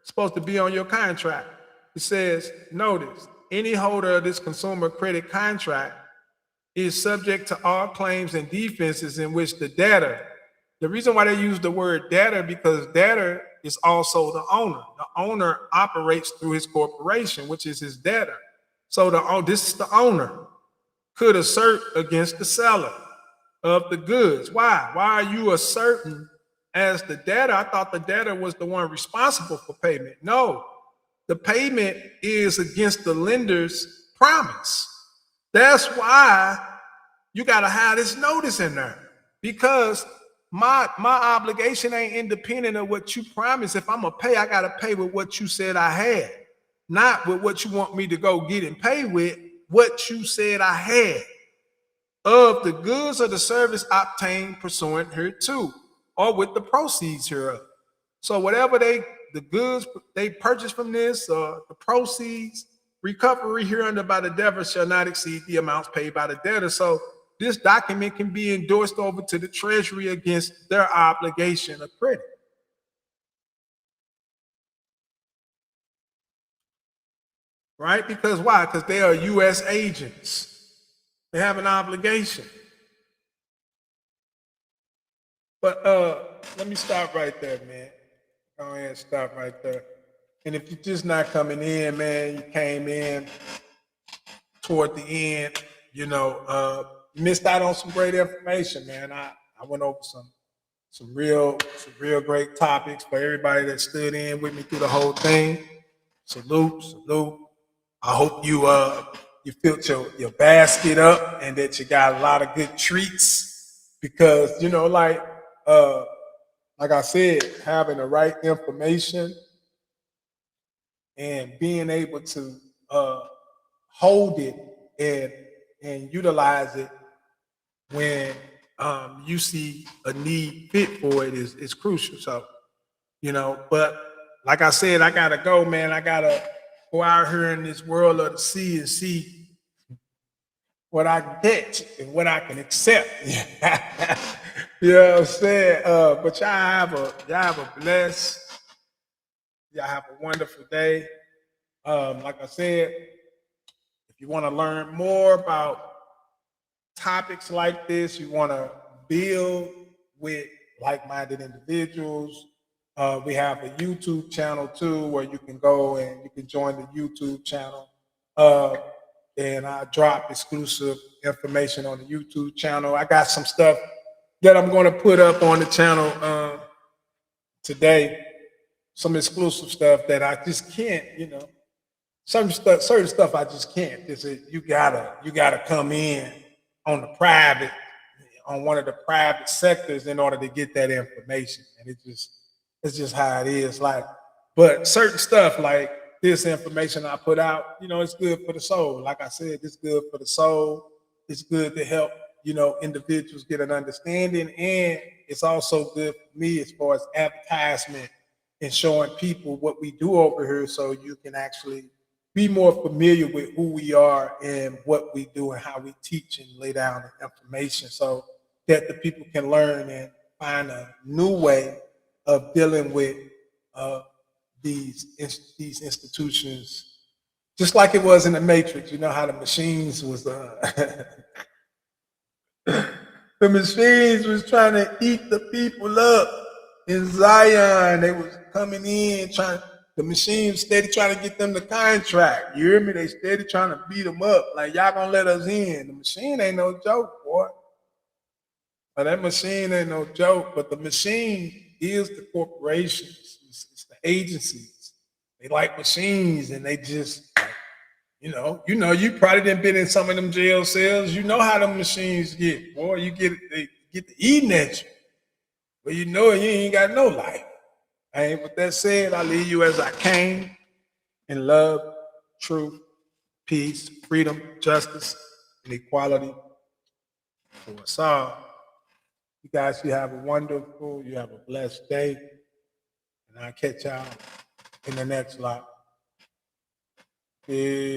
Speaker 2: It's supposed to be on your contract. It says, notice, any holder of this consumer credit contract is subject to all claims and defenses in which the debtor, the reason why they use the word debtor, because debtor is also the owner. The owner operates through his corporation, which is his debtor. So this is the owner could assert against the seller of the goods. Why? Why are you asserting as the debtor? I thought the debtor was the one responsible for payment. No, the payment is against the lender's promise. That's why you got to have this notice in there, because my obligation ain't independent of what you promised. If I'm gonna pay, I got to pay with what you said I had, not with what you want me to go get and pay with. What you said I had of the goods or the service obtained pursuant hereto, or with the proceeds hereof. So whatever the goods they purchased from this, the proceeds, recovery hereunder by the debtor shall not exceed the amounts paid by the debtor. So this document can be endorsed over to the Treasury against their obligation of credit. Right? Because why? Because they are U.S. agents. They have an obligation. But let me stop right there, man. Go ahead and stop right there. And if you're just not coming in, man, you came in toward the end, you missed out on some great information, man. I went over some real great topics for everybody that stood in with me through the whole thing. Salute. I hope you filled your basket up and that you got a lot of good treats, because like I said, having the right information and being able to hold it and utilize it when you see a need fit for it is crucial. So, but like I said, I gotta go, man. I gotta go out here in this world of the sea and see what I can catch and what I can accept. You know what I'm saying? But y'all have a blessed, y'all have a wonderful day. Like I said, if you want to learn more about topics like this, you want to build with like-minded individuals, we have a YouTube channel too, where you can go and you can join the YouTube channel. And I drop exclusive information on the YouTube channel. I got some stuff that I'm going to put up on the channel today. Some exclusive stuff that I just can't, certain stuff I just can't. You gotta come in on the private, on one of the private sectors in order to get that information. And it's just how it is. But certain stuff like this information I put out, it's good for the soul. Like I said, it's good for the soul. It's good to help, individuals get an understanding. And it's also good for me as far as advertisement and showing people what we do over here, so you can actually be more familiar with who we are and what we do and how we teach and lay down the information, so that the people can learn and find a new way of dealing with these institutions, just like it was in the Matrix. You know how the machines was the machines was trying to eat the people up in Zion. They was coming in the machines steady trying to get them to contract. You hear me? They steady trying to beat them up. Like, y'all gonna let us in. The machine ain't no joke, boy. But that machine ain't no joke. But the machine is the corporations. It's the agencies. They like machines, and they just, you probably done been in some of them jail cells. You know how them machines get, boy. They get to eating at you. But you ain't got no life. And with that said, I leave you as I came, in love, truth, peace, freedom, justice, and equality for us all. You guys, you have a blessed day. And I'll catch y'all in the next lot. Peace.